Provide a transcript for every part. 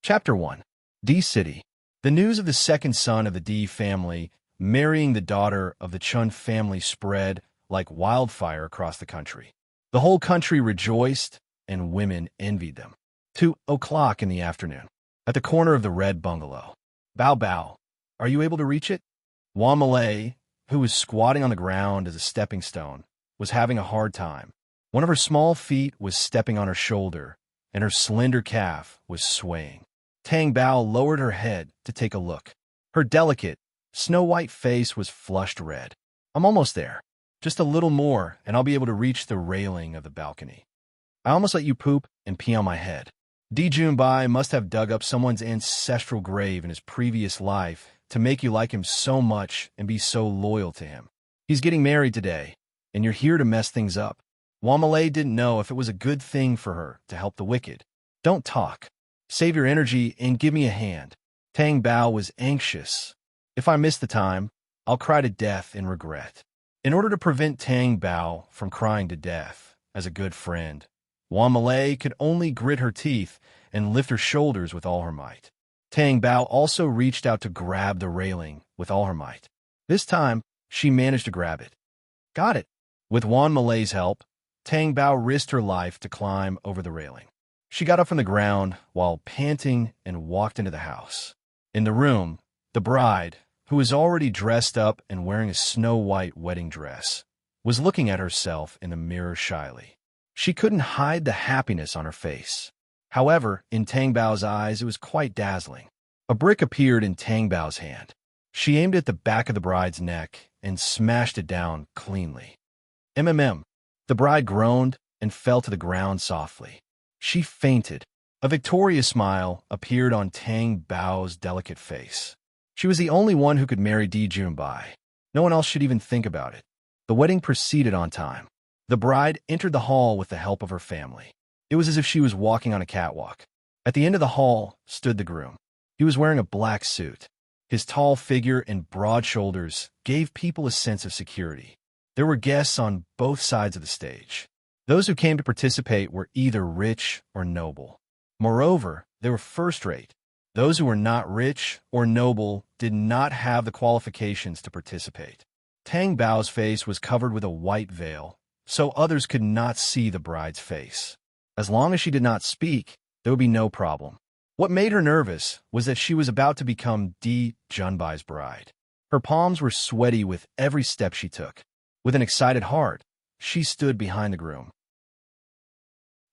Chapter 1. D City. The news of the second son of the D family marrying the daughter of the Chun family spread like wildfire across the country. The whole country rejoiced, and women envied them. 2 o'clock in the afternoon. At the corner of the red bungalow. Bow bow. Are you able to reach it? Juan Malay, who was squatting on the ground as a stepping stone, was having a hard time. One of her small feet was stepping on her shoulder, and her slender calf was swaying. Tang Bao lowered her head to take a look. Her delicate, snow-white face was flushed red. I'm almost there. Just a little more, and I'll be able to reach the railing of the balcony. I almost let you poop and pee on my head. Di Junbai must have dug up someone's ancestral grave in his previous life to make you like him so much and be so loyal to him. He's getting married today, and you're here to mess things up. Wamalay didn't know if it was a good thing for her to help the wicked. Don't talk. Save your energy and give me a hand. Tang Bao was anxious. If I miss the time, I'll cry to death in regret. In order to prevent Tang Bao from crying to death, as a good friend, Wan Malay could only grit her teeth and lift her shoulders with all her might. Tang Bao also reached out to grab the railing with all her might. This time, she managed to grab it. Got it. With Wan Malay's help, Tang Bao risked her life to climb over the railing. She got up from the ground while panting and walked into the house. In the room, the bride, who was already dressed up and wearing a snow-white wedding dress, was looking at herself in the mirror shyly. She couldn't hide the happiness on her face. However, in Tang Bao's eyes, it was quite dazzling. A brick appeared in Tang Bao's hand. She aimed at the back of the bride's neck and smashed it down cleanly. MMM. The bride groaned and fell to the ground softly. She fainted. A victorious smile appeared on Tang Bao's delicate face. She was the only one who could marry Di Junbai. No one else should even think about it. The wedding proceeded on time. The bride entered the hall with the help of her family. It was as if she was walking on a catwalk. At the end of the hall stood the groom. He was wearing a black suit. His tall figure and broad shoulders gave people a sense of security. There were guests on both sides of the stage. Those who came to participate were either rich or noble. Moreover, they were first-rate. Those who were not rich or noble did not have the qualifications to participate. Tang Bao's face was covered with a white veil, so others could not see the bride's face. As long as she did not speak, there would be no problem. What made her nervous was that she was about to become Di Junbai's bride. Her palms were sweaty with every step she took. With an excited heart, she stood behind the groom.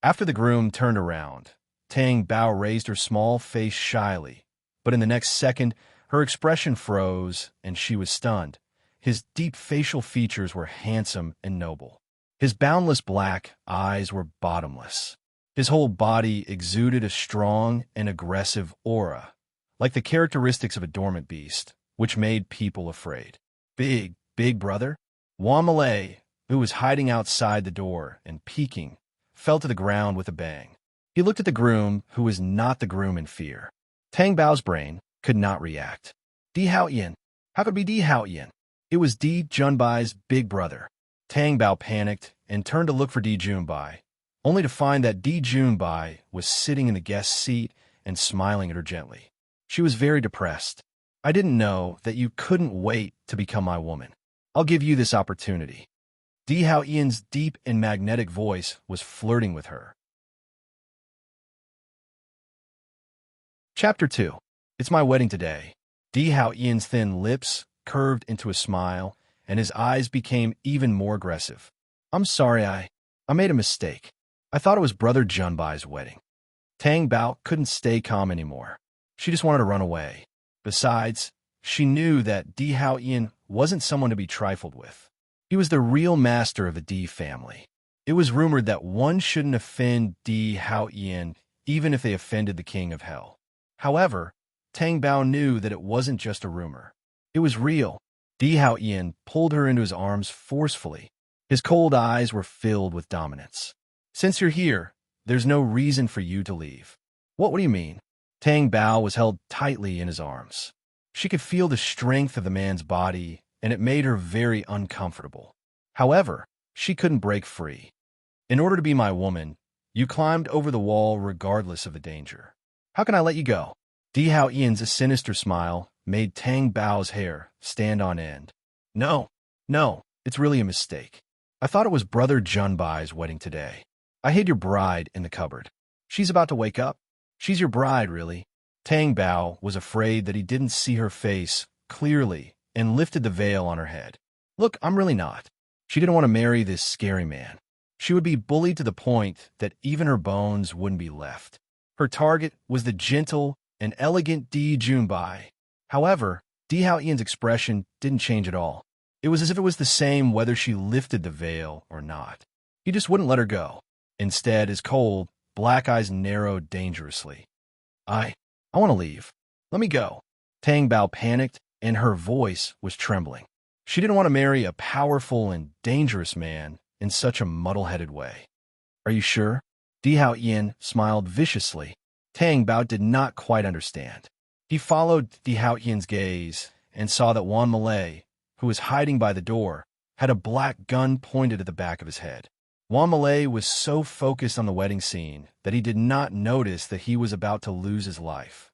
After the groom turned around, Tang Bao raised her small face shyly, but in the next second, her expression froze and she was stunned. His deep facial features were handsome and noble. His boundless black eyes were bottomless. His whole body exuded a strong and aggressive aura, like the characteristics of a dormant beast, which made people afraid. Big brother? Wan Malay, who was hiding outside the door and peeking, fell to the ground with a bang. He looked at the groom, who was not the groom, in fear. Tang Bao's brain could not react. Di Haoyan. How could it be Di Haoyan? It was Di Junbai's big brother. Tang Bao panicked and turned to look for Di Junbai, only to find that Di Junbai was sitting in the guest seat and smiling at her gently. She was very depressed. I didn't know that you couldn't wait to become my woman. I'll give you this opportunity. Di Haoyan's deep and magnetic voice was flirting with her. Chapter 2. It's my wedding today. Di Haoyan's thin lips curved into a smile, and his eyes became even more aggressive. I'm sorry, I made a mistake. I thought it was Brother Junbai's wedding. Tang Bao couldn't stay calm anymore. She just wanted to run away. Besides, she knew that Di Haoyan wasn't someone to be trifled with. He was the real master of the Di family. It was rumored that one shouldn't offend Di Haoyan even if they offended the king of hell. However, Tang Bao knew that it wasn't just a rumor. It was real. Di Haoyan pulled her into his arms forcefully. His cold eyes were filled with dominance. Since you're here, there's no reason for you to leave. What do you mean? Tang Bao was held tightly in his arms. She could feel the strength of the man's body, and it made her very uncomfortable. However, she couldn't break free. In order to be my woman, you climbed over the wall regardless of the danger. How can I let you go? Di Hao Ian's sinister smile made Tang Bao's hair stand on end. No, no, it's really a mistake. I thought it was Brother Junbai's wedding today. I hid your bride in the cupboard. She's about to wake up. She's your bride, really. Tang Bao was afraid that he didn't see her face clearly and lifted the veil on her head. Look, I'm really not. She didn't want to marry this scary man. She would be bullied to the point that even her bones wouldn't be left. Her target was the gentle and elegant Di Junbai. However, Di Hao Ian's expression didn't change at all. It was as if it was the same whether she lifted the veil or not. He just wouldn't let her go. Instead, his cold, black eyes narrowed dangerously. I want to leave. Let me go. Tang Bao panicked, and her voice was trembling. She didn't want to marry a powerful and dangerous man in such a muddle-headed way. Are you sure? Di Hao Ian smiled viciously. Tang Bao did not quite understand. He followed Di Hao Ian's gaze and saw that Wan Malay, who was hiding by the door, had a black gun pointed at the back of his head. Wan Malay was so focused on the wedding scene that he did not notice that he was about to lose his life.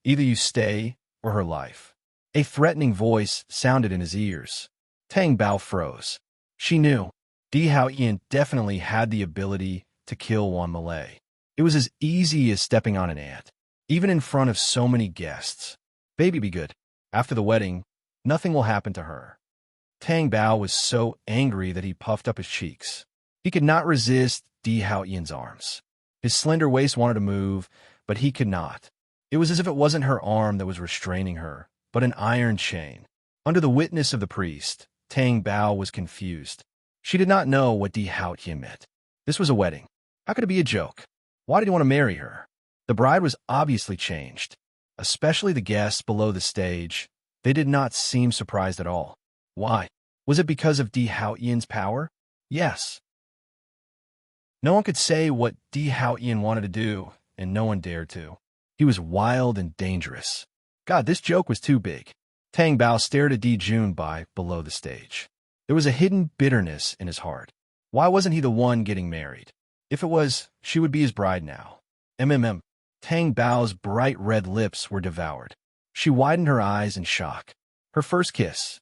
Either you stay or her life. A threatening voice sounded in his ears. Tang Bao froze. She knew. Di Hao Ian definitely had the ability to kill Wan Malay. It was as easy as stepping on an ant, even in front of so many guests. Baby be good. After the wedding, nothing will happen to her. Tang Bao was so angry that he puffed up his cheeks. He could not resist Di Hao Ian's arms. His slender waist wanted to move, but he could not. It was as if it wasn't her arm that was restraining her, but an iron chain. Under the witness of the priest, Tang Bao was confused. She did not know what Di Hao Ian meant. This was a wedding. How could it be a joke? Why did he want to marry her? The bride was obviously changed, especially the guests below the stage. They did not seem surprised at all. Why? Was it because of Di Hao Ian's power? Yes. No one could say what Di Hao Ian wanted to do, and no one dared to. He was wild and dangerous. God, this joke was too big. Tang Bao stared at Di Junbai below the stage. There was a hidden bitterness in his heart. Why wasn't he the one getting married? If it was, she would be his bride now. Tang Bao's bright red lips were devoured. She widened her eyes in shock. Her first kiss.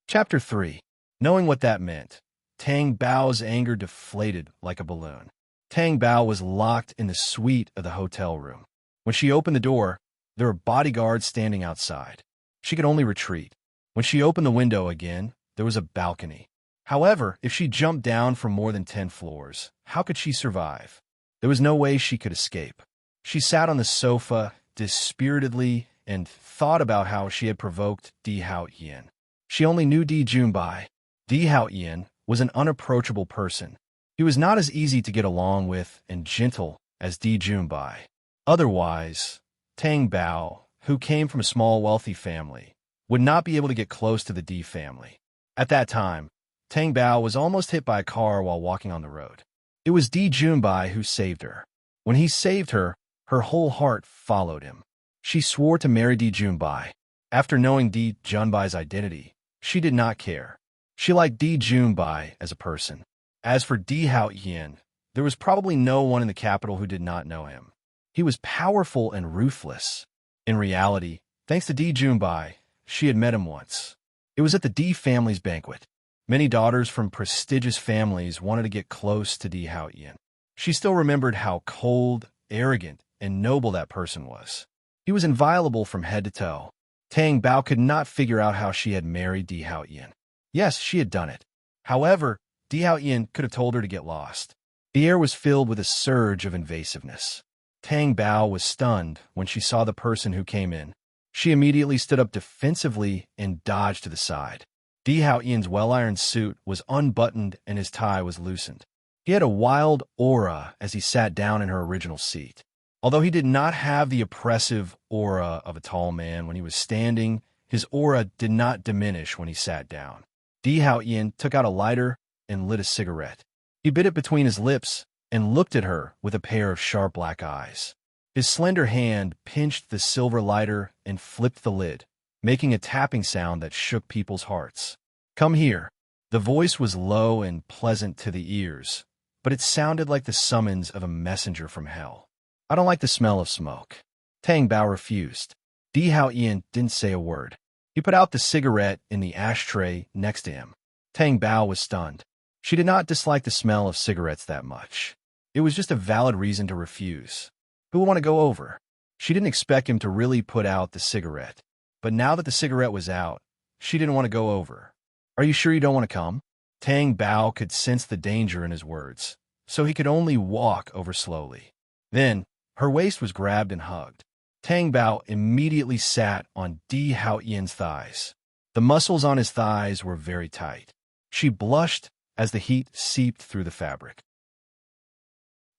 Chapter 3. Knowing what that meant, Tang Bao's anger deflated like a balloon. Tang Bao was locked in the suite of the hotel room. When she opened the door, there were bodyguards standing outside. She could only retreat. When she opened the window again, there was a balcony. However, if she jumped down from more than 10 floors, how could she survive? There was no way she could escape. She sat on the sofa dispiritedly and thought about how she had provoked Di Hao Ian. She only knew Di Junbai. Di Hao Ian was an unapproachable person. He was not as easy to get along with and gentle as Di Junbai. Otherwise, Tang Bao, who came from a small wealthy family, would not be able to get close to the Di family. At that time, Tang Bao was almost hit by a car while walking on the road. It was Di Junbai who saved her. When he saved her, her whole heart followed him. She swore to marry Di Junbai. After knowing Di Junbai's identity, she did not care. She liked Di Junbai as a person. As for Di Hao Ian, there was probably no one in the capital who did not know him. He was powerful and ruthless. In reality, thanks to Di Junbai, she had met him once. It was at the Di family's banquet. Many daughters from prestigious families wanted to get close to Di Hao Ian. She still remembered how cold, arrogant, and noble that person was. He was inviolable from head to toe. Tang Bao could not figure out how she had married Di Hao Ian. Yes, she had done it. However, Di Hao Ian could have told her to get lost. The air was filled with a surge of invasiveness. Tang Bao was stunned when she saw the person who came in. She immediately stood up defensively and dodged to the side. Di Hao Ian's well-ironed suit was unbuttoned and his tie was loosened. He had a wild aura as he sat down in her original seat. Although he did not have the oppressive aura of a tall man when he was standing, his aura did not diminish when he sat down. Di Hao Ian took out a lighter and lit a cigarette. He bit it between his lips and looked at her with a pair of sharp black eyes. His slender hand pinched the silver lighter and flipped the lid, making a tapping sound that shook people's hearts. Come here. The voice was low and pleasant to the ears, but it sounded like the summons of a messenger from hell. I don't like the smell of smoke. Tang Bao refused. Di Hao Ian didn't say a word. He put out the cigarette in the ashtray next to him. Tang Bao was stunned. She did not dislike the smell of cigarettes that much. It was just a valid reason to refuse. Who would want to go over? She didn't expect him to really put out the cigarette. But now that the cigarette was out, she didn't want to go over. Are you sure you don't want to come? Tang Bao could sense the danger in his words, so he could only walk over slowly. Then, her waist was grabbed and hugged. Tang Bao immediately sat on Di Hao Ian's thighs. The muscles on his thighs were very tight. She blushed as the heat seeped through the fabric.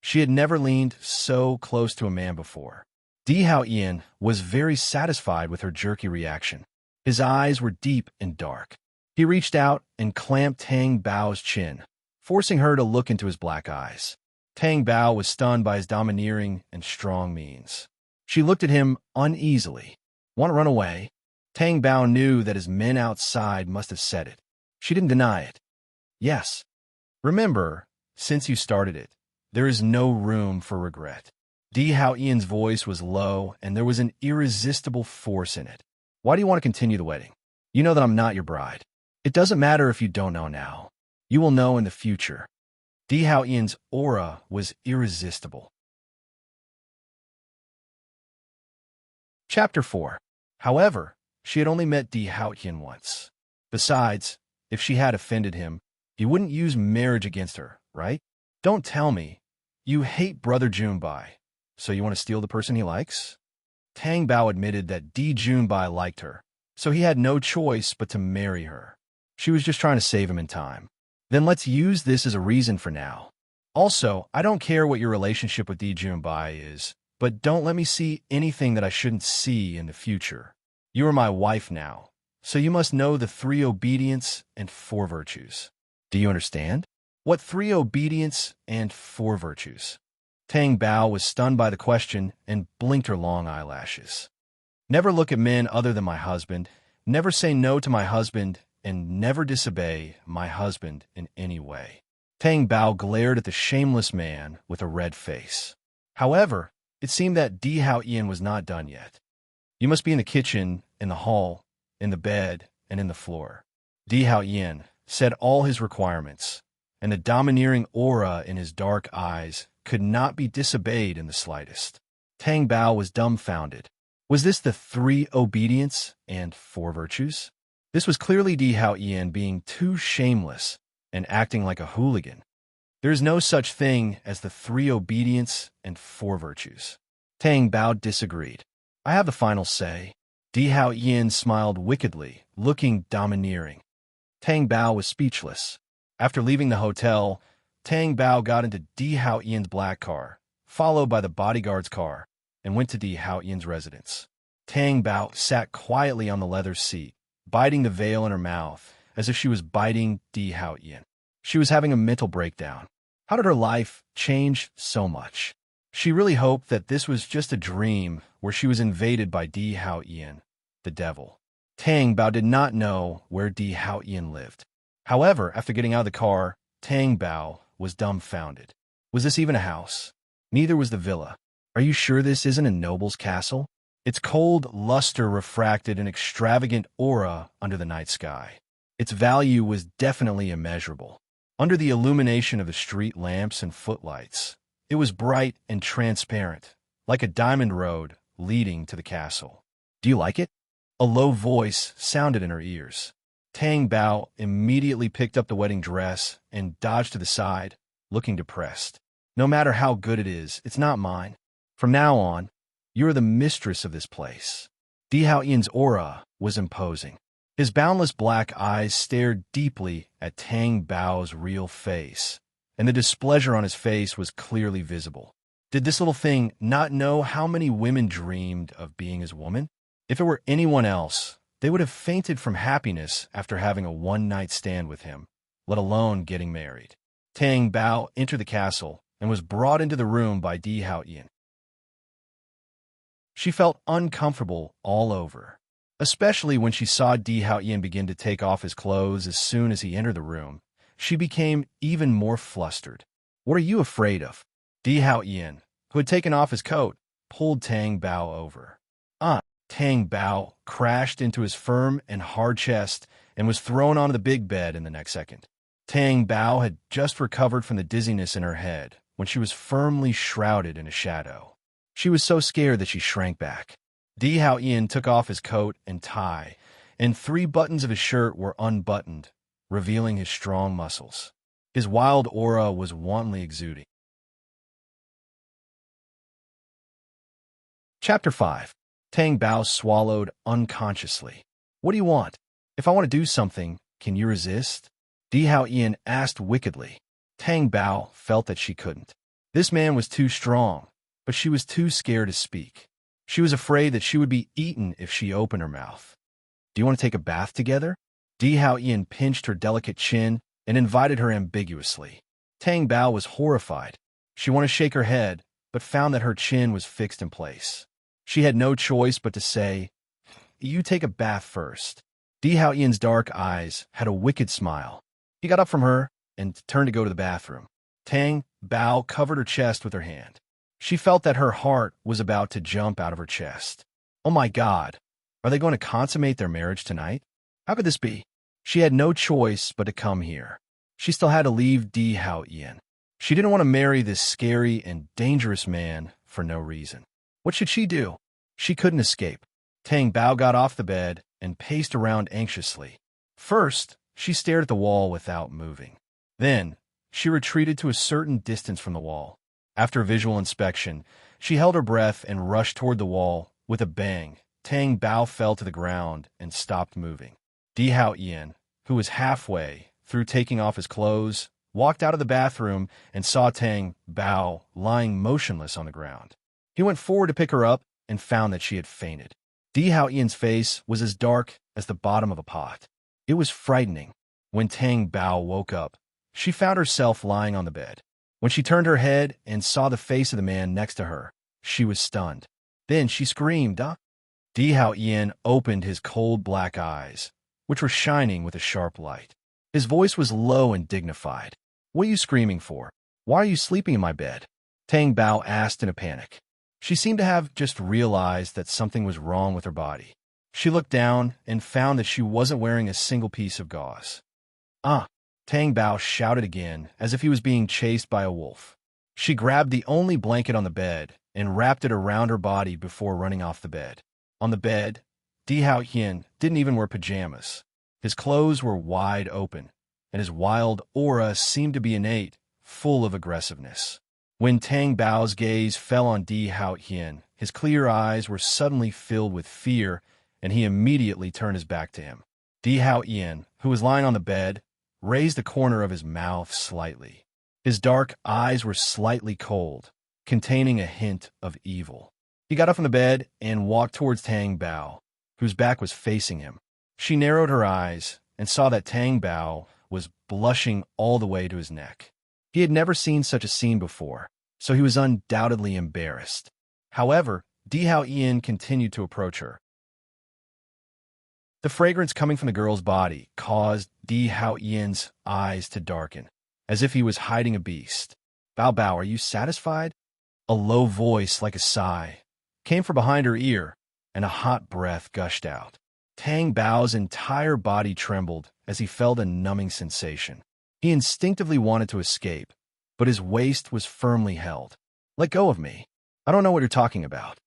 She had never leaned so close to a man before. Di Hao Ian was very satisfied with her jerky reaction. His eyes were deep and dark. He reached out and clamped Tang Bao's chin, forcing her to look into his black eyes. Tang Bao was stunned by his domineering and strong means. She looked at him uneasily. Want to run away? Tang Bao knew that his men outside must have said it. She didn't deny it. Yes. Remember, since you started it, there is no room for regret. Di Hao Ian's voice was low, and there was an irresistible force in it. Why do you want to continue the wedding? You know that I'm not your bride. It doesn't matter if you don't know now. You will know in the future. Di Hao Ian's aura was irresistible. Chapter 4. However, she had only met Di Hao Ian once. Besides, if she had offended him, he wouldn't use marriage against her, right? Don't tell me. You hate Brother Junbai, so you want to steal the person he likes? Tang Bao admitted that Di Junbai liked her, so he had no choice but to marry her. She was just trying to save him in time. Then let's use this as a reason for now. Also, I don't care what your relationship with Di Junbai is, but don't let me see anything that I shouldn't see in the future. You are my wife now, so you must know the 3 obedience and 4 virtues. Do you understand? What 3 obedience and 4 virtues? Tang Bao was stunned by the question and blinked her long eyelashes. Never look at men other than my husband, never say no to my husband, and never disobey my husband in any way. Tang Bao glared at the shameless man with a red face. However, it seemed that Di Hao Ian was not done yet. You must be in the kitchen, in the hall, in the bed, and in the floor. Di Hao Ian said all his requirements, and the domineering aura in his dark eyes could not be disobeyed in the slightest. Tang Bao was dumbfounded. Was this the 3 obedience and 4 virtues? This was clearly Di Hao Ian being too shameless and acting like a hooligan. There is no such thing as the 3 obedience and 4 virtues. Tang Bao disagreed. I have the final say. Di Hao Ian smiled wickedly, looking domineering. Tang Bao was speechless. After leaving the hotel, Tang Bao got into Di Hao Ian's black car, followed by the bodyguard's car, and went to Di Hao Ian's residence. Tang Bao sat quietly on the leather seat, biting the veil in her mouth, as if she was biting Di Hao Ian. She was having a mental breakdown. How did her life change so much? She really hoped that this was just a dream where she was invaded by Di Hao Ian, the devil. Tang Bao did not know where Di Hao Ian lived. However, after getting out of the car, Tang Bao was dumbfounded. Was this even a house? Neither was the villa. Are you sure this isn't a noble's castle? Its cold luster refracted an extravagant aura under the night sky. Its value was definitely immeasurable. Under the illumination of the street lamps and footlights, it was bright and transparent, like a diamond road leading to the castle. Do you like it? A low voice sounded in her ears. Tang Bao immediately picked up the wedding dress and dodged to the side, looking depressed. No matter how good it is, it's not mine. From now on, you are the mistress of this place. Di Hao Ian's aura was imposing. His boundless black eyes stared deeply at Tang Bao's real face, and the displeasure on his face was clearly visible. Did this little thing not know how many women dreamed of being his woman? If it were anyone else, they would have fainted from happiness after having a one-night stand with him, let alone getting married. Tang Bao entered the castle and was brought into the room by Di Hao Ian. She felt uncomfortable all over, especially when she saw Di Hao Ian begin to take off his clothes as soon as he entered the room. She became even more flustered. What are you afraid of? Di Hao Yin, who had taken off his coat, pulled Tang Bao over. Tang Bao crashed into his firm and hard chest and was thrown onto the big bed in the next second. Tang Bao had just recovered from the dizziness in her head when she was firmly shrouded in a shadow. She was so scared that she shrank back. Di Hao Yin took off his coat and tie, and 3 buttons of his shirt were unbuttoned, revealing his strong muscles. His wild aura was wantonly exuding. Chapter 5. Tang Bao swallowed unconsciously. What do you want? If I want to do something, can you resist? Di Hao Yin asked wickedly. Tang Bao felt that she couldn't. This man was too strong, but she was too scared to speak. She was afraid that she would be eaten if she opened her mouth. Do you want to take a bath together? Di Hao Yin pinched her delicate chin and invited her ambiguously. Tang Bao was horrified. She wanted to shake her head, but found that her chin was fixed in place. She had no choice but to say, "You take a bath first." Di Hao Yin's dark eyes had a wicked smile. He got up from her and turned to go to the bathroom. Tang Bao covered her chest with her hand. She felt that her heart was about to jump out of her chest. Oh my God, are they going to consummate their marriage tonight? How could this be? She had no choice but to come here. She still had to leave Di Hao Yin. She didn't want to marry this scary and dangerous man for no reason. What should she do? She couldn't escape. Tang Bao got off the bed and paced around anxiously. First, she stared at the wall without moving. Then, she retreated to a certain distance from the wall. After visual inspection, she held her breath and rushed toward the wall. With a bang, Tang Bao fell to the ground and stopped moving. Di Hao Yin, who was halfway through taking off his clothes, walked out of the bathroom and saw Tang Bao lying motionless on the ground. He went forward to pick her up and found that she had fainted. Di Hao Yin's face was as dark as the bottom of a pot. It was frightening. When Tang Bao woke up, she found herself lying on the bed. When she turned her head and saw the face of the man next to her, she was stunned. Then she screamed, Di Hao Yin opened his cold black eyes, which were shining with a sharp light. His voice was low and dignified. What are you screaming for? Why are you sleeping in my bed? Tang Bao asked in a panic. She seemed to have just realized that something was wrong with her body. She looked down and found that she wasn't wearing a single piece of gauze. Tang Bao shouted again, as if he was being chased by a wolf. She grabbed the only blanket on the bed and wrapped it around her body before running off the bed. On the bed, Di Hao Yin didn't even wear pajamas. His clothes were wide open, and his wild aura seemed to be innate, full of aggressiveness. When Tang Bao's gaze fell on Di Hao Yin, his clear eyes were suddenly filled with fear, and he immediately turned his back to him. Di Hao Yin, who was lying on the bed, raised the corner of his mouth slightly. His dark eyes were slightly cold, containing a hint of evil. He got up from the bed and walked towards Tang Bao, whose back was facing him. She narrowed her eyes and saw that Tang Bao was blushing all the way to his neck. He had never seen such a scene before, so he was undoubtedly embarrassed. However, Di Hao Yin continued to approach her. The fragrance coming from the girl's body caused Di Hao Yin's eyes to darken, as if he was hiding a beast. Bao Bao, are you satisfied? A low voice, like a sigh, came from behind her ear, and a hot breath gushed out. Tang Bao's entire body trembled as he felt a numbing sensation. He instinctively wanted to escape, but his waist was firmly held. Let go of me. I don't know what you're talking about.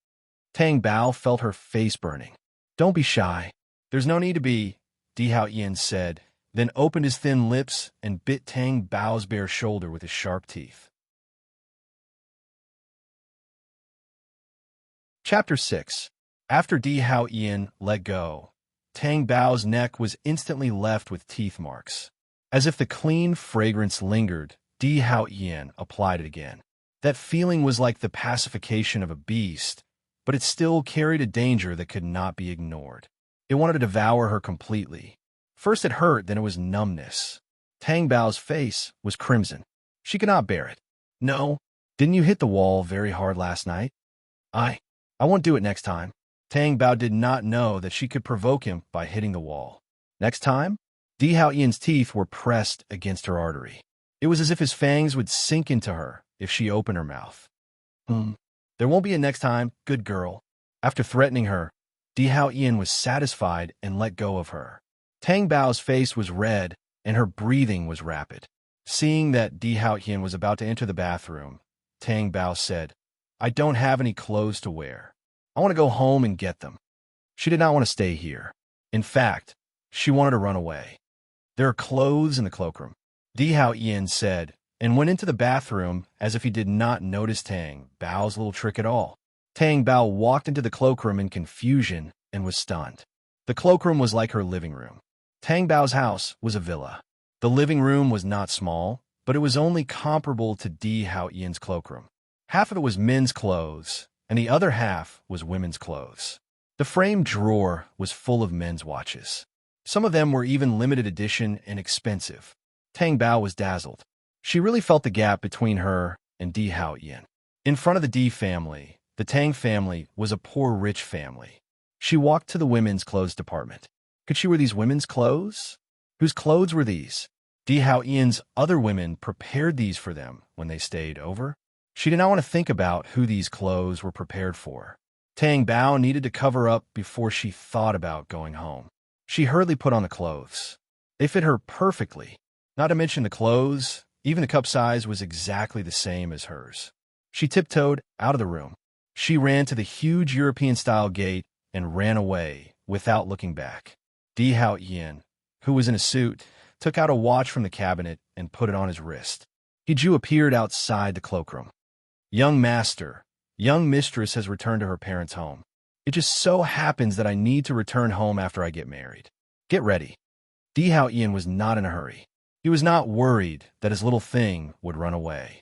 Tang Bao felt her face burning. Don't be shy. There's no need to be, Di Hao Yin said, then opened his thin lips and bit Tang Bao's bare shoulder with his sharp teeth. Chapter 6. After Di Hao Yin let go, Tang Bao's neck was instantly left with teeth marks. As if the clean fragrance lingered, Di Hao Yin applied it again. That feeling was like the pacification of a beast, but it still carried a danger that could not be ignored. It wanted to devour her completely. First it hurt, then it was numbness. Tang Bao's face was crimson. She could not bear it. No, didn't you hit the wall very hard last night? I won't do it next time. Tang Bao did not know that she could provoke him by hitting the wall. Next time? Di Hao Yin's teeth were pressed against her artery. It was as if his fangs would sink into her if she opened her mouth. There won't be a next time, good girl. After threatening her, Di Hao Ian was satisfied and let go of her. Tang Bao's face was red and her breathing was rapid. Seeing that Di Hao Ian was about to enter the bathroom, Tang Bao said, I don't have any clothes to wear. I want to go home and get them. She did not want to stay here. In fact, she wanted to run away. There are clothes in the cloakroom, Di Hao Ian said, and went into the bathroom as if he did not notice Tang Bao's little trick at all. Tang Bao walked into the cloakroom in confusion and was stunned. The cloakroom was like her living room. Tang Bao's house was a villa. The living room was not small, but it was only comparable to Di Hao Ian's cloakroom. Half of it was men's clothes, and the other half was women's clothes. The framed drawer was full of men's watches. Some of them were even limited edition and expensive. Tang Bao was dazzled. She really felt the gap between her and Di Hao Ian. In front of the Di family, the Tang family was a poor rich family. She walked to the women's clothes department. Could she wear these women's clothes? Whose clothes were these? Di Hao Ian's other women prepared these for them when they stayed over. She did not want to think about who these clothes were prepared for. Tang Bao needed to cover up before she thought about going home. She hurriedly put on the clothes. They fit her perfectly. Not to mention the clothes, even the cup size was exactly the same as hers. She tiptoed out of the room. She ran to the huge European-style gate and ran away without looking back. Di Hao Ian, who was in a suit, took out a watch from the cabinet and put it on his wrist. Hiju appeared outside the cloakroom. Young master, young mistress has returned to her parents' home. It just so happens that I need to return home after I get married. Get ready. Di Hao Ian was not in a hurry. He was not worried that his little thing would run away.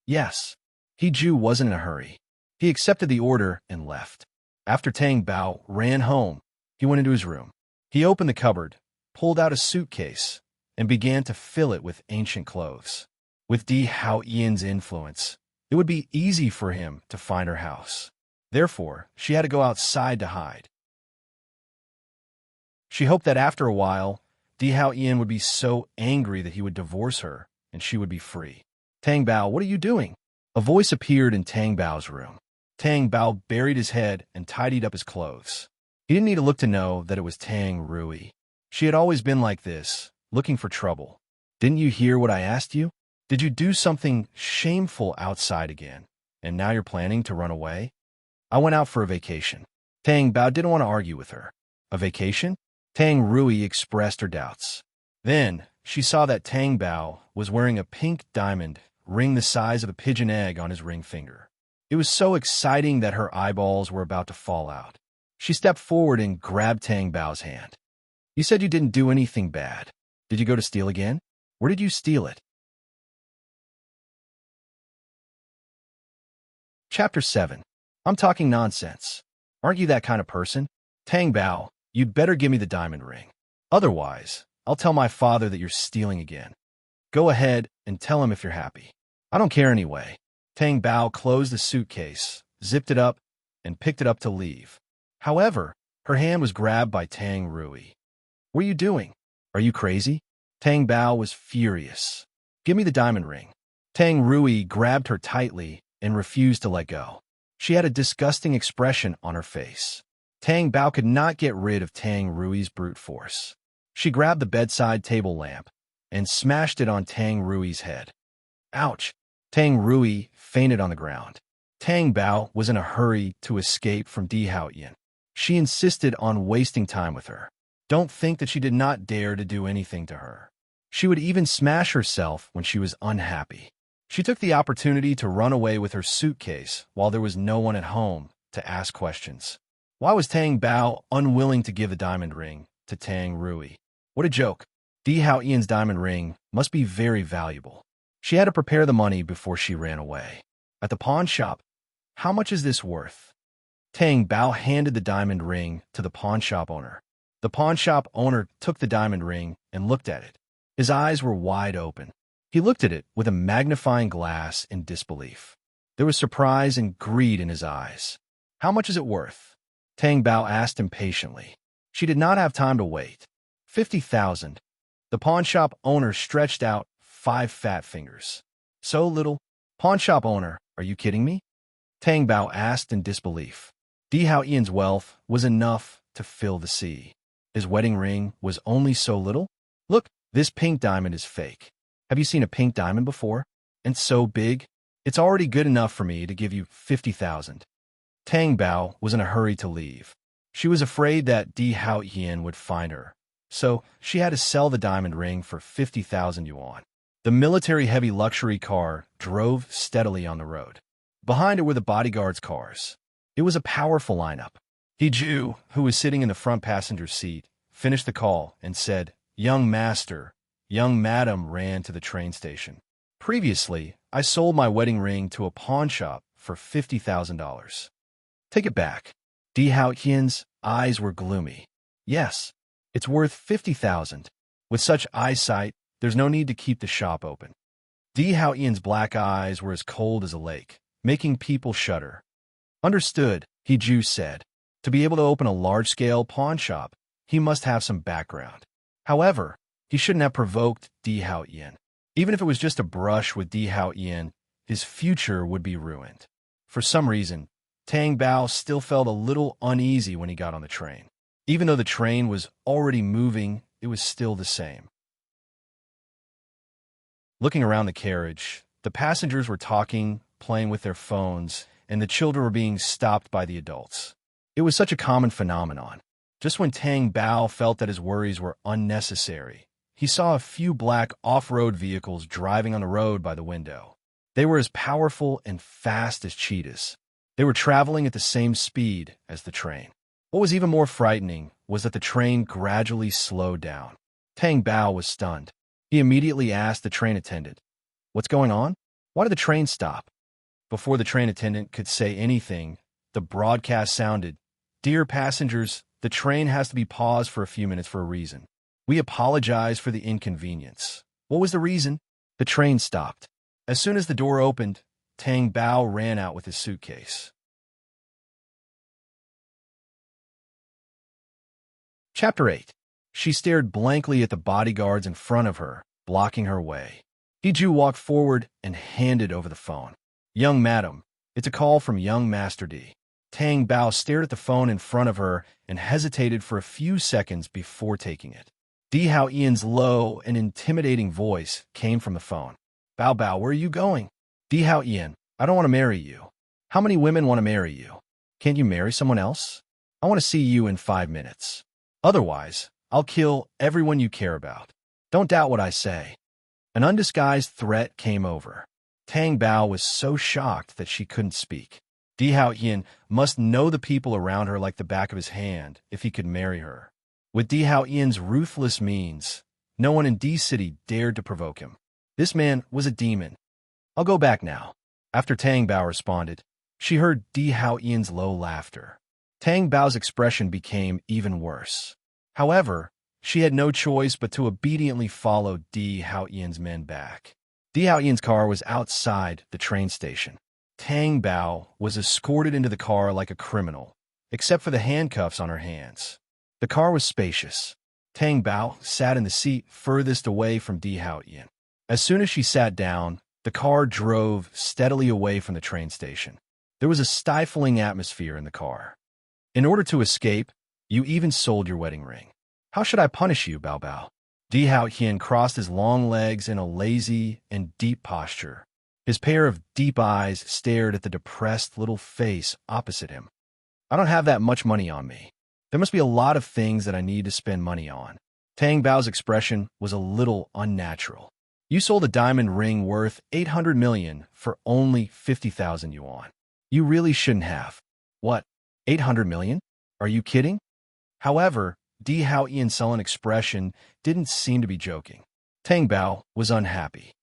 Yes, Hiju wasn't in a hurry. He accepted the order and left. After Tang Bao ran home, he went into his room. He opened the cupboard, pulled out a suitcase, and began to fill it with ancient clothes. With Di Hao Ian's influence, it would be easy for him to find her house. Therefore, she had to go outside to hide. She hoped that after a while, Di Hao Ian would be so angry that he would divorce her and she would be free. Tang Bao, what are you doing? A voice appeared in Tang Bao's room. Tang Bao buried his head and tidied up his clothes. He didn't need to look to know that it was Tang Rui. She had always been like this, looking for trouble. Didn't you hear what I asked you? Did you do something shameful outside again, and now you're planning to run away? I went out for a vacation. Tang Bao didn't want to argue with her. A vacation? Tang Rui expressed her doubts. Then she saw that Tang Bao was wearing a pink diamond ring the size of a pigeon egg on his ring finger. It was so exciting that her eyeballs were about to fall out. She stepped forward and grabbed Tang Bao's hand. You said you didn't do anything bad. Did you go to steal again? Where did you steal it? Chapter 7. I'm talking nonsense. Aren't you that kind of person? Tang Bao, you'd better give me the diamond ring. Otherwise, I'll tell my father that you're stealing again. Go ahead and tell him if you're happy. I don't care anyway. Tang Bao closed the suitcase, zipped it up, and picked it up to leave. However, her hand was grabbed by Tang Rui. What are you doing? Are you crazy? Tang Bao was furious. Give me the diamond ring. Tang Rui grabbed her tightly and refused to let go. She had a disgusting expression on her face. Tang Bao could not get rid of Tang Rui's brute force. She grabbed the bedside table lamp and smashed it on Tang Rui's head. Ouch! Tang Rui fainted on the ground. Tang Bao was in a hurry to escape from Di Hao Ian. She insisted on wasting time with her. Don't think that she did not dare to do anything to her. She would even smash herself when she was unhappy. She took the opportunity to run away with her suitcase while there was no one at home to ask questions. Why was Tang Bao unwilling to give the diamond ring to Tang Rui? What a joke. Di Hao Ian's diamond ring must be very valuable. She had to prepare the money before she ran away. At the pawn shop, how much is this worth? Tang Bao handed the diamond ring to the pawn shop owner. The pawn shop owner took the diamond ring and looked at it. His eyes were wide open. He looked at it with a magnifying glass in disbelief. There was surprise and greed in his eyes. How much is it worth? Tang Bao asked impatiently. She did not have time to wait. 50,000. The pawn shop owner stretched out 5 fat fingers. So little? Pawnshop owner, are you kidding me? Tang Bao asked in disbelief. Di Hao Ian's wealth was enough to fill the sea. His wedding ring was only so little? Look, this pink diamond is fake. Have you seen a pink diamond before? And so big? It's already good enough for me to give you 50,000. Tang Bao was in a hurry to leave. She was afraid that Di Hao Ian would find her, so she had to sell the diamond ring for 50,000 yuan. The military-heavy luxury car drove steadily on the road. Behind it were the bodyguards' cars. It was a powerful lineup. Hiju, who was sitting in the front passenger seat, finished the call and said, "Young master, young madam," ran to the train station. "Previously, I sold my wedding ring to a pawn shop for $50,000. Take it back." Di Hao Qian's eyes were gloomy. "Yes, it's worth 50,000. With such eyesight, there's no need to keep the shop open." Di Hao Ian's black eyes were as cold as a lake, making people shudder. "Understood," Hiju said. To be able to open a large-scale pawn shop, he must have some background. However, he shouldn't have provoked Di Hao Ian. Even if it was just a brush with Di Hao Ian, his future would be ruined. For some reason, Tang Bao still felt a little uneasy when he got on the train. Even though the train was already moving, it was still the same. Looking around the carriage, the passengers were talking, playing with their phones, and the children were being stopped by the adults. It was such a common phenomenon. Just when Tang Bao felt that his worries were unnecessary, he saw a few black off-road vehicles driving on the road by the window. They were as powerful and fast as cheetahs. They were traveling at the same speed as the train. What was even more frightening was that the train gradually slowed down. Tang Bao was stunned. He immediately asked the train attendant, "What's going on? Why did the train stop?" Before the train attendant could say anything, the broadcast sounded, "Dear passengers, the train has to be paused for a few minutes for a reason. We apologize for the inconvenience." What was the reason? The train stopped. As soon as the door opened, Tang Bao ran out with his suitcase. Chapter 8. She stared blankly at the bodyguards in front of her, blocking her way. Hiju walked forward and handed over the phone. "Young madam, it's a call from young Master D." Tang Bao stared at the phone in front of her and hesitated for a few seconds before taking it. Di Hao Ian's low and intimidating voice came from the phone. "Bao Bao, where are you going?" "Di Hao Ian, I don't want to marry you." "How many women want to marry you? Can't you marry someone else? I want to see you in 5 minutes. Otherwise, I'll kill everyone you care about. Don't doubt what I say." An undisguised threat came over. Tang Bao was so shocked that she couldn't speak. Di Hao Ian must know the people around her like the back of his hand if he could marry her. With Di Hao Ian's ruthless means, no one in D City dared to provoke him. This man was a demon. "I'll go back now." After Tang Bao responded, she heard Di Hao Ian's low laughter. Tang Bao's expression became even worse. However, she had no choice but to obediently follow Di Hao Ian's men back. Di Hao Ian's car was outside the train station. Tang Bao was escorted into the car like a criminal, except for the handcuffs on her hands. The car was spacious. Tang Bao sat in the seat furthest away from Di Hao Ian. As soon as she sat down, the car drove steadily away from the train station. There was a stifling atmosphere in the car. "In order to escape, you even sold your wedding ring. How should I punish you, Bao Bao?" Di Hao Ian crossed his long legs in a lazy and deep posture. His pair of deep eyes stared at the depressed little face opposite him. "I don't have that much money on me. There must be a lot of things that I need to spend money on." Tang Bao's expression was a little unnatural. "You sold a diamond ring worth 800 million for only 50,000 yuan. You really shouldn't have." "What? 800 million? Are you kidding?" However, Di Hao Ian's sullen expression didn't seem to be joking. Tang Bao was unhappy.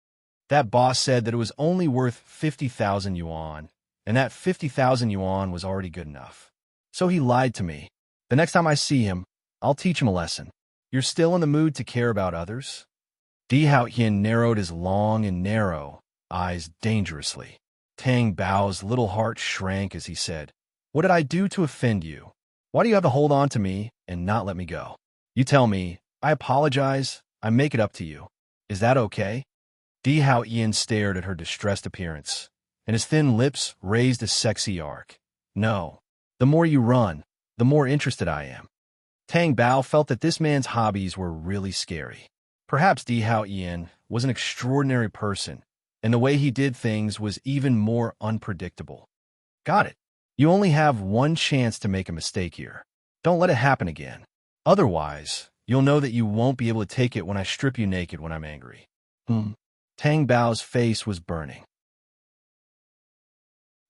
That boss said that it was only worth 50,000 yuan, and that 50,000 yuan was already good enough. So he lied to me. The next time I see him, I'll teach him a lesson. You're still in the mood to care about others? Di Hao Ian narrowed his long and narrow eyes dangerously. Tang Bao's little heart shrank as he said, "What did I do to offend you? Why do you have to hold on to me and not let me go? You tell me, I apologize, I make it up to you. Is that okay?" Di Hao Ian stared at her distressed appearance, and his thin lips raised a sexy arc. No. The more you run, the more interested I am. Tang Bao felt that this man's hobbies were really scary. Perhaps Di Hao Ian was an extraordinary person, and the way he did things was even more unpredictable. Got it. You only have one chance to make a mistake here. Don't let it happen again. Otherwise, you'll know that you won't be able to take it when I strip you naked when I'm angry. Tang Bao's face was burning.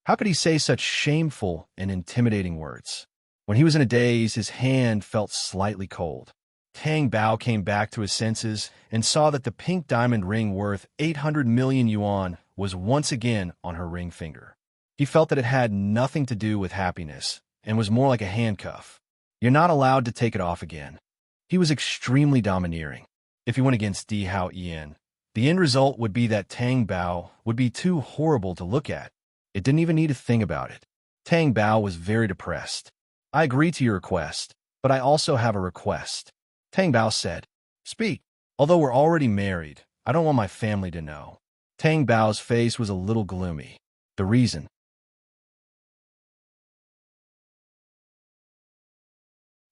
How could he say such shameful and intimidating words? When he was in a daze, his hand felt slightly cold. Tang Bao came back to his senses and saw that the pink diamond ring worth 800 million yuan was once again on her ring finger. He felt that it had nothing to do with happiness and was more like a handcuff. You're not allowed to take it off again. He was extremely domineering. If he went against Di Hao Ian, the end result would be that Tang Bao would be too horrible to look at. It didn't even need to think about it. Tang Bao was very depressed. I agree to your request, but I also have a request. Tang Bao said, Speak. Although we're already married, I don't want my family to know. Tang Bao's face was a little gloomy. The reason?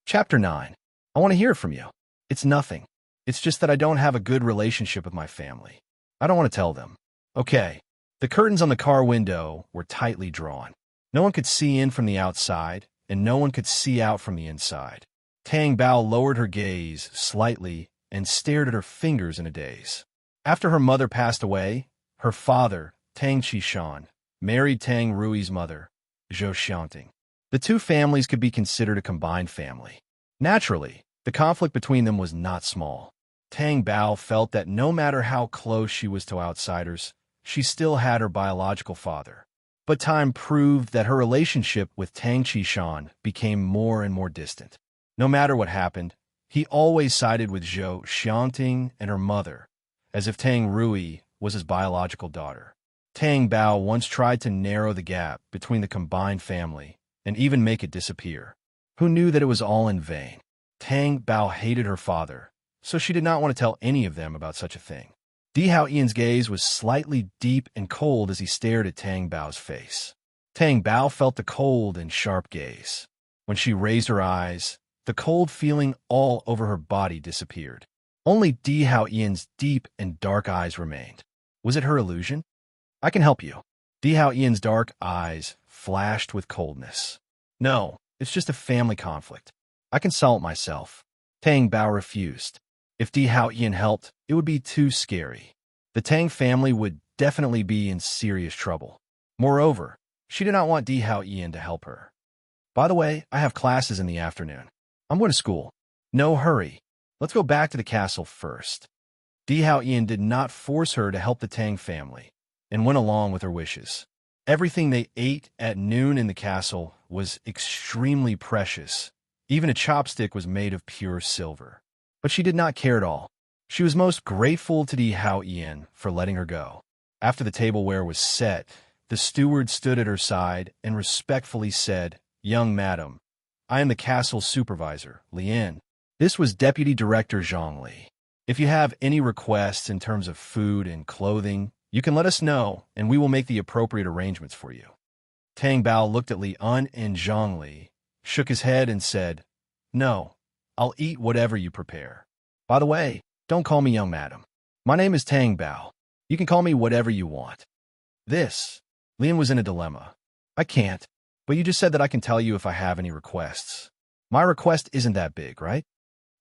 Chapter 9. I want to hear from you. It's nothing. It's just that I don't have a good relationship with my family. I don't want to tell them. Okay. The curtains on the car window were tightly drawn. No one could see in from the outside, and no one could see out from the inside. Tang Bao lowered her gaze slightly and stared at her fingers in a daze. After her mother passed away, her father, Tang Qishan, married Tang Rui's mother, Zhou Xiangting. The two families could be considered a combined family. Naturally, the conflict between them was not small. Tang Bao felt that no matter how close she was to outsiders, she still had her biological father. But time proved that her relationship with Tang Qishan became more and more distant. No matter what happened, he always sided with Zhou Xiangting and her mother, as if Tang Rui was his biological daughter. Tang Bao once tried to narrow the gap between the combined family and even make it disappear. Who knew that it was all in vain? Tang Bao hated her father, so she did not want to tell any of them about such a thing. Di Hao Ian's gaze was slightly deep and cold as he stared at Tang Bao's face. Tang Bao felt the cold and sharp gaze. When she raised her eyes, the cold feeling all over her body disappeared. Only Di Hao Ian's deep and dark eyes remained. Was it her illusion? I can help you. Di Hao Ian's dark eyes flashed with coldness. No, it's just a family conflict. I can solve it myself. Tang Bao refused. If Di Hao Ian helped, it would be too scary. The Tang family would definitely be in serious trouble. Moreover, she did not want Di Hao Ian to help her. By the way, I have classes in the afternoon. I'm going to school. No hurry. Let's go back to the castle first. Di Hao Ian did not force her to help the Tang family, and went along with her wishes. Everything they ate at noon in the castle was extremely precious. Even a chopstick was made of pure silver. But she did not care at all. She was most grateful to Di Hao Ian for letting her go. After the tableware was set, the steward stood at her side and respectfully said, Young madam, I am the castle supervisor, Lian. This was Deputy Director Zhang Li. If you have any requests in terms of food and clothing, you can let us know, and we will make the appropriate arrangements for you. Tang Bao looked at Lian and Zhang Li, shook his head and said, No, I'll eat whatever you prepare. By the way, don't call me young madam. My name is Tang Bao. You can call me whatever you want. Lian was in a dilemma. I can't, but you just said that I can tell you if I have any requests. My request isn't that big, right?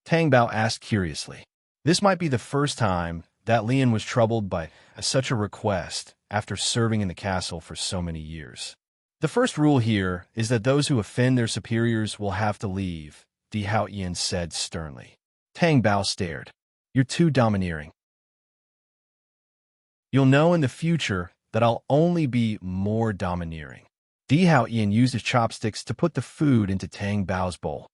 Tang Bao asked curiously. This might be the first time that Lian was troubled by such a request after serving in the castle for so many years. The first rule here is that those who offend their superiors will have to leave, Di Hao Ian said sternly. Tang Bao stared. You're too domineering. You'll know in the future that I'll only be more domineering. Di Hao Ian used his chopsticks to put the food into Tang Bao's bowl.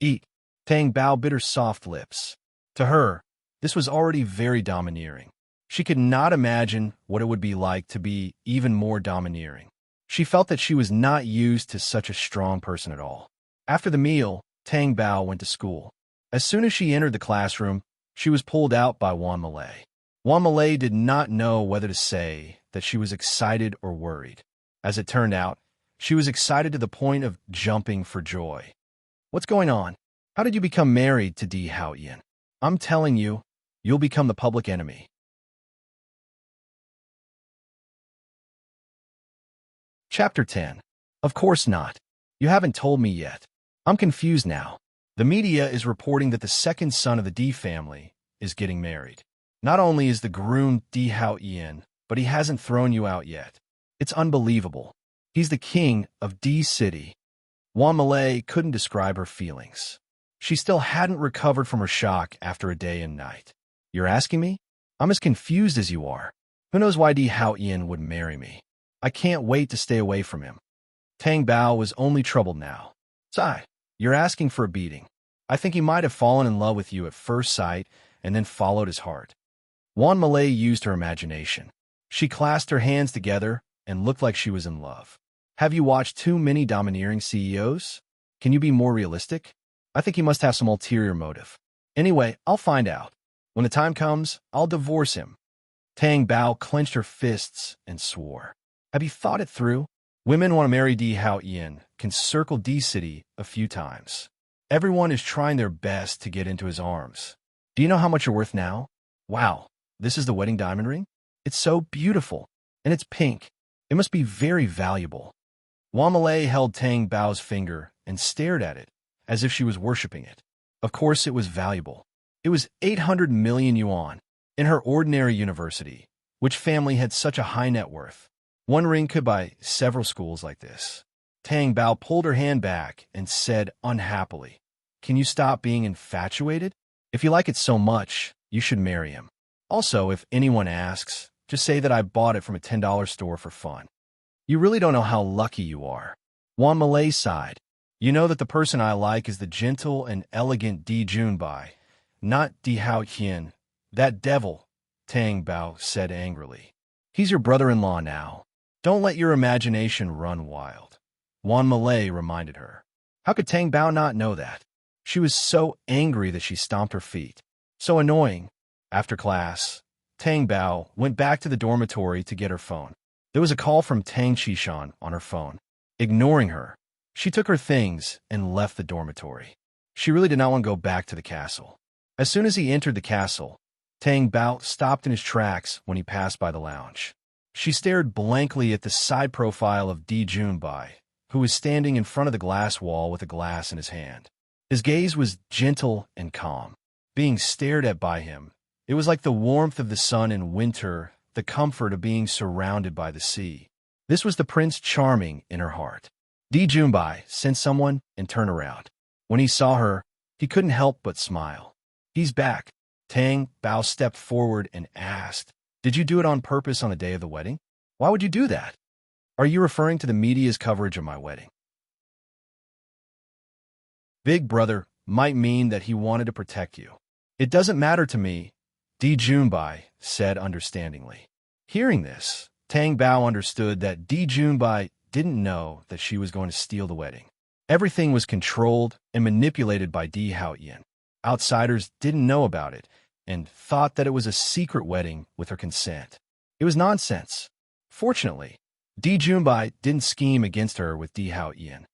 Eat. Tang Bao bit her soft lips. To her, this was already very domineering. She could not imagine what it would be like to be even more domineering. She felt that she was not used to such a strong person at all. After the meal, Tang Bao went to school. As soon as she entered the classroom, she was pulled out by Wan Malay. Wan Malay did not know whether to say that she was excited or worried. As it turned out, she was excited to the point of jumping for joy. What's going on? How did you become married to Di Hao Yin? I'm telling you, you'll become the public enemy. Chapter 10. Of course not. You haven't told me yet. I'm confused now. The media is reporting that the second son of the Di family is getting married. Not only is the groom Di Hao Yin, but he hasn't thrown you out yet. It's unbelievable. He's the king of Di City. Wan Malay couldn't describe her feelings. She still hadn't recovered from her shock after a day and night. You're asking me? I'm as confused as you are. Who knows why Di Hao Yin would marry me? I can't wait to stay away from him. Tang Bao was only troubled now. Sigh, you're asking for a beating. I think he might have fallen in love with you at first sight and then followed his heart. Wan Malay used her imagination. She clasped her hands together and looked like she was in love. Have you watched too many domineering CEOs? Can you be more realistic? I think he must have some ulterior motive. Anyway, I'll find out. When the time comes, I'll divorce him. Tang Bao clenched her fists and swore. Have you thought it through? Women want to marry Di Hao Yin can circle D City a few times. Everyone is trying their best to get into his arms. Do you know how much you're worth now? Wow, this is the wedding diamond ring? It's so beautiful, and it's pink. It must be very valuable. Wan Malay held Tang Bao's finger and stared at it, as if she was worshipping it. Of course it was valuable. It was 800 million yuan. In her ordinary university, which family had such a high net worth? One ring could buy several schools like this. Tang Bao pulled her hand back and said unhappily, "Can you stop being infatuated? If you like it so much, you should marry him. Also, if anyone asks, just say that I bought it from a $10 store for fun." You really don't know how lucky you are. Wan Malay sighed. You know that the person I like is the gentle and elegant Di Junbai, not Di Hao Yin. That devil, Tang Bao said angrily. He's your brother-in-law now. Don't let your imagination run wild. Wan Malay reminded her. How could Tang Bao not know that? She was so angry that she stomped her feet. So annoying. After class, Tang Bao went back to the dormitory to get her phone. There was a call from Tang Qishan on her phone. Ignoring her, she took her things and left the dormitory. She really did not want to go back to the castle. As soon as he entered the castle, Tang Bao stopped in his tracks when he passed by the lounge. She stared blankly at the side profile of Di Junbai, who was standing in front of the glass wall with a glass in his hand. His gaze was gentle and calm. Being stared at by him, it was like the warmth of the sun in winter, the comfort of being surrounded by the sea. This was the Prince Charming in her heart. Di Junbai sent someone and turned around. When he saw her, he couldn't help but smile. He's back. Tang Bao stepped forward and asked, "Did you do it on purpose on the day of the wedding? Why would you do that? Are you referring to the media's coverage of my wedding?" Big brother might mean that he wanted to protect you. It doesn't matter to me, Di Junbai said understandingly. Hearing this, Tang Bao understood that Di Junbai didn't know that she was going to steal the wedding. Everything was controlled and manipulated by Di Hao Yin. Outsiders didn't know about it and thought that it was a secret wedding with her consent. It was nonsense. Fortunately, Di Junbai didn't scheme against her with Di Hao Yin.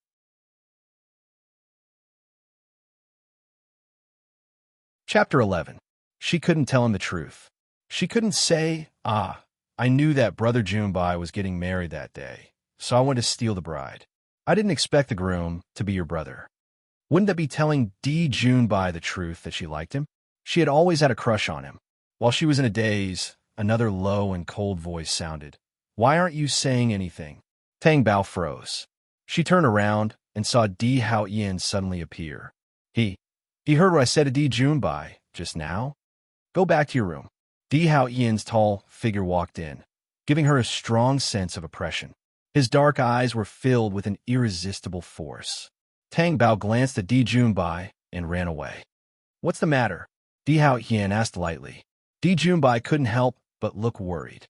Chapter 11. She couldn't tell him the truth. She couldn't say, I knew that Brother Junbai was getting married that day, so I went to steal the bride. I didn't expect the groom to be your brother. Wouldn't that be telling Di Junbai the truth that she liked him? She had always had a crush on him. While she was in a daze, another low and cold voice sounded. Why aren't you saying anything? Tang Bao froze. She turned around and saw Di Hao Yin suddenly appear. He heard what I said to Di Junbai just now. Go back to your room. Di Hao Yin's tall figure walked in, giving her a strong sense of oppression. His dark eyes were filled with an irresistible force. Tang Bao glanced at Di Junbai and ran away. What's the matter? Di Hao Yin asked lightly. Di Junbai couldn't help but look worried.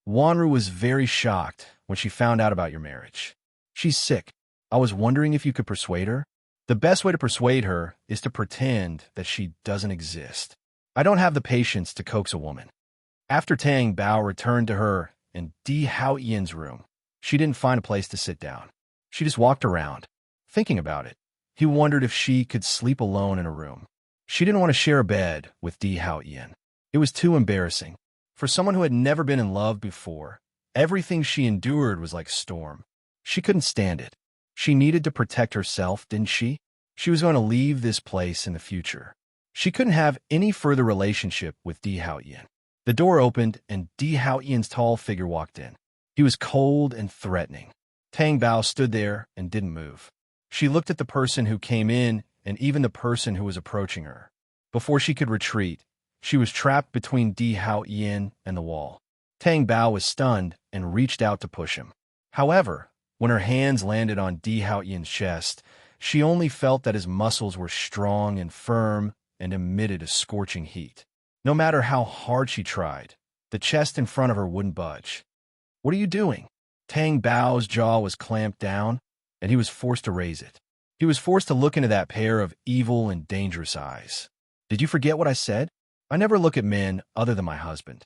Wanru was very shocked when she found out about your marriage. She's sick. I was wondering if you could persuade her. The best way to persuade her is to pretend that she doesn't exist. I don't have the patience to coax a woman. After Tang Bao returned to her in Di Haoyan's room, she didn't find a place to sit down. She just walked around, thinking about it. He wondered if she could sleep alone in a room. She didn't want to share a bed with Di Haoyan. It was too embarrassing. For someone who had never been in love before, everything she endured was like a storm. She couldn't stand it. She needed to protect herself, didn't she? She was going to leave this place in the future. She couldn't have any further relationship with Di Haoyan. The door opened, and Di Haoyan's tall figure walked in. He was cold and threatening. Tang Bao stood there and didn't move. She looked at the person who came in and even the person who was approaching her. Before she could retreat, she was trapped between Di Haoyan and the wall. Tang Bao was stunned and reached out to push him. However, when her hands landed on Di Haoyan's chest, she only felt that his muscles were strong and firm and emitted a scorching heat. No matter how hard she tried, the chest in front of her wouldn't budge. "What are you doing?" Tang Bao's jaw was clamped down, and he was forced to raise it. He was forced to look into that pair of evil and dangerous eyes. "Did you forget what I said? I never look at men other than my husband.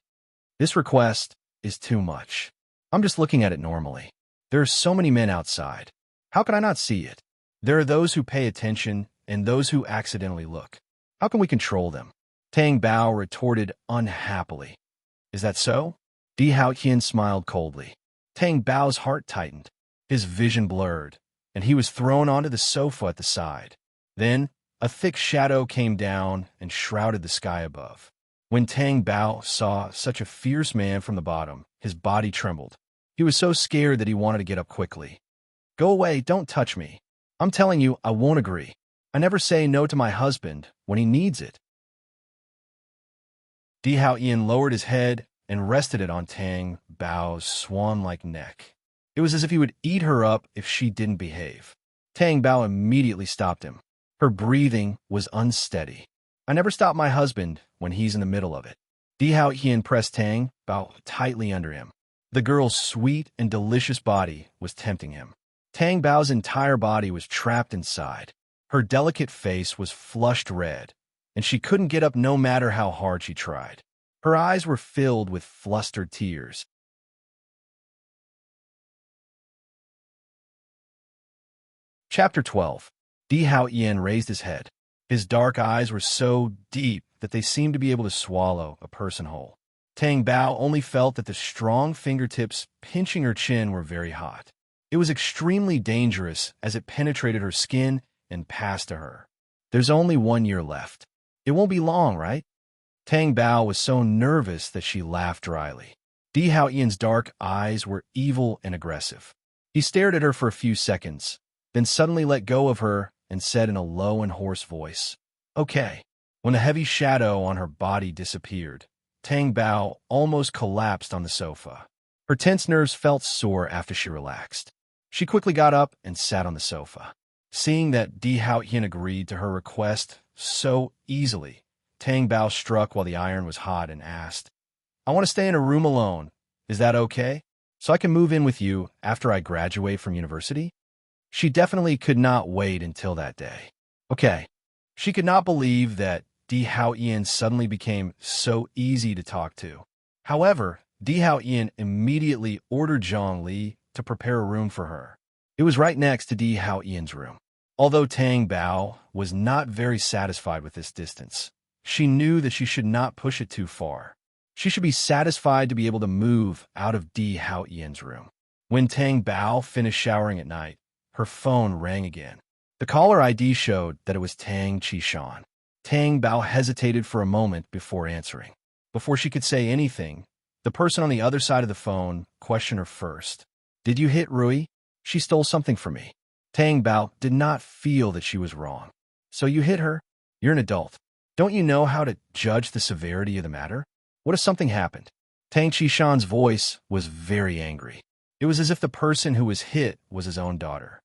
This request is too much. I'm just looking at it normally. There are so many men outside. How can I not see it? There are those who pay attention and those who accidentally look. How can we control them?" Tang Bao retorted unhappily. "Is that so?" Di Haoyan smiled coldly. Tang Bao's heart tightened. His vision blurred, and he was thrown onto the sofa at the side. Then, a thick shadow came down and shrouded the sky above. When Tang Bao saw such a fierce man from the bottom, his body trembled. He was so scared that he wanted to get up quickly. "Go away, don't touch me. I'm telling you, I won't agree. I never say no to my husband when he needs it." Di Haoyan lowered his head and rested it on Tang Bao's swan-like neck. It was as if he would eat her up if she didn't behave. Tang Bao immediately stopped him. Her breathing was unsteady. "I never stop my husband when he's in the middle of it." Di Haoyan pressed Tang Bao tightly under him. The girl's sweet and delicious body was tempting him. Tang Bao's entire body was trapped inside. Her delicate face was flushed red, and she couldn't get up no matter how hard she tried. Her eyes were filled with flustered tears. Chapter 12. Di Haoyan raised his head. His dark eyes were so deep that they seemed to be able to swallow a person whole. Tang Bao only felt that the strong fingertips pinching her chin were very hot. It was extremely dangerous as it penetrated her skin and passed to her. "There's only 1 year left. It won't be long, right?" Tang Bao was so nervous that she laughed dryly. Di Haoyan's dark eyes were evil and aggressive. He stared at her for a few seconds, then suddenly let go of her and said in a low and hoarse voice, "Okay." When the heavy shadow on her body disappeared, Tang Bao almost collapsed on the sofa. Her tense nerves felt sore after she relaxed. She quickly got up and sat on the sofa. Seeing that Di Haoyan agreed to her request so easily, Tang Bao struck while the iron was hot and asked, "I want to stay in a room alone. Is that okay? So I can move in with you after I graduate from university?" She definitely could not wait until that day. Okay. She could not believe that Di Haoyan suddenly became so easy to talk to. However, Di Haoyan immediately ordered Zhang Li to prepare a room for her. It was right next to Di Haoyan's room. Although Tang Bao was not very satisfied with this distance, she knew that she should not push it too far. She should be satisfied to be able to move out of Di Haoyan's room. When Tang Bao finished showering at night, her phone rang again. The caller ID showed that it was Tang Qishan. Tang Bao hesitated for a moment before answering. Before she could say anything, the person on the other side of the phone questioned her first. "Did you hit Rui? She stole something from me." Tang Bao did not feel that she was wrong. "So you hit her? You're an adult. Don't you know how to judge the severity of the matter? What if something happened?" Tang Qishan's voice was very angry. It was as if the person who was hit was his own daughter.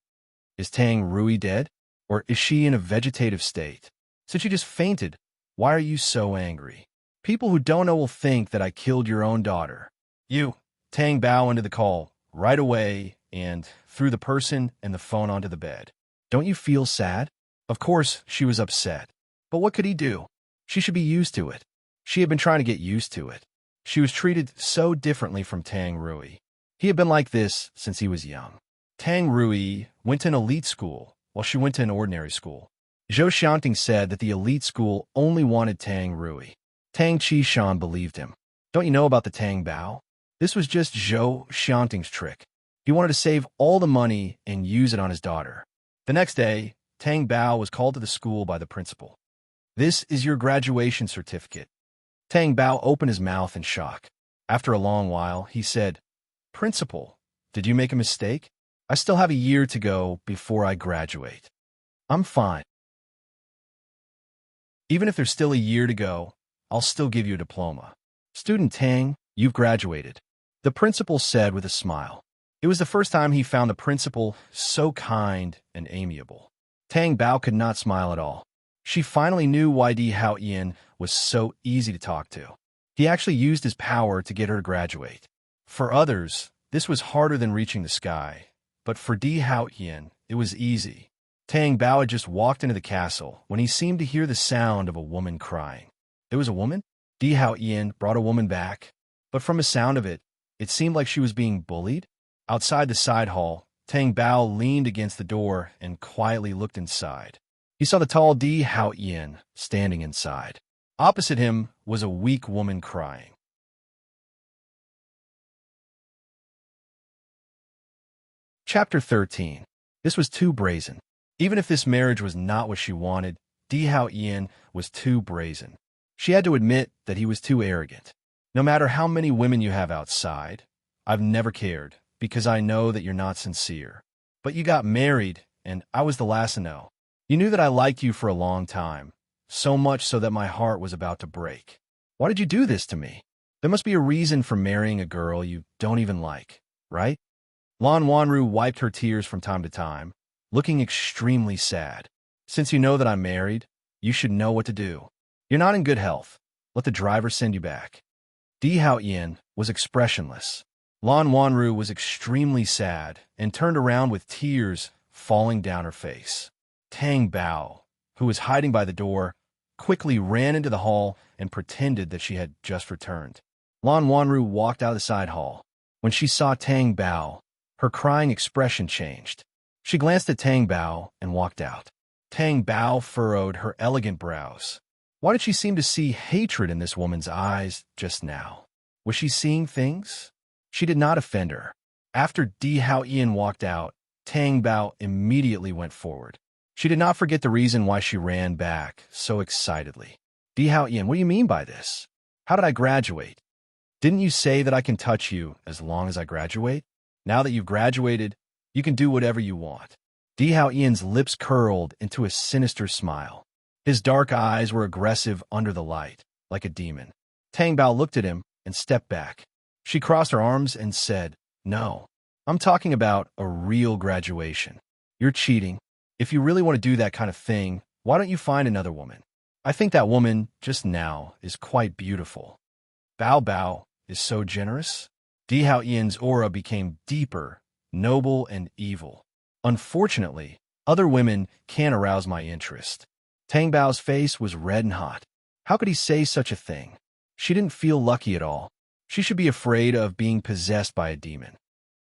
"Is Tang Rui dead? Or is she in a vegetative state? Since she just fainted, why are you so angry? People who don't know will think that I killed your own daughter." "You." Tang Bao ended the call right away and threw the person and the phone onto the bed. "Don't you feel sad?" Of course, she was upset. But what could he do? She should be used to it. She had been trying to get used to it. She was treated so differently from Tang Rui. He had been like this since he was young. Tang Rui went to an elite school, while she went to an ordinary school. Zhou Xianting said that the elite school only wanted Tang Rui. Tang Qishan believed him. Don't you know about the Tang Bao? This was just Zhou Xianting's trick. He wanted to save all the money and use it on his daughter. The next day, Tang Bao was called to the school by the principal. "This is your graduation certificate." Tang Bao opened his mouth in shock. After a long while, he said, "Principal, did you make a mistake? I still have a year to go before I graduate." "I'm fine. Even if there's still a year to go, I'll still give you a diploma." "Student Tang, you've graduated," the principal said with a smile. It was the first time he found the principal so kind and amiable. Tang Bao could not smile at all. She finally knew why Di Haoyan was so easy to talk to. He actually used his power to get her to graduate. For others, this was harder than reaching the sky, but for Di Haoyan, it was easy. Tang Bao had just walked into the castle when he seemed to hear the sound of a woman crying. It was a woman? Di Haoyan brought a woman back, but from the sound of it, it seemed like she was being bullied. Outside the side hall, Tang Bao leaned against the door and quietly looked inside. He saw the tall Di Haoyan standing inside. Opposite him was a weak woman crying. Chapter 13. This was too brazen. Even if this marriage was not what she wanted, Di Haoyan was too brazen. She had to admit that he was too arrogant. "No matter how many women you have outside, I've never cared, because I know that you're not sincere. But you got married, and I was the last to know. You knew that I liked you for a long time, so much so that my heart was about to break. Why did you do this to me? There must be a reason for marrying a girl you don't even like, right?" Lan Wanru wiped her tears from time to time, looking extremely sad. "Since you know that I'm married, you should know what to do. You're not in good health. Let the driver send you back." Di Haoyan was expressionless. Lan Wanru was extremely sad and turned around with tears falling down her face. Tang Bao, who was hiding by the door, quickly ran into the hall and pretended that she had just returned. Lan Wanru walked out of the side hall. When she saw Tang Bao, her crying expression changed. She glanced at Tang Bao and walked out. Tang Bao furrowed her elegant brows. Why did she seem to see hatred in this woman's eyes just now? Was she seeing things? She did not offend her. After Di Haoyan walked out, Tang Bao immediately went forward. She did not forget the reason why she ran back so excitedly. "Di Haoyan, what do you mean by this? How did I graduate? Didn't you say that I can touch you as long as I graduate? Now that you've graduated, you can do whatever you want." Di Haoyan's lips curled into a sinister smile. His dark eyes were aggressive under the light, like a demon. Tang Bao looked at him and stepped back. She crossed her arms and said, "No, I'm talking about a real graduation. You're cheating. If you really want to do that kind of thing, why don't you find another woman? I think that woman, just now, is quite beautiful." Bao Bao is so generous. Di Haoyan's aura became deeper, noble, and evil. Unfortunately, other women can't arouse my interest. Tang Bao's face was red and hot. How could he say such a thing? She didn't feel lucky at all. She should be afraid of being possessed by a demon.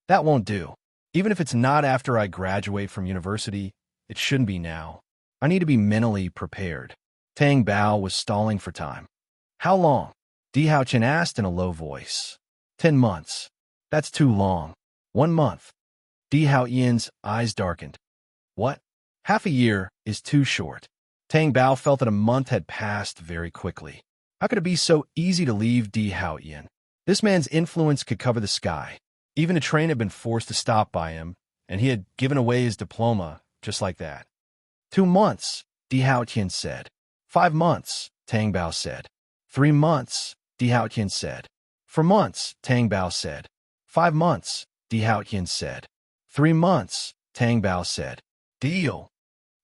That won't do. Even if it's not after I graduate from university, it shouldn't be now. I need to be mentally prepared. Tang Bao was stalling for time. "How long?" Di Haoyan asked in a low voice. 10 months. That's too long. 1 month. Di Haoyan's eyes darkened. What? Half a year is too short. Tang Bao felt that a month had passed very quickly. How could it be so easy to leave Di Haoyan? This man's influence could cover the sky. Even a train had been forced to stop by him, and he had given away his diploma just like that. 2 months, Di Haoyan said. 5 months, Tang Bao said. 3 months, Di Haoyan said. 4 months, Tang Bao said. 5 months, Di Haoyan said. 3 months, Tang Bao said. Deal.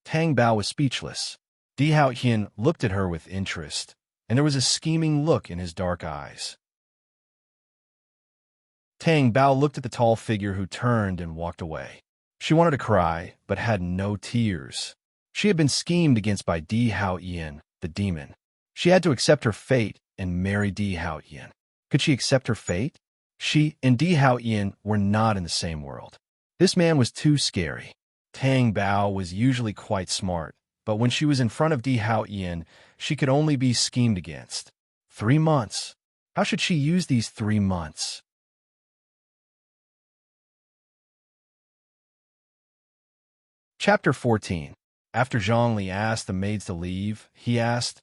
Tang Bao was speechless. Di Haoyan looked at her with interest, and there was a scheming look in his dark eyes. Tang Bao looked at the tall figure who turned and walked away. She wanted to cry, but had no tears. She had been schemed against by Di Haoyan, the demon. She had to accept her fate and marry Di Haoyan. Could she accept her fate? She and Di Hao Ian were not in the same world. This man was too scary. Tang Bao was usually quite smart, but when she was in front of Di Hao Ian, she could only be schemed against. 3 months. How should she use these 3 months? Chapter 14. After Zhongli asked the maids to leave, he asked,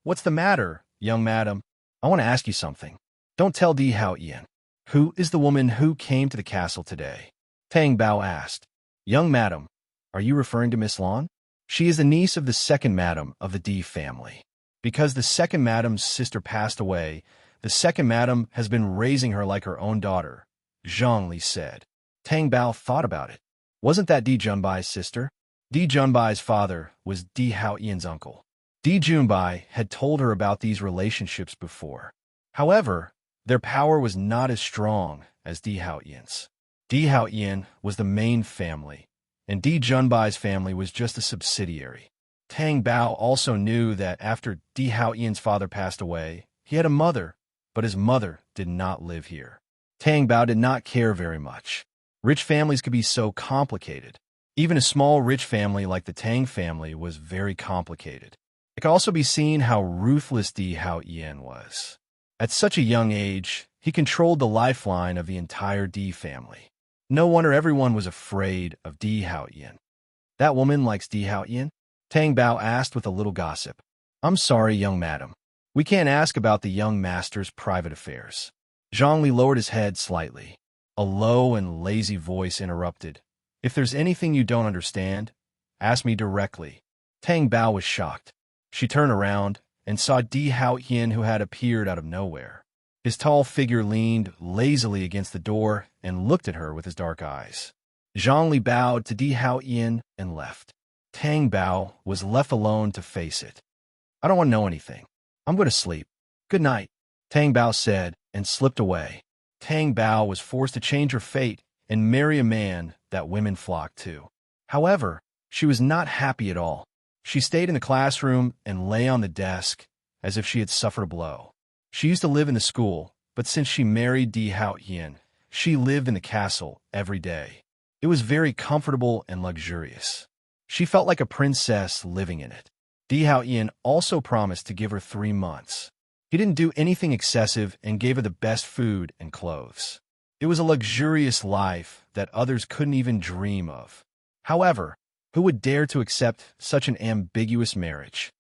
"What's the matter, young madam? I want to ask you something. Don't tell Di Hao Ian. Who is the woman who came to the castle today?" Tang Bao asked. "Young madam, are you referring to Miss Lan? She is the niece of the second madam of the Di family. Because the second madam's sister passed away, the second madam has been raising her like her own daughter," Zhongli said. Tang Bao thought about it. Wasn't that Di Junbai's sister? Di Junbai's father was Di Hao Ian's uncle. Di Junbai had told her about these relationships before. However, their power was not as strong as Di Hao Ian's. Di Hao Ian was the main family, and Di Junbai's family was just a subsidiary. Tang Bao also knew that after Di Hao Ian's father passed away, he had a mother, but his mother did not live here. Tang Bao did not care very much. Rich families could be so complicated. Even a small rich family like the Tang family was very complicated. It could also be seen how ruthless Di Hao Ian was. At such a young age, he controlled the lifeline of the entire Di family. No wonder everyone was afraid of Di Hao Ian. "That woman likes Di Hao Ian?" Tang Bao asked with a little gossip. "I'm sorry, young madam. We can't ask about the young master's private affairs." Zhongli lowered his head slightly. A low and lazy voice interrupted. "If there's anything you don't understand, ask me directly." Tang Bao was shocked. She turned around and saw Di Hao Ian, who had appeared out of nowhere. His tall figure leaned lazily against the door and looked at her with his dark eyes. Zhongli bowed to Di Hao Ian and left. Tang Bao was left alone to face it. "I don't want to know anything. I'm going to sleep. Good night," Tang Bao said and slipped away. Tang Bao was forced to change her fate and marry a man that women flocked to. However, she was not happy at all. She stayed in the classroom and lay on the desk as if she had suffered a blow. She used to live in the school, but since she married Di Hao Ian, she lived in the castle every day. It was very comfortable and luxurious. She felt like a princess living in it. Di Hao Ian also promised to give her 3 months. He didn't do anything excessive and gave her the best food and clothes. It was a luxurious life that others couldn't even dream of. However, who would dare to accept such an ambiguous marriage?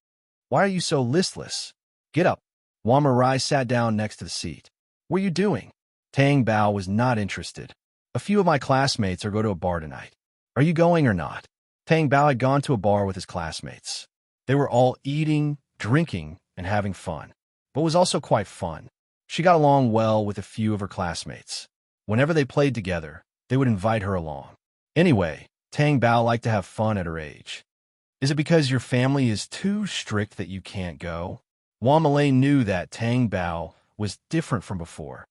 "Why are you so listless? Get up." Wang Marai sat down next to the seat. "What are you doing?" Tang Bao was not interested. "A few of my classmates are going to a bar tonight. Are you going or not?" Tang Bao had gone to a bar with his classmates. They were all eating, drinking, and having fun, but it was also quite fun. She got along well with a few of her classmates. Whenever they played together, they would invite her along. Anyway, Tang Bao liked to have fun at her age. "Is it because your family is too strict that you can't go?" Wang Malay knew that Tang Bao was different from before.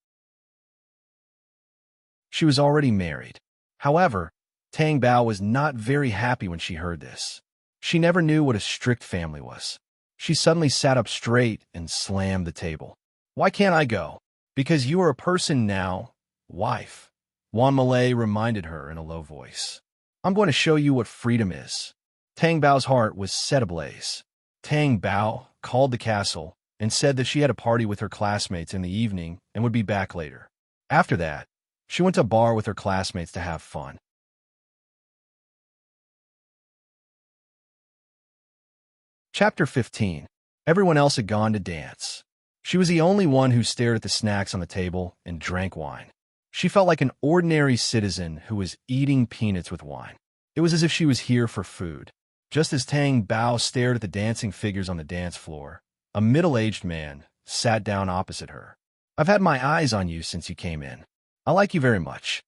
She was already married. However, Tang Bao was not very happy when she heard this. She never knew what a strict family was. She suddenly sat up straight and slammed the table. "Why can't I go?" "Because you are a person now, wife," Wang Malay reminded her in a low voice. "I'm going to show you what freedom is." Tang Bao's heart was set ablaze. Tang Bao called the castle and said that she had a party with her classmates in the evening and would be back later. After that, she went to a bar with her classmates to have fun. Chapter 15. Everyone else had gone to dance. She was the only one who stared at the snacks on the table and drank wine. She felt like an ordinary citizen who was eating peanuts with wine. It was as if she was here for food. Just as Tang Bao stared at the dancing figures on the dance floor, a middle-aged man sat down opposite her. "I've had my eyes on you since you came in. I like you very much."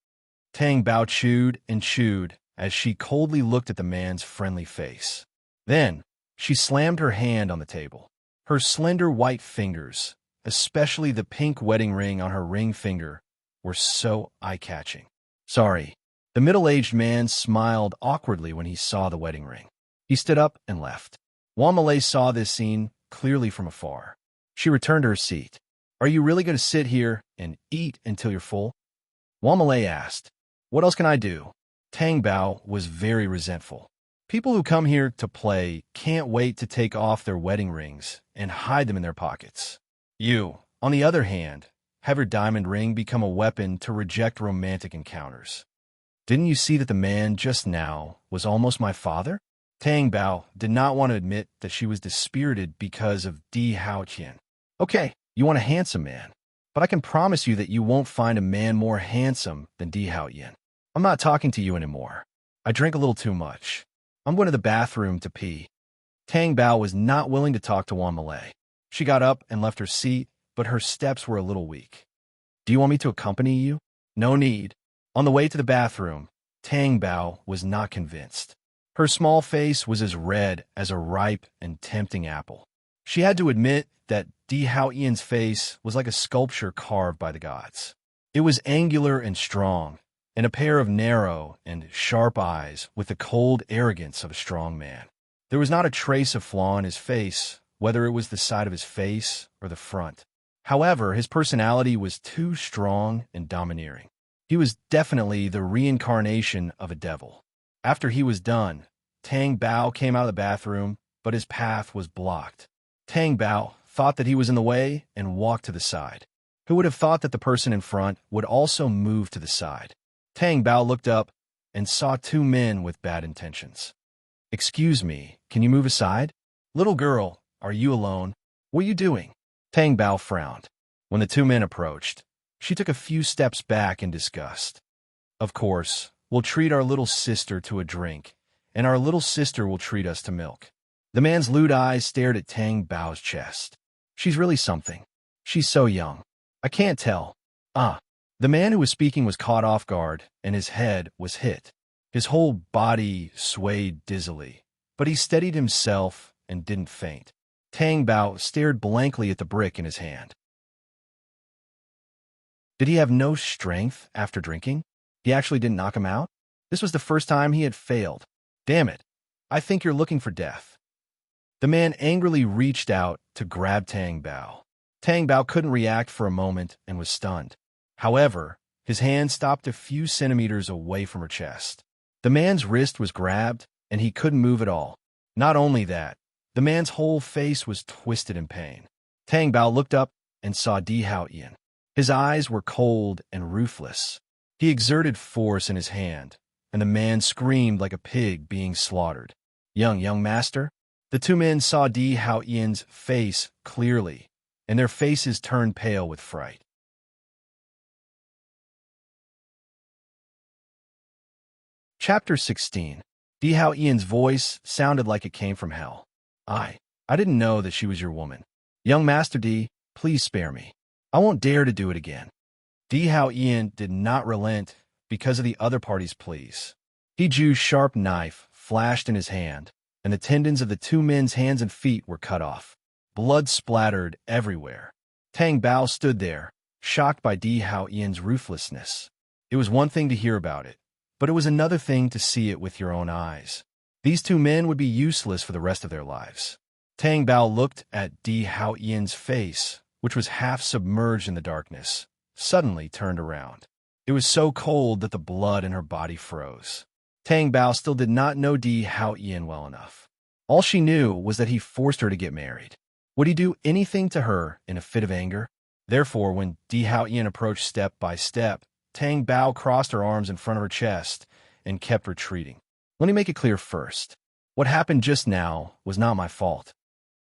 Tang Bao chewed and chewed as she coldly looked at the man's friendly face. Then, she slammed her hand on the table. Her slender white fingers, especially the pink wedding ring on her ring finger, were so eye-catching. "Sorry." The middle-aged man smiled awkwardly when he saw the wedding ring. He stood up and left. Wang Malay saw this scene clearly from afar. She returned to her seat. Are you really going to sit here and eat until you're full? Wamalei asked. What else can I do? Tang Bao was very resentful. People who come here to play can't wait to take off their wedding rings and hide them in their pockets. You, on the other hand, have your diamond ring become a weapon to reject romantic encounters. Didn't you see that the man just now was almost my father? Tang Bao did not want to admit that she was dispirited because of Di Haoqian. Okay, you want a handsome man, but I can promise you that you won't find a man more handsome than Di Haoqian. I'm not talking to you anymore. I drank a little too much. I'm going to the bathroom to pee. Tang Bao was not willing to talk to Wan Malay. She got up and left her seat, but her steps were a little weak. Do you want me to accompany you? No need. On the way to the bathroom, Tang Bao was not convinced. Her small face was as red as a ripe and tempting apple. She had to admit that Di Haoqian's face was like a sculpture carved by the gods. It was angular and strong, and a pair of narrow and sharp eyes with the cold arrogance of a strong man. There was not a trace of flaw in his face, whether it was the side of his face or the front. However, his personality was too strong and domineering. He was definitely the reincarnation of a devil. After he was done, Tang Bao came out of the bathroom, but his path was blocked. Tang Bao thought that he was in the way and walked to the side. Who would have thought that the person in front would also move to the side? Tang Bao looked up and saw two men with bad intentions. Excuse me, can you move aside? Little girl, are you alone? What are you doing? Tang Bao frowned. When the two men approached, she took a few steps back in disgust. Of course, we'll treat our little sister to a drink, and our little sister will treat us to milk. The man's lewd eyes stared at Tang Bao's chest. She's really something. She's so young. I can't tell. The man who was speaking was caught off guard, and his head was hit. His whole body swayed dizzily, but he steadied himself and didn't faint. Tang Bao stared blankly at the brick in his hand. Did he have no strength after drinking? He actually didn't knock him out? This was the first time he had failed. Damn it. I think you're looking for death. The man angrily reached out to grab Tang Bao. Tang Bao couldn't react for a moment and was stunned. However, his hand stopped a few centimeters away from her chest. The man's wrist was grabbed, and he couldn't move at all. Not only that, the man's whole face was twisted in pain. Tang Bao looked up and saw Di Haoqian. His eyes were cold and ruthless. He exerted force in his hand, and the man screamed like a pig being slaughtered. Young master? The two men saw Di Haoqian's face clearly, and their faces turned pale with fright. Chapter 16. Di Haoqian's voice sounded like it came from hell. I didn't know that she was your woman. Young Master Di, please spare me. I won't dare to do it again. Di Haoqian did not relent because of the other party's pleas. Di Ju's sharp knife flashed in his hand, and the tendons of the two men's hands and feet were cut off. Blood splattered everywhere. Tang Bao stood there, shocked by Di Haoqian's ruthlessness. It was one thing to hear about it, but it was another thing to see it with your own eyes. These two men would be useless for the rest of their lives. Tang Bao looked at Di Haoqian's face, which was half submerged in the darkness, suddenly turned around. It was so cold that the blood in her body froze. Tang Bao still did not know Di Haoqian well enough. All she knew was that he forced her to get married. Would he do anything to her in a fit of anger? Therefore, when Di Haoqian approached step by step, Tang Bao crossed her arms in front of her chest and kept retreating. Let me make it clear first. What happened just now was not my fault.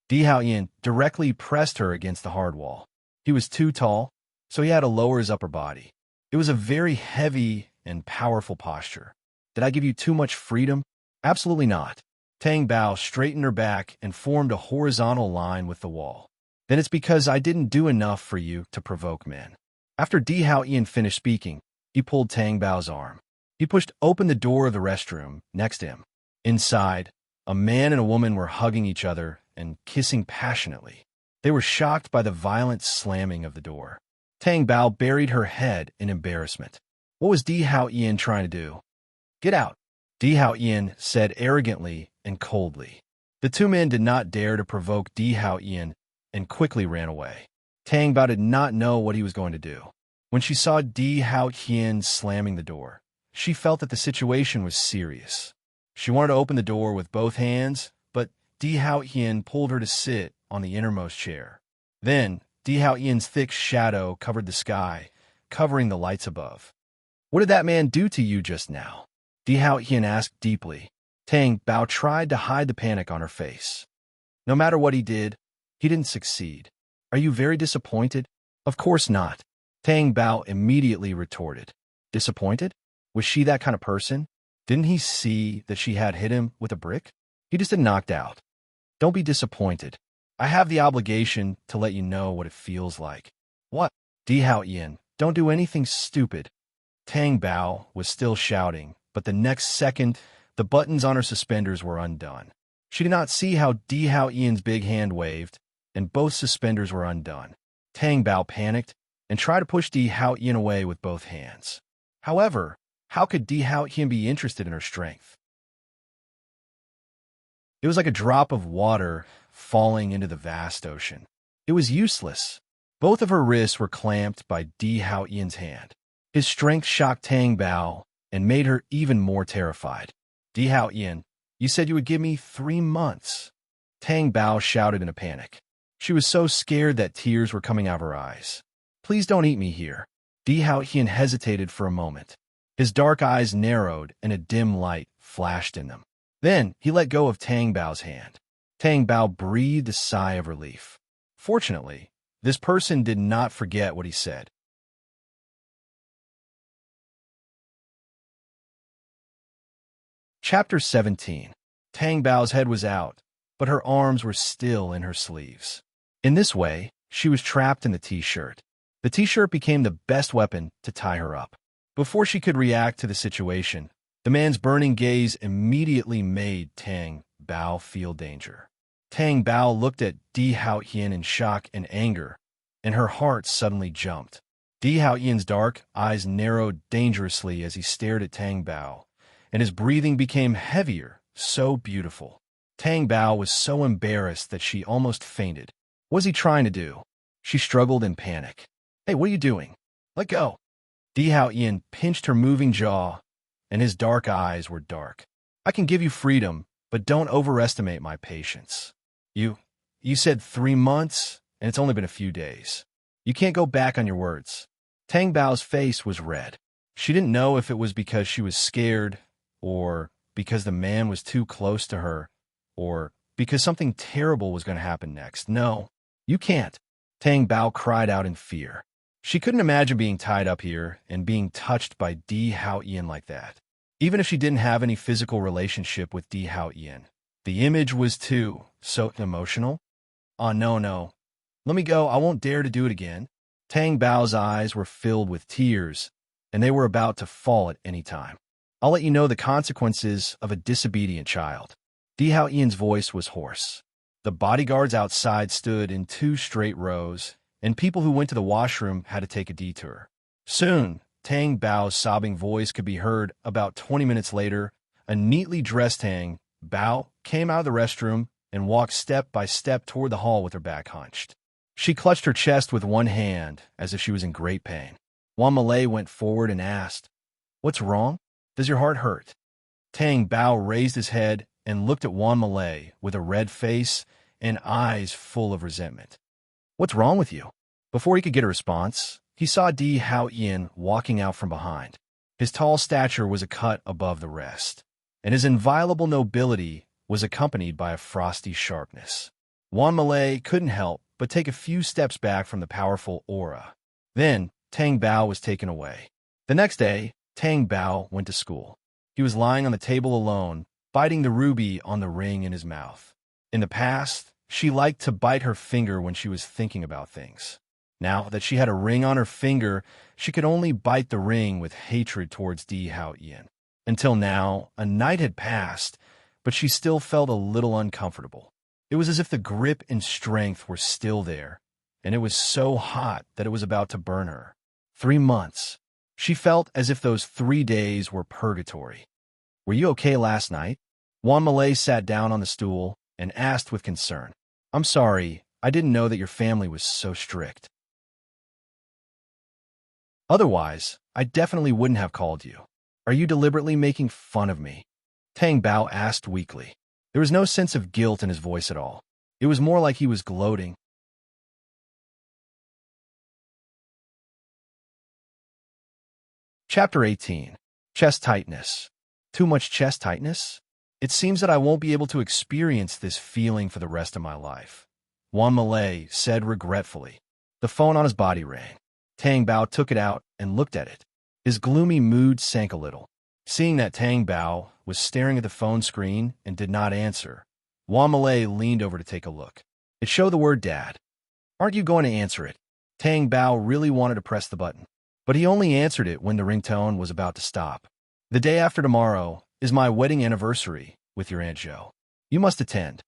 Di Haoqian directly pressed her against the hard wall. He was too tall, so he had to lower his upper body. It was a very heavy and powerful posture. Did I give you too much freedom? Absolutely not. Tang Bao straightened her back and formed a horizontal line with the wall. Then it's because I didn't do enough for you to provoke men. After Di Haoqian finished speaking, he pulled Tang Bao's arm. He pushed open the door of the restroom next to him. Inside, a man and a woman were hugging each other and kissing passionately. They were shocked by the violent slamming of the door. Tang Bao buried her head in embarrassment. What was Di Haoqian trying to do? Get out, Di Haoqian said arrogantly and coldly. The two men did not dare to provoke Di Haoqian and quickly ran away. Tang Bao did not know what he was going to do. When she saw Di Hao Qian slamming the door, she felt that the situation was serious. She wanted to open the door with both hands, but Di Hao Qian pulled her to sit on the innermost chair. Then, Di Hao Qian's thick shadow covered the sky, covering the lights above. "What did that man do to you just now?" Di Hao Qian asked deeply. Tang Bao tried to hide the panic on her face. "No matter what he did, he didn't succeed. Are you very disappointed?" "Of course not," Tang Bao immediately retorted. "Disappointed? Was she that kind of person? Didn't he see that she had hit him with a brick? He just knocked out. Don't be disappointed. I have the obligation to let you know what it feels like." "What?" "Di Hao Yin, don't do anything stupid." Tang Bao was still shouting, but the next second, the buttons on her suspenders were undone. She did not see how Di Hao Yin's big hand waved, and both suspenders were undone. Tang Bao panicked and tried to push Di Hao Yin away with both hands. However, how could Di Hao Yin be interested in her strength? It was like a drop of water falling into the vast ocean. It was useless. Both of her wrists were clamped by Di Hao Yin's hand. His strength shocked Tang Bao and made her even more terrified. "Di Hao Yin, you said you would give me 3 months." Tang Bao shouted in a panic. She was so scared that tears were coming out of her eyes. "Please don't eat me here." Di Hao Yin hesitated for a moment. His dark eyes narrowed and a dim light flashed in them. Then he let go of Tang Bao's hand. Tang Bao breathed a sigh of relief. Fortunately, this person did not forget what he said. Chapter 17. Tang Bao's head was out, but her arms were still in her sleeves. In this way, she was trapped in the t-shirt. The t-shirt became the best weapon to tie her up. Before she could react to the situation, the man's burning gaze immediately made Tang Bao feel danger. Tang Bao looked at Di Hao Yin in shock and anger, and her heart suddenly jumped. Di Hao Yin's dark eyes narrowed dangerously as he stared at Tang Bao, and his breathing became heavier, so beautiful. Tang Bao was so embarrassed that she almost fainted. What was he trying to do? She struggled in panic. "Hey, what are you doing? Let go." Di Hao Yin pinched her moving jaw, and his dark eyes were dark. "I can give you freedom, but don't overestimate my patience. You said 3 months, and it's only been a few days. You can't go back on your words." Tang Bao's face was red. She didn't know if it was because she was scared, or because the man was too close to her, or because something terrible was going to happen next. "No, you can't." Tang Bao cried out in fear. She couldn't imagine being tied up here and being touched by Di Hao Yin like that. Even if she didn't have any physical relationship with Di Hao Yin, the image was too so emotional. "Oh, no. Let me go. I won't dare to do it again." Tang Bao's eyes were filled with tears, and they were about to fall at any time. "I'll let you know the consequences of a disobedient child." Di Hao Yin's voice was hoarse. The bodyguards outside stood in 2 straight rows, and people who went to the washroom had to take a detour. Soon, Tang Bao's sobbing voice could be heard. About 20 minutes later, a neatly dressed Tang Bao came out of the restroom and walked step by step toward the hall with her back hunched. She clutched her chest with one hand as if she was in great pain. Wan Malay went forward and asked, "What's wrong? Does your heart hurt?" Tang Bao raised his head and looked at Wan Malay with a red face and eyes full of resentment. "What's wrong with you?" Before he could get a response, he saw Di Hao Yin walking out from behind. His tall stature was a cut above the rest, and his inviolable nobility was accompanied by a frosty sharpness. Wan Malay couldn't help but take a few steps back from the powerful aura. Then, Tang Bao was taken away. The next day, Tang Bao went to school. He was lying on the table alone, biting the ruby on the ring in his mouth. In the past, she liked to bite her finger when she was thinking about things. Now that she had a ring on her finger, she could only bite the ring with hatred towards Di Hao Yin. Until now, a night had passed, but she still felt a little uncomfortable. It was as if the grip and strength were still there, and it was so hot that it was about to burn her. 3 months. She felt as if those 3 days were purgatory. "Were you okay last night?" Wan Malay sat down on the stool and asked with concern. "I'm sorry, I didn't know that your family was so strict." Otherwise, I definitely wouldn't have called you. Are you deliberately making fun of me? Tang Bao asked weakly. There was no sense of guilt in his voice at all. It was more like he was gloating. Chapter 18. Chest tightness. Too much chest tightness? It seems that I won't be able to experience this feeling for the rest of my life. Juan Malay said regretfully. The phone on his body rang. Tang Bao took it out and looked at it. His gloomy mood sank a little. Seeing that Tang Bao was staring at the phone screen and did not answer, Juan Malay leaned over to take a look. It showed the word Dad. Aren't you going to answer it? Tang Bao really wanted to press the button, but he only answered it when the ringtone was about to stop. The day after tomorrow is my wedding anniversary with your Aunt Jo. You must attend.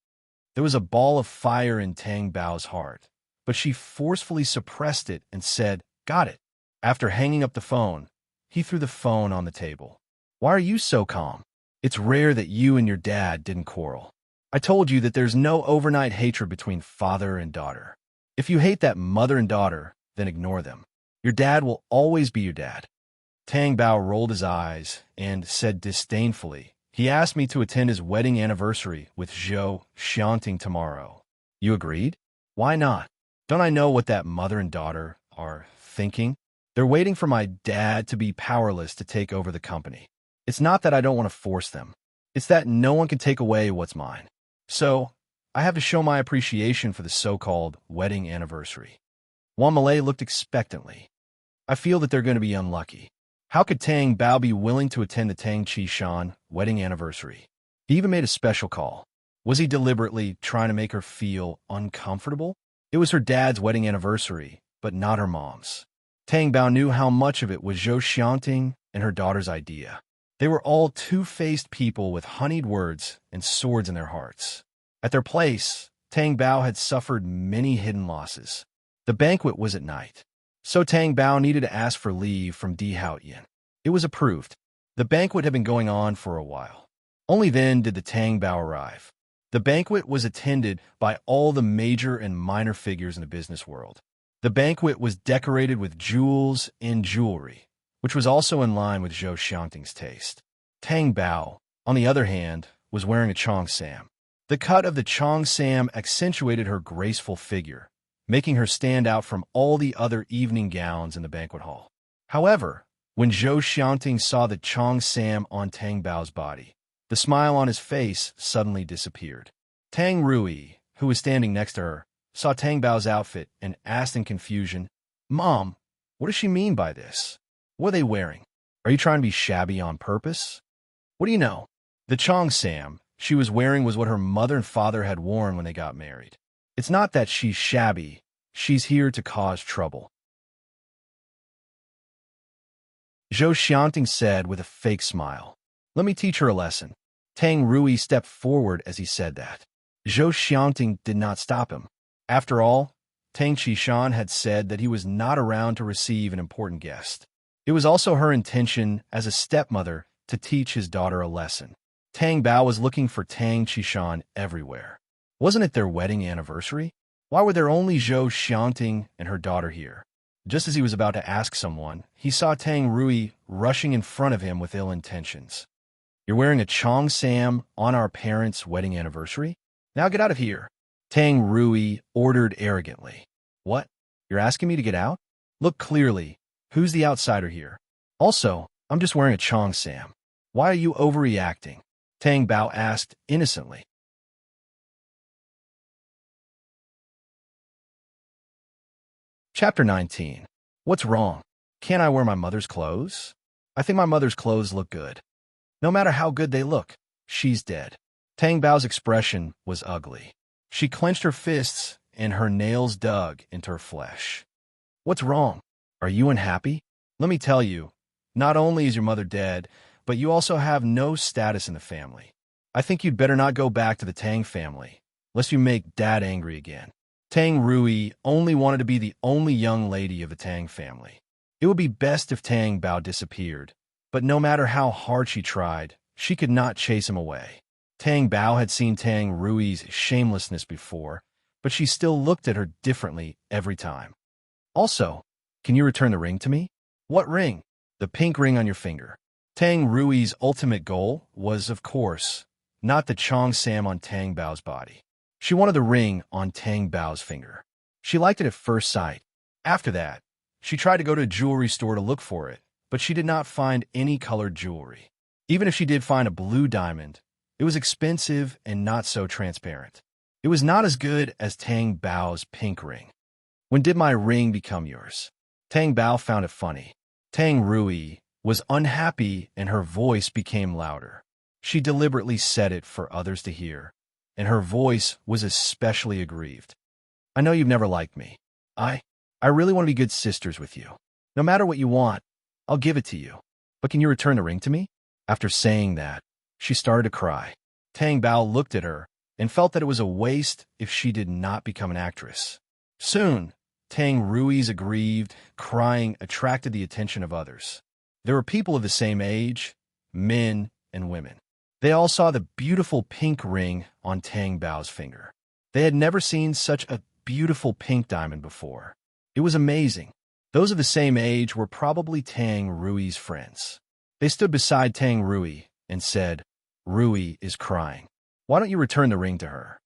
There was a ball of fire in Tang Bao's heart, but she forcefully suppressed it and said, Got it. After hanging up the phone, he threw the phone on the table. Why are you so calm? It's rare that you and your dad didn't quarrel. I told you that there's no overnight hatred between father and daughter. If you hate that mother and daughter, then ignore them. Your dad will always be your dad. Tang Bao rolled his eyes and said disdainfully, He asked me to attend his wedding anniversary with Zhou Xianting tomorrow. You agreed? Why not? Don't I know what that mother and daughter are thinking? They're waiting for my dad to be powerless to take over the company. It's not that I don't want to force them. It's that no one can take away what's mine. So, I have to show my appreciation for the so-called wedding anniversary. Juan Malay looked expectantly. I feel that they're going to be unlucky. How could Tang Bao be willing to attend the Tang Qishan wedding anniversary? He even made a special call. Was he deliberately trying to make her feel uncomfortable? It was her dad's wedding anniversary, but not her mom's. Tang Bao knew how much of it was Zhou Xianting and her daughter's idea. They were all two-faced people with honeyed words and swords in their hearts. At their place, Tang Bao had suffered many hidden losses. The banquet was at night, so Tang Bao needed to ask for leave from Di Haoyan. It was approved. The banquet had been going on for a while. Only then did the Tang Bao arrive. The banquet was attended by all the major and minor figures in the business world. The banquet was decorated with jewels and jewelry, which was also in line with Zhou Xianting's taste. Tang Bao, on the other hand, was wearing a cheongsam. The cut of the cheongsam accentuated her graceful figure, making her stand out from all the other evening gowns in the banquet hall. However, when Zhou Xianting saw the cheongsam on Tang Bao's body, the smile on his face suddenly disappeared. Tang Rui, who was standing next to her, saw Tang Bao's outfit and asked in confusion, Mom, what does she mean by this? What are they wearing? Are you trying to be shabby on purpose? What do you know? The cheongsam she was wearing was what her mother and father had worn when they got married. It's not that she's shabby. She's here to cause trouble. Zhou Xianting said with a fake smile. Let me teach her a lesson. Tang Rui stepped forward as he said that. Zhou Xianting did not stop him. After all, Tang Qishan had said that he was not around to receive an important guest. It was also her intention as a stepmother to teach his daughter a lesson. Tang Bao was looking for Tang Qishan everywhere. Wasn't it their wedding anniversary? Why were there only Zhou Xianting and her daughter here? Just as he was about to ask someone, he saw Tang Rui rushing in front of him with ill intentions. You're wearing a cheongsam on our parents' wedding anniversary? Now get out of here. Tang Rui ordered arrogantly. What? You're asking me to get out? Look clearly. Who's the outsider here? Also, I'm just wearing a cheongsam. Why are you overreacting? Tang Bao asked innocently. Chapter 19. What's wrong? Can't I wear my mother's clothes? I think my mother's clothes look good. No matter how good they look, she's dead. Tang Bao's expression was ugly. She clenched her fists and her nails dug into her flesh. What's wrong? Are you unhappy? Let me tell you, not only is your mother dead, but you also have no status in the family. I think you'd better not go back to the Tang family, lest you make Dad angry again. Tang Rui only wanted to be the only young lady of the Tang family. It would be best if Tang Bao disappeared, but no matter how hard she tried, she could not chase him away. Tang Bao had seen Tang Rui's shamelessness before, but she still looked at her differently every time. Also, can you return the ring to me? What ring? The pink ring on your finger. Tang Rui's ultimate goal was, of course, not the Chong Sam on Tang Bao's body. She wanted the ring on Tang Bao's finger. She liked it at first sight. After that, she tried to go to a jewelry store to look for it, but she did not find any colored jewelry. Even if she did find a blue diamond, it was expensive and not so transparent. It was not as good as Tang Bao's pink ring. When did my ring become yours? Tang Bao found it funny. Tang Rui was unhappy and her voice became louder. She deliberately said it for others to hear, and her voice was especially aggrieved. I know you've never liked me. I really want to be good sisters with you. No matter what you want, I'll give it to you. But can you return the ring to me? After saying that, she started to cry. Tang Bao looked at her and felt that it was a waste if she did not become an actress. Soon, Tang Rui's aggrieved, crying attracted the attention of others. There were people of the same age, men and women. They all saw the beautiful pink ring on Tang Bao's finger. They had never seen such a beautiful pink diamond before. It was amazing. Those of the same age were probably Tang Rui's friends. They stood beside Tang Rui and said, "Rui is crying. Why don't you return the ring to her?"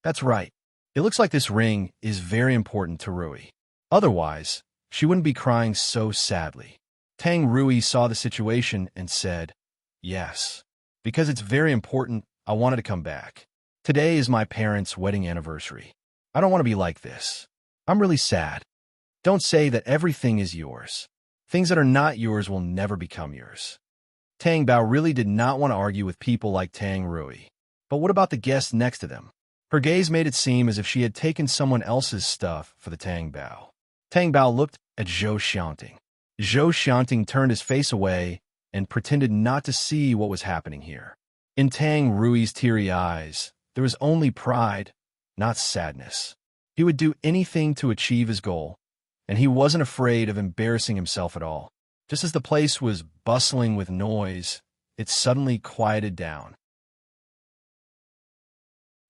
That's right. It looks like this ring is very important to Rui. Otherwise, she wouldn't be crying so sadly. Tang Rui saw the situation and said, "Yes. Because it's very important, I wanted to come back. Today is my parents' wedding anniversary. I don't want to be like this. I'm really sad. Don't say that everything is yours. Things that are not yours will never become yours." Tang Bao really did not want to argue with people like Tang Rui. But what about the guests next to them? Her gaze made it seem as if she had taken someone else's stuff for the Tang Bao. Tang Bao looked at Zhou Xianting. Zhou Xianting turned his face away and pretended not to see what was happening here. In Tang Rui's teary eyes, there was only pride, not sadness. He would do anything to achieve his goal, and he wasn't afraid of embarrassing himself at all. Just as the place was bustling with noise, it suddenly quieted down.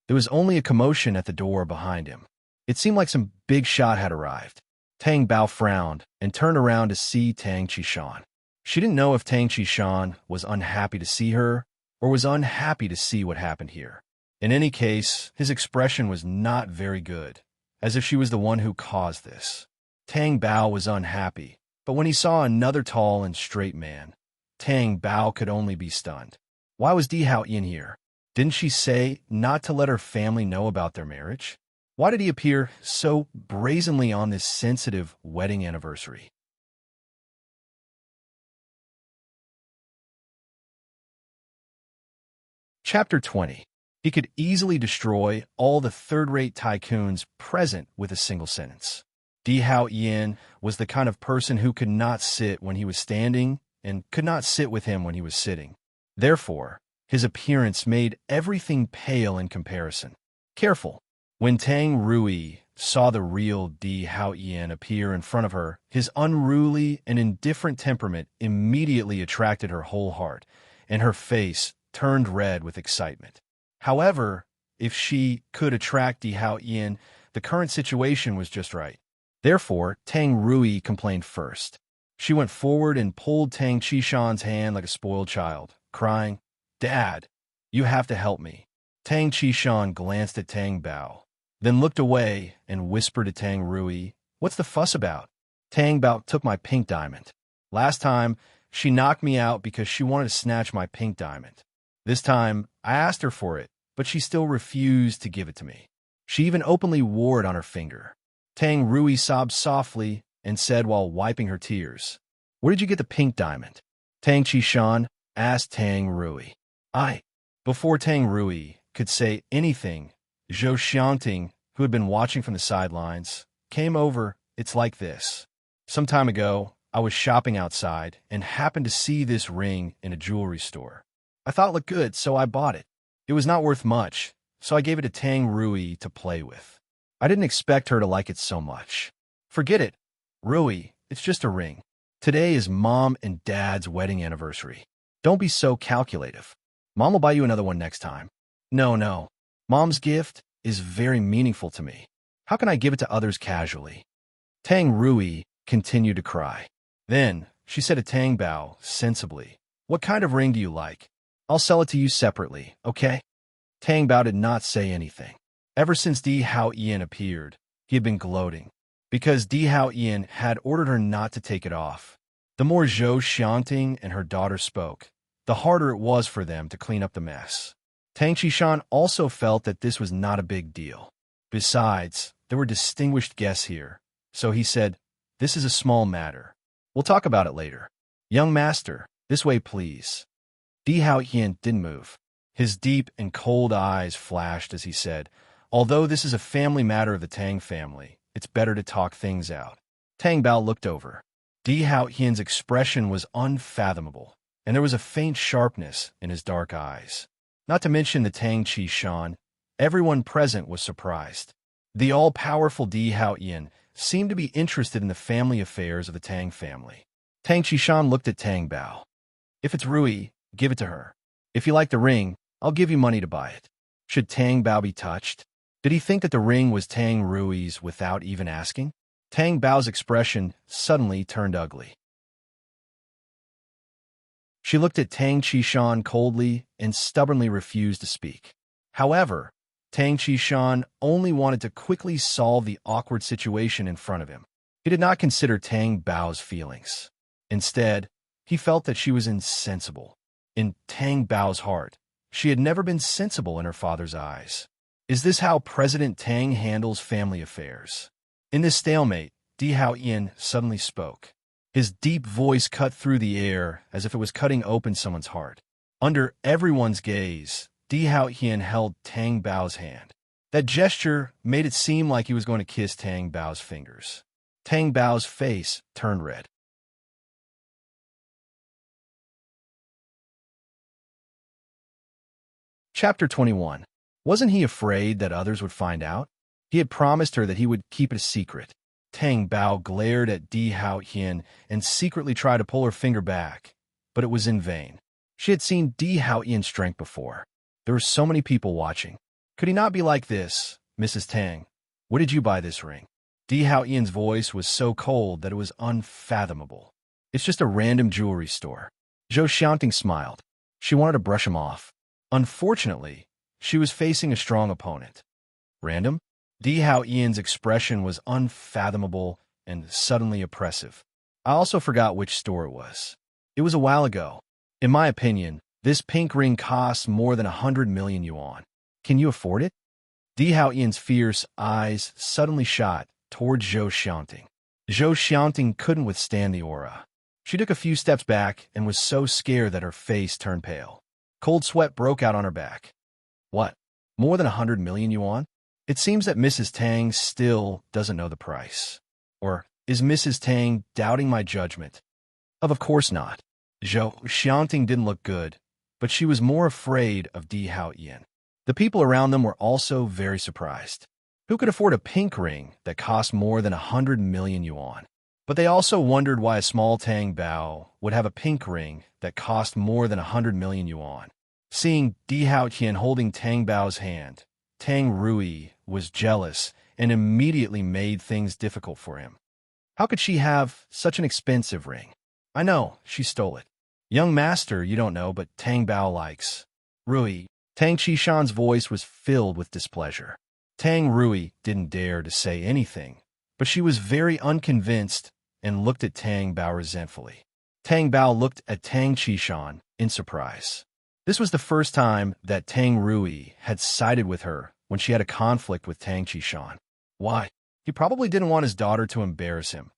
There was only a commotion at the door behind him. It seemed like some big shot had arrived. Tang Bao frowned and turned around to see Tang Qishan. She didn't know if Tang Qishan was unhappy to see her or was unhappy to see what happened here. In any case, his expression was not very good, as if she was the one who caused this. Tang Bao was unhappy, but when he saw another tall and straight man, Tang Bao could only be stunned. Why was Di Haoyin here? Didn't she say not to let her family know about their marriage? Why did he appear so brazenly on this sensitive wedding anniversary? Chapter 20. He could easily destroy all the third-rate tycoons present with a single sentence. Di Haoyin was the kind of person who could not sit when he was standing and could not sit with him when he was sitting. Therefore, his appearance made everything pale in comparison. Careful. When Tang Rui saw the real Di Haoyin appear in front of her, his unruly and indifferent temperament immediately attracted her whole heart, and her face turned red with excitement. However, if she could attract Di Haoyin, the current situation was just right. Therefore, Tang Rui complained first. She went forward and pulled Tang Qishan's hand like a spoiled child, crying, "Dad, you have to help me." Tang Qishan glanced at Tang Bao, then looked away and whispered to Tang Rui, "What's the fuss about?" Tang Bao took my pink diamond. Last time, she knocked me out because she wanted to snatch my pink diamond. This time, I asked her for it, but she still refused to give it to me. She even openly wore it on her finger. Tang Rui sobbed softly and said while wiping her tears, "Where did you get the pink diamond?" Tang Qishan asked Tang Rui. Before Tang Rui could say anything, Zhou Xianting, who had been watching from the sidelines, came over. "It's like this. Some time ago, I was shopping outside and happened to see this ring in a jewelry store. I thought it looked good, so I bought it. It was not worth much, so I gave it to Tang Rui to play with. I didn't expect her to like it so much. Forget it, Rui, it's just a ring. Today is Mom and Dad's wedding anniversary. Don't be so calculative. Mom will buy you another one next time." No. Mom's gift is very meaningful to me. How can I give it to others casually?" Tang Rui continued to cry. Then, she said to Tang Bao, sensibly, "What kind of ring do you like? I'll sell it to you separately, okay?" Tang Bao did not say anything. Ever since Di Hao Ian appeared, he had been gloating, because Di Hao Ian had ordered her not to take it off. The more Zhou Xiangting and her daughter spoke, the harder it was for them to clean up the mess. Tang Qishan also felt that this was not a big deal. Besides, there were distinguished guests here, so he said, "This is a small matter. We'll talk about it later. Young master, this way please." Di Hao Ian didn't move. His deep and cold eyes flashed as he said, "Although this is a family matter of the Tang family, it's better to talk things out." Tang Bao looked over. Di Hao Ian's expression was unfathomable, and there was a faint sharpness in his dark eyes. Not to mention the Tang Qishan, everyone present was surprised. The all-powerful Di Hao Ian seemed to be interested in the family affairs of the Tang family. Tang Qishan looked at Tang Bao. "If it's Rui, give it to her. If you like the ring, I'll give you money to buy it." Should Tang Bao be touched? Did he think that the ring was Tang Rui's without even asking? Tang Bao's expression suddenly turned ugly. She looked at Tang Qishan coldly and stubbornly refused to speak. However, Tang Qishan only wanted to quickly solve the awkward situation in front of him. He did not consider Tang Bao's feelings. Instead, he felt that she was insensible. In Tang Bao's heart, she had never been sensible in her father's eyes. Is this how President Tang handles family affairs? In this stalemate, Di Hao Ian suddenly spoke. His deep voice cut through the air as if it was cutting open someone's heart. Under everyone's gaze, Di Hao Ian held Tang Bao's hand. That gesture made it seem like he was going to kiss Tang Bao's fingers. Tang Bao's face turned red. Chapter 21. Wasn't he afraid that others would find out? He had promised her that he would keep it a secret. Tang Bao glared at Di Hao Ian and secretly tried to pull her finger back, but it was in vain. She had seen Di Hao Ian's strength before. There were so many people watching. Could he not be like this? "Mrs. Tang, where did you buy this ring?" Di Hao Ian's voice was so cold that it was unfathomable. "It's just a random jewelry store." Zhou Xiangting smiled. She wanted to brush him off. Unfortunately, she was facing a strong opponent. Random? Di Hao Ian's expression was unfathomable and suddenly oppressive. I also forgot which store it was. It was a while ago. In my opinion, this pink ring costs more than 100 million yuan. Can you afford it? Di Hao Ian's fierce eyes suddenly shot towards Zhou Xiangting. Zhou Xiangting couldn't withstand the aura. She took a few steps back and was so scared that her face turned pale. Cold sweat broke out on her back. What? More than 100 million yuan? It seems that Mrs. Tang still doesn't know the price. Or is Mrs. Tang doubting my judgment? Of course not. Zhou Xiangting didn't look good, but she was more afraid of Di Hao Ian. The people around them were also very surprised. Who could afford a pink ring that cost more than 100 million yuan? But they also wondered why a small Tang Bao would have a pink ring that cost more than 100 million yuan. Seeing Di Hao Ian holding Tang Bao's hand, Tang Rui was jealous and immediately made things difficult for him. How could she have such an expensive ring? I know, she stole it. Young master, you don't know, but Tang Bao likes. Rui. Tang Qishan's voice was filled with displeasure. Tang Rui didn't dare to say anything, but she was very unconvinced and looked at Tang Bao resentfully. Tang Bao looked at Tang Qishan in surprise. This was the first time that Tang Rui had sided with her when she had a conflict with Tang Qishan. Why? He probably didn't want his daughter to embarrass him.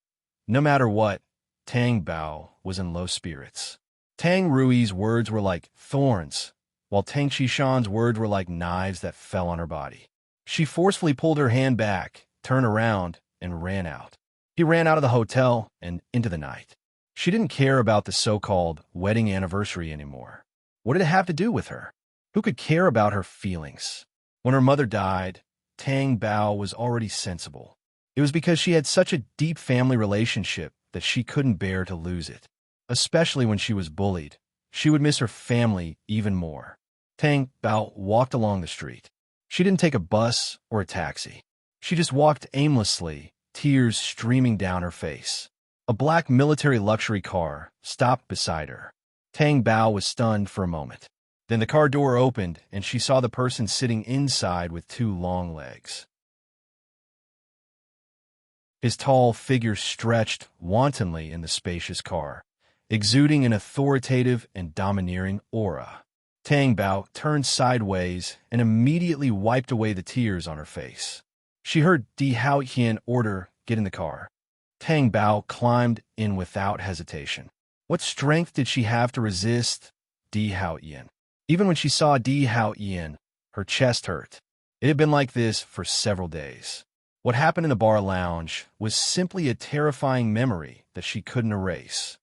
No matter what, Tang Bao was in low spirits. Tang Rui's words were like thorns, while Tang Qishan's words were like knives that fell on her body. She forcefully pulled her hand back, turned around, and ran out. He ran out of the hotel and into the night. She didn't care about the so-called wedding anniversary anymore. What did it have to do with her? Who could care about her feelings? When her mother died, Tang Bao was already sensible. It was because she had such a deep family relationship that she couldn't bear to lose it. Especially when she was bullied, she would miss her family even more. Tang Bao walked along the street. She didn't take a bus or a taxi. She just walked aimlessly, tears streaming down her face. A black military luxury car stopped beside her. Tang Bao was stunned for a moment. Then the car door opened, and she saw the person sitting inside with two long legs. His tall figure stretched wantonly in the spacious car, exuding an authoritative and domineering aura. Tang Bao turned sideways and immediately wiped away the tears on her face. She heard Di Haoyan order, "Get in the car." Tang Bao climbed in without hesitation. What strength did she have to resist Di Haoyan? Even when she saw Di Haoyan, her chest hurt. It had been like this for several days. What happened in the bar lounge was simply a terrifying memory that she couldn't erase.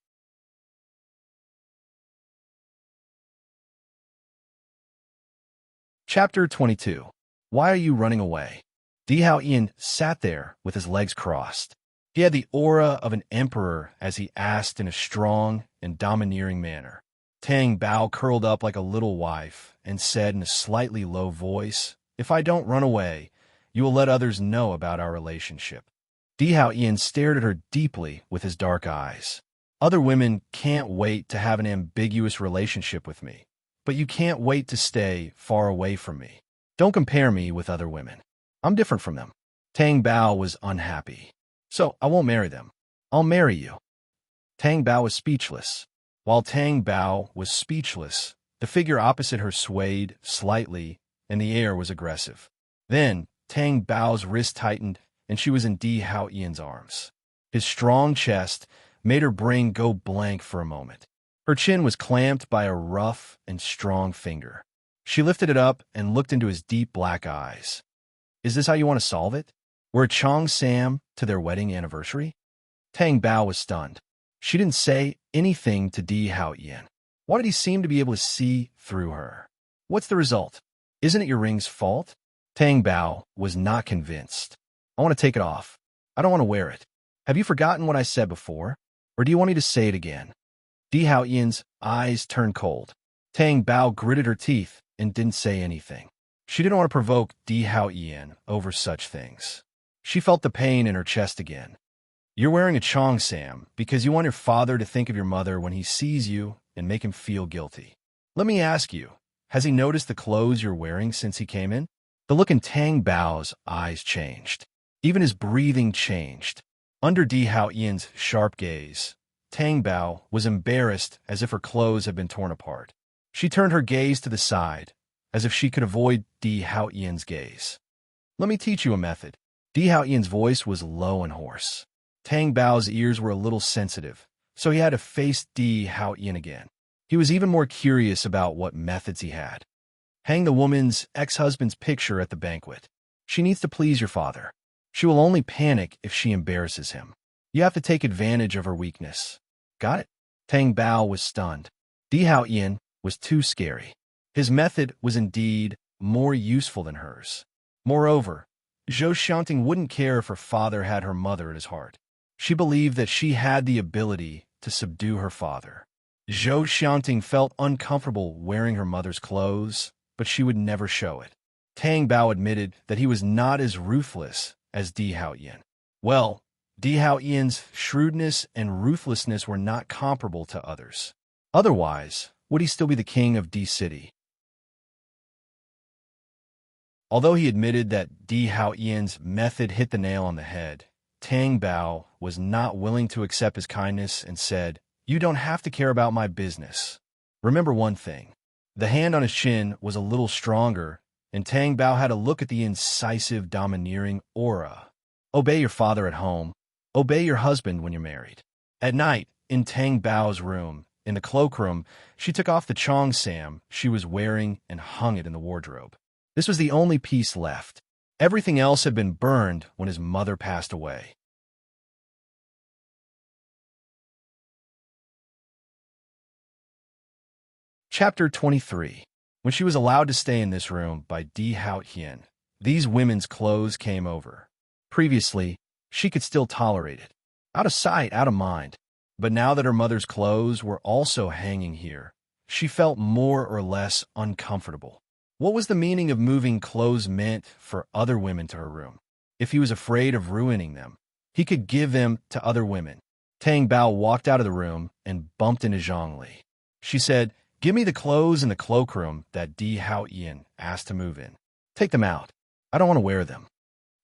Chapter 22. Why are you running away? Di Haoyan sat there with his legs crossed. He had the aura of an emperor as he asked in a strong and domineering manner. Tang Bao curled up like a little wife and said in a slightly low voice, "If I don't run away, you will let others know about our relationship." Di Haoyan stared at her deeply with his dark eyes. "Other women can't wait to have an ambiguous relationship with me, but you can't wait to stay far away from me. Don't compare me with other women. I'm different from them." Tang Bao was unhappy. "So I won't marry them. I'll marry you." Tang Bao was speechless. While Tang Bao was speechless, the figure opposite her swayed slightly, and the air was aggressive. Then Tang Bao's wrist tightened, and she was in Di Haoyan's arms. His strong chest made her brain go blank for a moment. Her chin was clamped by a rough and strong finger. She lifted it up and looked into his deep black eyes. "Is this how you want to solve it? We're Chong Sam to their wedding anniversary?" Tang Bao was stunned. She didn't say anything to Di Haoyan. Why did he seem to be able to see through her? "What's the result? Isn't it your ring's fault?" Tang Bao was not convinced. "I want to take it off. I don't want to wear it. Have you forgotten what I said before? Or do you want me to say it again?" Di Haoyan's eyes turned cold. Tang Bao gritted her teeth and didn't say anything. She didn't want to provoke Di Haoyan over such things. She felt the pain in her chest again. "You're wearing a Chong Sam because you want your father to think of your mother when he sees you and make him feel guilty. Let me ask you, has he noticed the clothes you're wearing since he came in?" The look in Tang Bao's eyes changed. Even his breathing changed. Under Di Haoyan's sharp gaze, Tang Bao was embarrassed as if her clothes had been torn apart. She turned her gaze to the side, as if she could avoid Di Haoyan's gaze. "Let me teach you a method." Di Haoyan's voice was low and hoarse. Tang Bao's ears were a little sensitive, so he had to face Di Haoyan again. He was even more curious about what methods he had. "Hang the woman's ex-husband's picture at the banquet. She needs to please your father. She will only panic if she embarrasses him. You have to take advantage of her weakness." "Got it?" Tang Bao was stunned. Di Haoyan was too scary. His method was indeed more useful than hers. Moreover, Zhou Shanting wouldn't care if her father had her mother at his heart. She believed that she had the ability to subdue her father. Zhou Shanting felt uncomfortable wearing her mother's clothes, but she would never show it. Tang Bao admitted that he was not as ruthless as Di Haoyan. Well, Di Haoyan's shrewdness and ruthlessness were not comparable to others. Otherwise, would he still be the king of D City? Although he admitted that Di Haoyan's method hit the nail on the head, Tang Bao was not willing to accept his kindness and said, "You don't have to care about my business. Remember one thing." The hand on his chin was a little stronger, and Tang Bao had a look at the incisive, domineering aura. "Obey your father at home. Obey your husband when you're married." At night, in Tang Bao's room, in the cloakroom, she took off the Chong Sam she was wearing and hung it in the wardrobe. This was the only piece left. Everything else had been burned when his mother passed away. Chapter 23. When she was allowed to stay in this room by Di Haoyan, these women's clothes came over. Previously, she could still tolerate it. Out of sight, out of mind. But now that her mother's clothes were also hanging here, she felt more or less uncomfortable. What was the meaning of moving clothes meant for other women to her room? If he was afraid of ruining them, he could give them to other women. Tang Bao walked out of the room and bumped into Zhongli. She said, "Give me the clothes in the cloakroom that Di Haoyan asked to move in. Take them out. I don't want to wear them."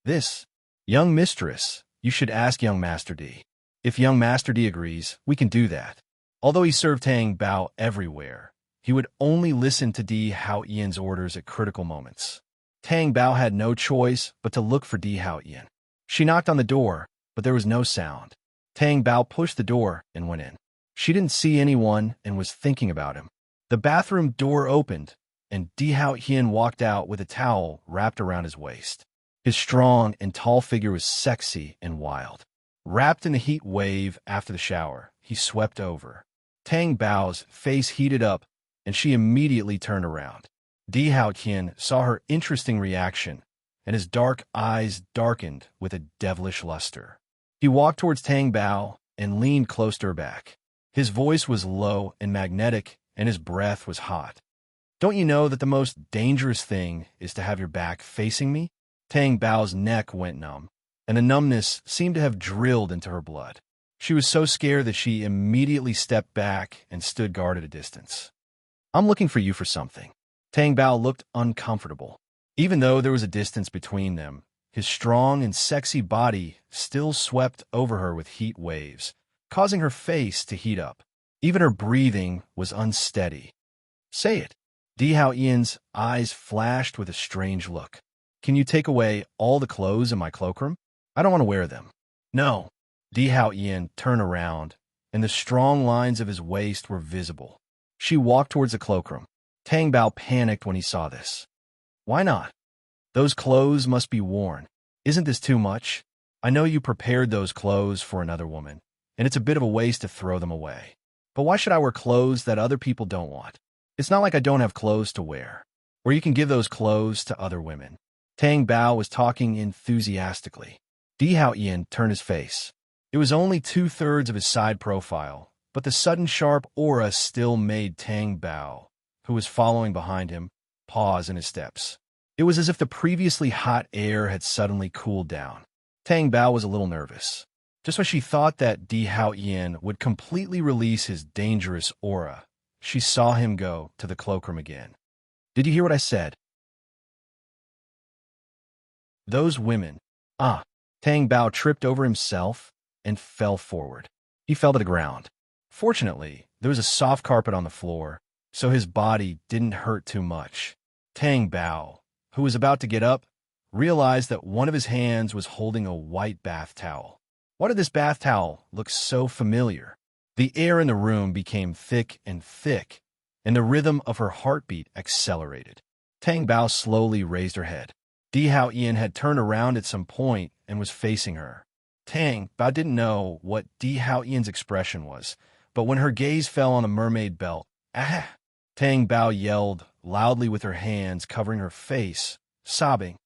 This, young mistress, you should ask young Master D. If young Master D agrees, we can do that. Although he served Tang Bao everywhere, he would only listen to Di Haoyan's orders at critical moments. Tang Bao had no choice but to look for Di Haoyan. She knocked on the door, but there was no sound. Tang Bao pushed the door and went in. She didn't see anyone and was thinking about him. The bathroom door opened, and Di Haoyan walked out with a towel wrapped around his waist. His strong and tall figure was sexy and wild. Wrapped in a heat wave after the shower, he swept over. Tang Bao's face heated up, and she immediately turned around. Di Haoyan saw her interesting reaction, and his dark eyes darkened with a devilish luster. He walked towards Tang Bao and leaned close to her back. His voice was low and magnetic, and his breath was hot. "Don't you know that the most dangerous thing is to have your back facing me?" Tang Bao's neck went numb, and a numbness seemed to have drilled into her blood. She was so scared that she immediately stepped back and stood guard at a distance. "I'm looking for you for something." Tang Bao looked uncomfortable. Even though there was a distance between them, his strong and sexy body still swept over her with heat waves, causing her face to heat up. Even her breathing was unsteady. "Say it." Di Haoyan's eyes flashed with a strange look. "Can you take away all the clothes in my cloakroom? I don't want to wear them." "No." Di Haoyan turned around, and the strong lines of his waist were visible. She walked towards the cloakroom. Tang Bao panicked when he saw this. "Why not? Those clothes must be worn. Isn't this too much? I know you prepared those clothes for another woman, and it's a bit of a waste to throw them away. But why should I wear clothes that other people don't want? It's not like I don't have clothes to wear. Or you can give those clothes to other women." Tang Bao was talking enthusiastically. Di Haoyan turned his face. It was only 2/3 of his side profile, but the sudden sharp aura still made Tang Bao, who was following behind him, pause in his steps. It was as if the previously hot air had suddenly cooled down. Tang Bao was a little nervous. Just when she thought that Di Haoyan would completely release his dangerous aura, she saw him go to the cloakroom again. "Did you hear what I said? Those women." "Ah." Tang Bao tripped over himself and fell forward. He fell to the ground. Fortunately, there was a soft carpet on the floor, so his body didn't hurt too much. Tang Bao, who was about to get up, realized that one of his hands was holding a white bath towel. Why did this bath towel look so familiar? The air in the room became thick, and the rhythm of her heartbeat accelerated. Tang Bao slowly raised her head. Di Haoyan had turned around at some point and was facing her. Tang Bao didn't know what Di Haoyan's expression was, but when her gaze fell on the mermaid belt, "Ah!" Tang Bao yelled loudly with her hands covering her face, sobbing.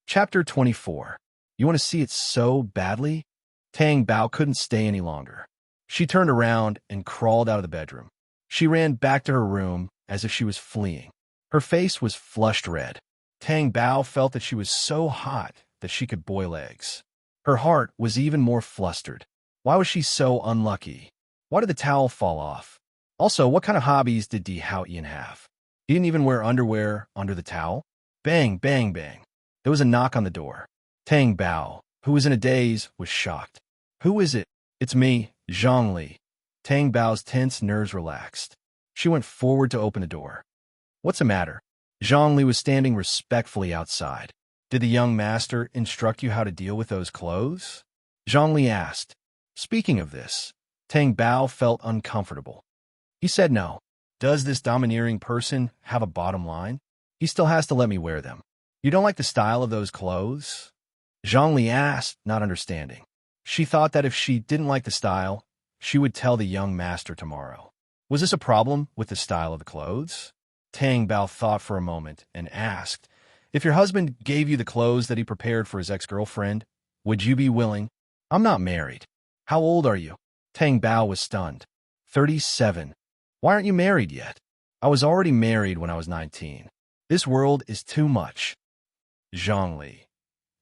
Chapter 24. You want to see it so badly? Tang Bao couldn't stay any longer. She turned around and crawled out of the bedroom. She ran back to her room as if she was fleeing. Her face was flushed red. Tang Bao felt that she was so hot that she could boil eggs. Her heart was even more flustered. Why was she so unlucky? Why did the towel fall off? Also, what kind of hobbies did Di Haoyan have? He didn't even wear underwear under the towel. Bang, bang, bang. There was a knock on the door. Tang Bao, who was in a daze, was shocked. "Who is it?" "It's me, Zhongli." Tang Bao's tense nerves relaxed. She went forward to open the door. "What's the matter?" Zhongli was standing respectfully outside. "Did the young master instruct you how to deal with those clothes?" Zhongli asked. Speaking of this, Tang Bao felt uncomfortable. He said no. Does this domineering person have a bottom line? He still has to let me wear them. "You don't like the style of those clothes?" Zhongli asked, not understanding. She thought that if she didn't like the style, she would tell the young master tomorrow. Was this a problem with the style of the clothes? Tang Bao thought for a moment and asked, "If your husband gave you the clothes that he prepared for his ex-girlfriend, would you be willing?" "I'm not married." "How old are you?" Tang Bao was stunned. 37. "Why aren't you married yet?" "I was already married when I was 19. This world is too much." Zhongli,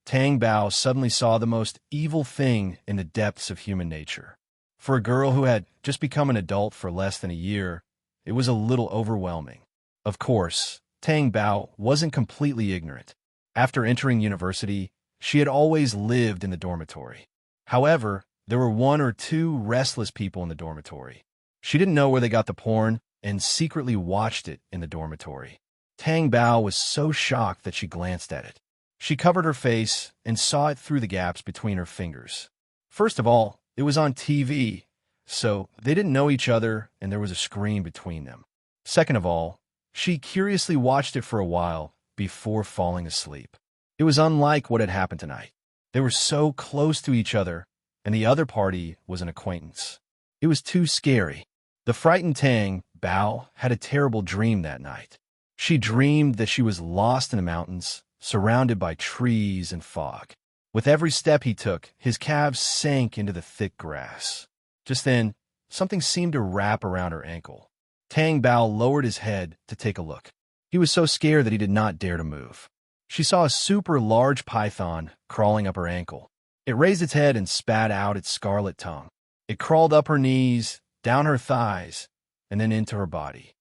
Tang Bao suddenly saw the most evil thing in the depths of human nature. For a girl who had just become an adult for less than a year, it was a little overwhelming. Of course, Tang Bao wasn't completely ignorant. After entering university, she had always lived in the dormitory. However, there were one or two restless people in the dormitory. She didn't know where they got the porn and secretly watched it in the dormitory. Tang Bao was so shocked that she glanced at it. She covered her face and saw it through the gaps between her fingers. First of all, it was on TV, so they didn't know each other and there was a screen between them. Second of all, she curiously watched it for a while before falling asleep. It was unlike what had happened tonight. They were so close to each other, and the other party was an acquaintance. It was too scary. The frightened Tang Bao had a terrible dream that night. She dreamed that she was lost in the mountains, surrounded by trees and fog. With every step he took, his calves sank into the thick grass. Just then, something seemed to wrap around her ankle. Tang Bao lowered his head to take a look. He was so scared that he did not dare to move. She saw a super large python crawling up her ankle. It raised its head and spat out its scarlet tongue. It crawled up her knees, down her thighs, and then into her body.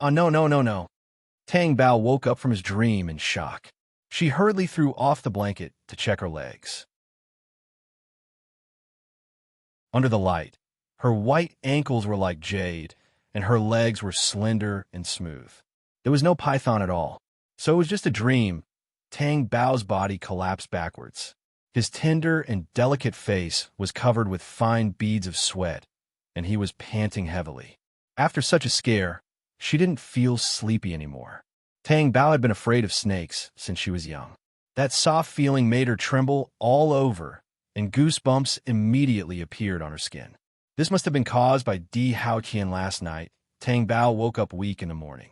Oh, no, no, no, no. Tang Bao woke up from his dream in shock. She hurriedly threw off the blanket to check her legs. Under the light, her white ankles were like jade, and her legs were slender and smooth. There was no python at all, so it was just a dream. Tang Bao's body collapsed backwards. His tender and delicate face was covered with fine beads of sweat, and he was panting heavily. After such a scare, she didn't feel sleepy anymore. Tang Bao had been afraid of snakes since she was young. That soft feeling made her tremble all over, and goosebumps immediately appeared on her skin. This must have been caused by Di Haoqian last night. Tang Bao woke up weak in the morning.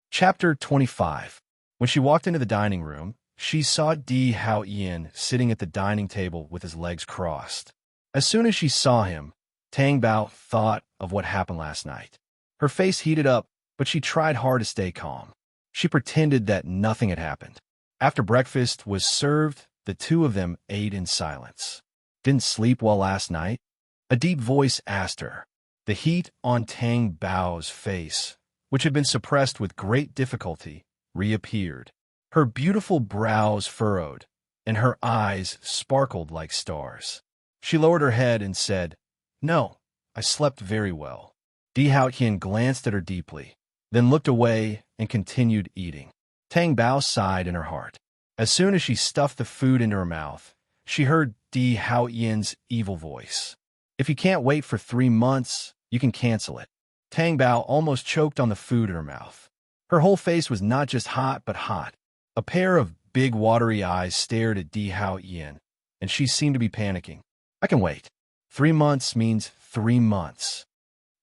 Chapter 25. When she walked into the dining room, she saw Di Haoqian sitting at the dining table with his legs crossed. As soon as she saw him, Tang Bao thought of what happened last night. Her face heated up, but she tried hard to stay calm. She pretended that nothing had happened. After breakfast was served, the two of them ate in silence. Didn't sleep well last night? A deep voice asked her. The heat on Tang Bao's face, which had been suppressed with great difficulty, reappeared. Her beautiful brows furrowed, and her eyes sparkled like stars. She lowered her head and said, "No, I slept very well." Di Haoqian glanced at her deeply, then looked away and continued eating. Tang Bao sighed in her heart. As soon as she stuffed the food into her mouth, she heard Di Haoqian's evil voice. "If you can't wait for 3 months, you can cancel it." Tang Bao almost choked on the food in her mouth. Her whole face was not just hot, but hot. A pair of big watery eyes stared at Di Haoqian, and she seemed to be panicking. "I can wait. 3 months means 3 months.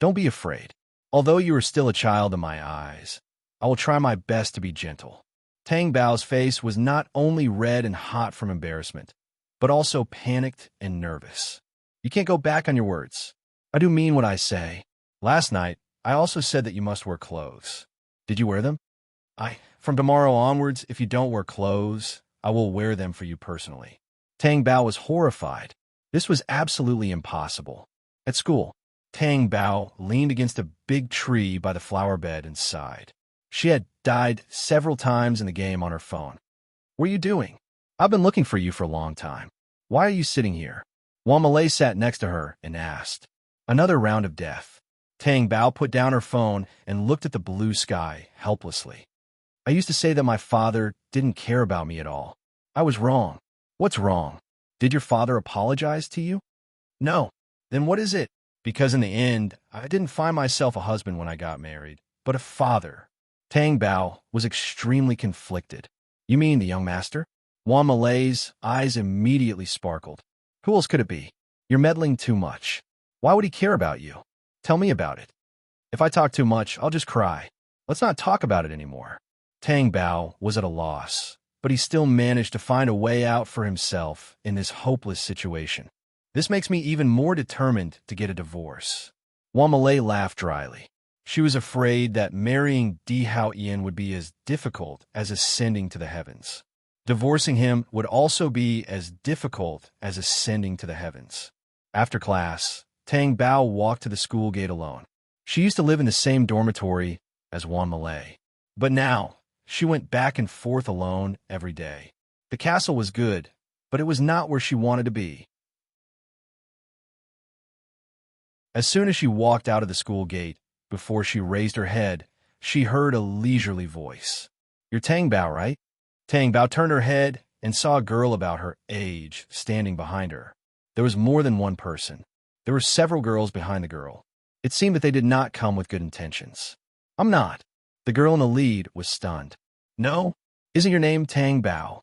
Don't be afraid. Although you are still a child in my eyes, I will try my best to be gentle." Tang Bao's face was not only red and hot from embarrassment, but also panicked and nervous. "You can't go back on your words. I do mean what I say. Last night, I also said that you must wear clothes. Did you wear them? From tomorrow onwards, if you don't wear clothes, I will wear them for you personally." Tang Bao was horrified. This was absolutely impossible. At school, Tang Bao leaned against a big tree by the flower bed and sighed. She had died several times in the game on her phone. "What are you doing? I've been looking for you for a long time. Why are you sitting here?" Wang Malay sat next to her and asked. "Another round of death." Tang Bao put down her phone and looked at the blue sky helplessly. "I used to say that my father didn't care about me at all. I was wrong." "What's wrong? Did your father apologize to you?" "No." "Then what is it?" "Because in the end, I didn't find myself a husband when I got married, but a father." Tang Bao was extremely conflicted. "You mean the young master?" Wang Malay's eyes immediately sparkled. "Who else could it be? You're meddling too much. Why would he care about you? Tell me about it. If I talk too much, I'll just cry. Let's not talk about it anymore." Tang Bao was at a loss, but he still managed to find a way out for himself in this hopeless situation. "This makes me even more determined to get a divorce." Wang Malay laughed dryly. She was afraid that marrying Di Hao Ian would be as difficult as ascending to the heavens. Divorcing him would also be as difficult as ascending to the heavens. After class, Tang Bao walked to the school gate alone. She used to live in the same dormitory as Juan Malay. But now, she went back and forth alone every day. The castle was good, but it was not where she wanted to be. As soon as she walked out of the school gate, before she raised her head, she heard a leisurely voice. "You're Tang Bao, right?" Tang Bao turned her head and saw a girl about her age standing behind her. There was more than one person. There were several girls behind the girl. It seemed that they did not come with good intentions. "I'm not." The girl in the lead was stunned. "No? Isn't your name Tang Bao?"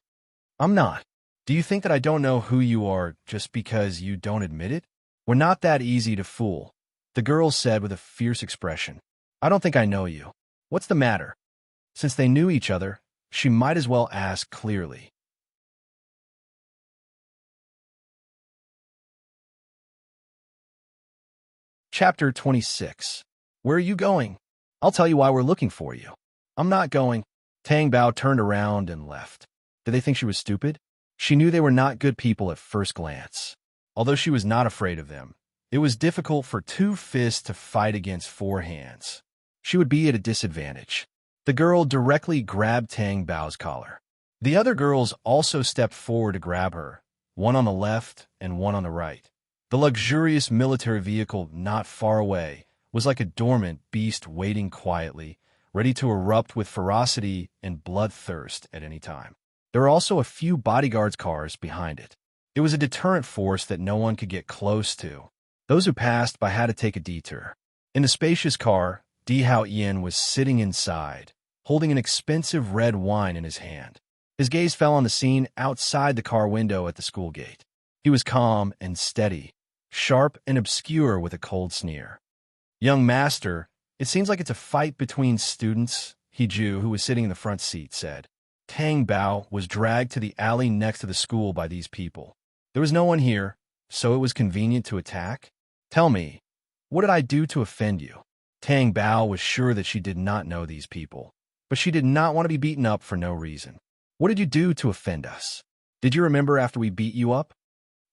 "I'm not." "Do you think that I don't know who you are just because you don't admit it?" "We're not that easy to fool," the girl said with a fierce expression. "I don't think I know you. What's the matter?" Since they knew each other, she might as well ask clearly. Chapter 26. "Where are you going?" "I'll tell you why we're looking for you." "I'm not going." Tang Bao turned around and left. Did they think she was stupid? She knew they were not good people at first glance. Although she was not afraid of them, it was difficult for two fists to fight against four hands. She would be at a disadvantage. The girl directly grabbed Tang Bao's collar. The other girls also stepped forward to grab her, one on the left and one on the right. The luxurious military vehicle not far away was like a dormant beast waiting quietly, ready to erupt with ferocity and bloodthirst at any time. There were also a few bodyguards' cars behind it. It was a deterrent force that no one could get close to. Those who passed by had to take a detour. In the spacious car, Di Hao Ian was sitting inside, holding an expensive red wine in his hand. His gaze fell on the scene outside the car window at the school gate. He was calm and steady, sharp and obscure with a cold sneer. "Young master, it seems like it's a fight between students," Hiju, who was sitting in the front seat, said. Tang Bao was dragged to the alley next to the school by these people. There was no one here, so it was convenient to attack. "Tell me, what did I do to offend you?" Tang Bao was sure that she did not know these people, but she did not want to be beaten up for no reason. "What did you do to offend us? Did you remember after we beat you up?"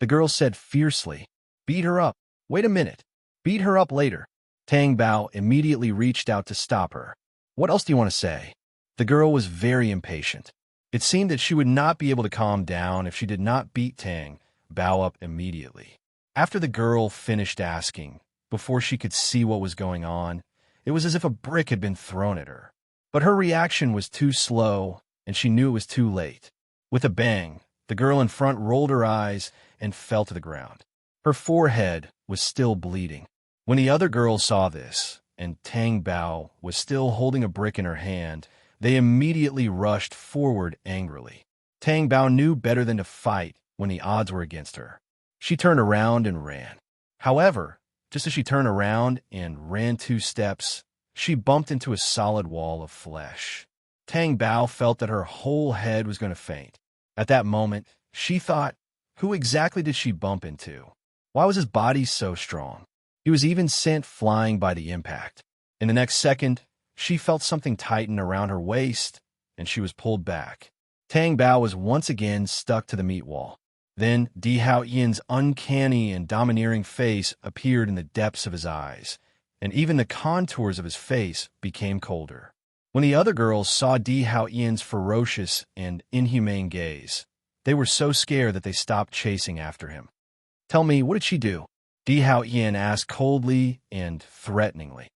The girl said fiercely. "Beat her up. Wait a minute. Beat her up later." Tang Bao immediately reached out to stop her. "What else do you want to say?" The girl was very impatient. It seemed that she would not be able to calm down if she did not beat Tang Bao up immediately. After the girl finished asking, before she could see what was going on, it was as if a brick had been thrown at her. But her reaction was too slow, and she knew it was too late. With a bang, the girl in front rolled her eyes and fell to the ground. Her forehead was still bleeding. When the other girls saw this, and Tang Bao was still holding a brick in her hand, they immediately rushed forward angrily. Tang Bao knew better than to fight when the odds were against her. She turned around and ran. However, just as she turned around and ran 2 steps, she bumped into a solid wall of flesh. Tang Bao felt that her whole head was going to faint. At that moment, she thought, who exactly did she bump into? Why was his body so strong? He was even sent flying by the impact. In the next second, she felt something tighten around her waist, and she was pulled back. Tang Bao was once again stuck to the meat wall. Then Di Hao Ian's uncanny and domineering face appeared in the depths of his eyes, and even the contours of his face became colder. When the other girls saw Di Hao Ian's ferocious and inhumane gaze, they were so scared that they stopped chasing after him. "Tell me, what did she do?" Di Hao Ian asked coldly and threateningly.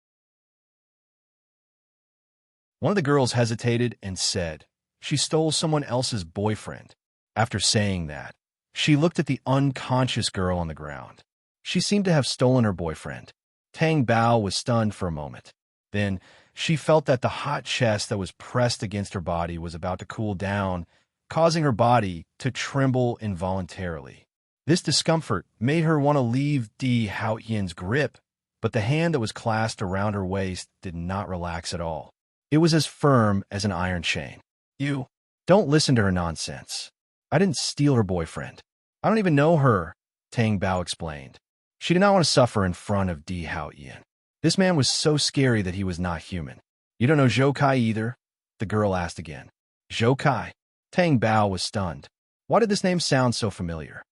One of the girls hesitated and said, "She stole someone else's boyfriend." After saying that, she looked at the unconscious girl on the ground. She seemed to have stolen her boyfriend. Tang Bao was stunned for a moment. Then she felt that the hot chest that was pressed against her body was about to cool down, causing her body to tremble involuntarily. This discomfort made her want to leave Di Hao Ian's grip, but the hand that was clasped around her waist did not relax at all. It was as firm as an iron chain. "You don't listen to her nonsense. I didn't steal her boyfriend. I don't even know her," Tang Bao explained. She did not want to suffer in front of Di Hao Ian. This man was so scary that he was not human. You don't know Zhou Kai either? The girl asked again. Zhou Kai. Tang Bao was stunned. Why did this name sound so familiar?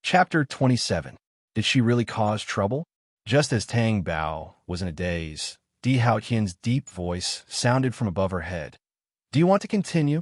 Chapter 27. Did she really cause trouble? Just as Tang Bao was in a daze, Di Haotian's deep voice sounded from above her head. Do you want to continue?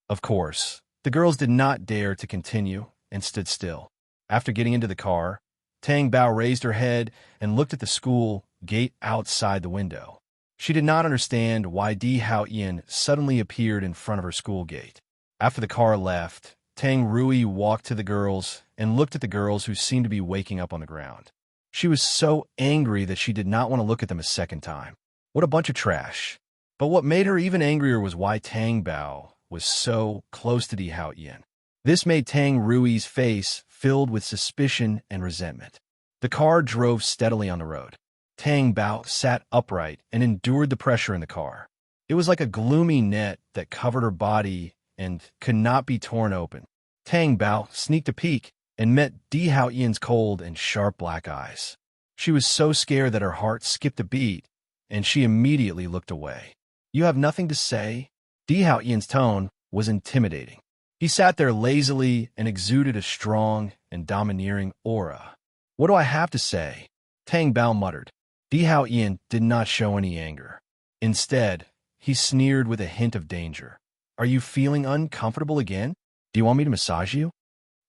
Of course. The girls did not dare to continue and stood still. After getting into the car, Tang Bao raised her head and looked at the school gate outside the window. She did not understand why Di Haotian suddenly appeared in front of her school gate. After the car left, Tang Rui walked to the girls and looked at the girls who seemed to be waking up on the ground. She was so angry that she did not want to look at them a second time. What a bunch of trash. But what made her even angrier was why Tang Bao was so close to Di Haotian. This made Tang Rui's face filled with suspicion and resentment. The car drove steadily on the road. Tang Bao sat upright and endured the pressure in the car. It was like a gloomy net that covered her body and could not be torn open. Tang Bao sneaked a peek and met Di Haotian's cold and sharp black eyes. She was so scared that her heart skipped a beat, and she immediately looked away. You have nothing to say? Di Haotian's tone was intimidating. He sat there lazily and exuded a strong and domineering aura. What do I have to say? Tang Bao muttered. Di Haotian did not show any anger. Instead, he sneered with a hint of danger. Are you feeling uncomfortable again? Do you want me to massage you?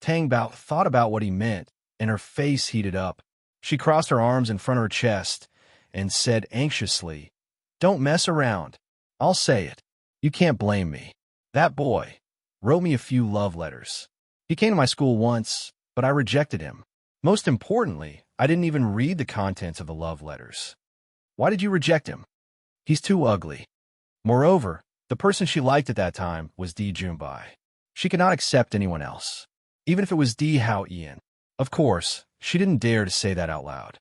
Tang Bao thought about what he meant, and her face heated up. She crossed her arms in front of her chest and said anxiously, Don't mess around. I'll say it. You can't blame me. That boy wrote me a few love letters. He came to my school once, but I rejected him. Most importantly, I didn't even read the contents of the love letters. Why did you reject him? He's too ugly. Moreover, the person she liked at that time was Di Junbai. She could not accept anyone else, even if it was Di Haotian. Of course, she didn't dare to say that out loud.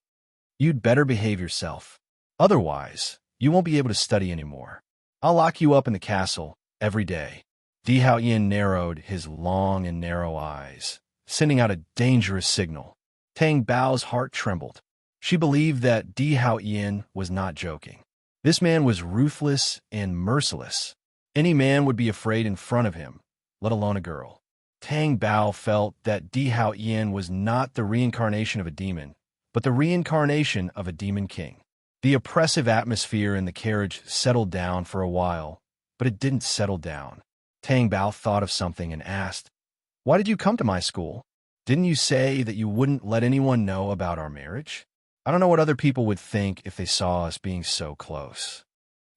You'd better behave yourself. Otherwise, you won't be able to study anymore. I'll lock you up in the castle every day. Di Haotian narrowed his long and narrow eyes, sending out a dangerous signal. Tang Bao's heart trembled. She believed that Di Haotian was not joking. This man was ruthless and merciless. Any man would be afraid in front of him, let alone a girl. Tang Bao felt that Di Haotian was not the reincarnation of a demon, but the reincarnation of a demon king. The oppressive atmosphere in the carriage settled down for a while, but it didn't settle down. Tang Bao thought of something and asked, Why did you come to my school? Didn't you say that you wouldn't let anyone know about our marriage? I don't know what other people would think if they saw us being so close.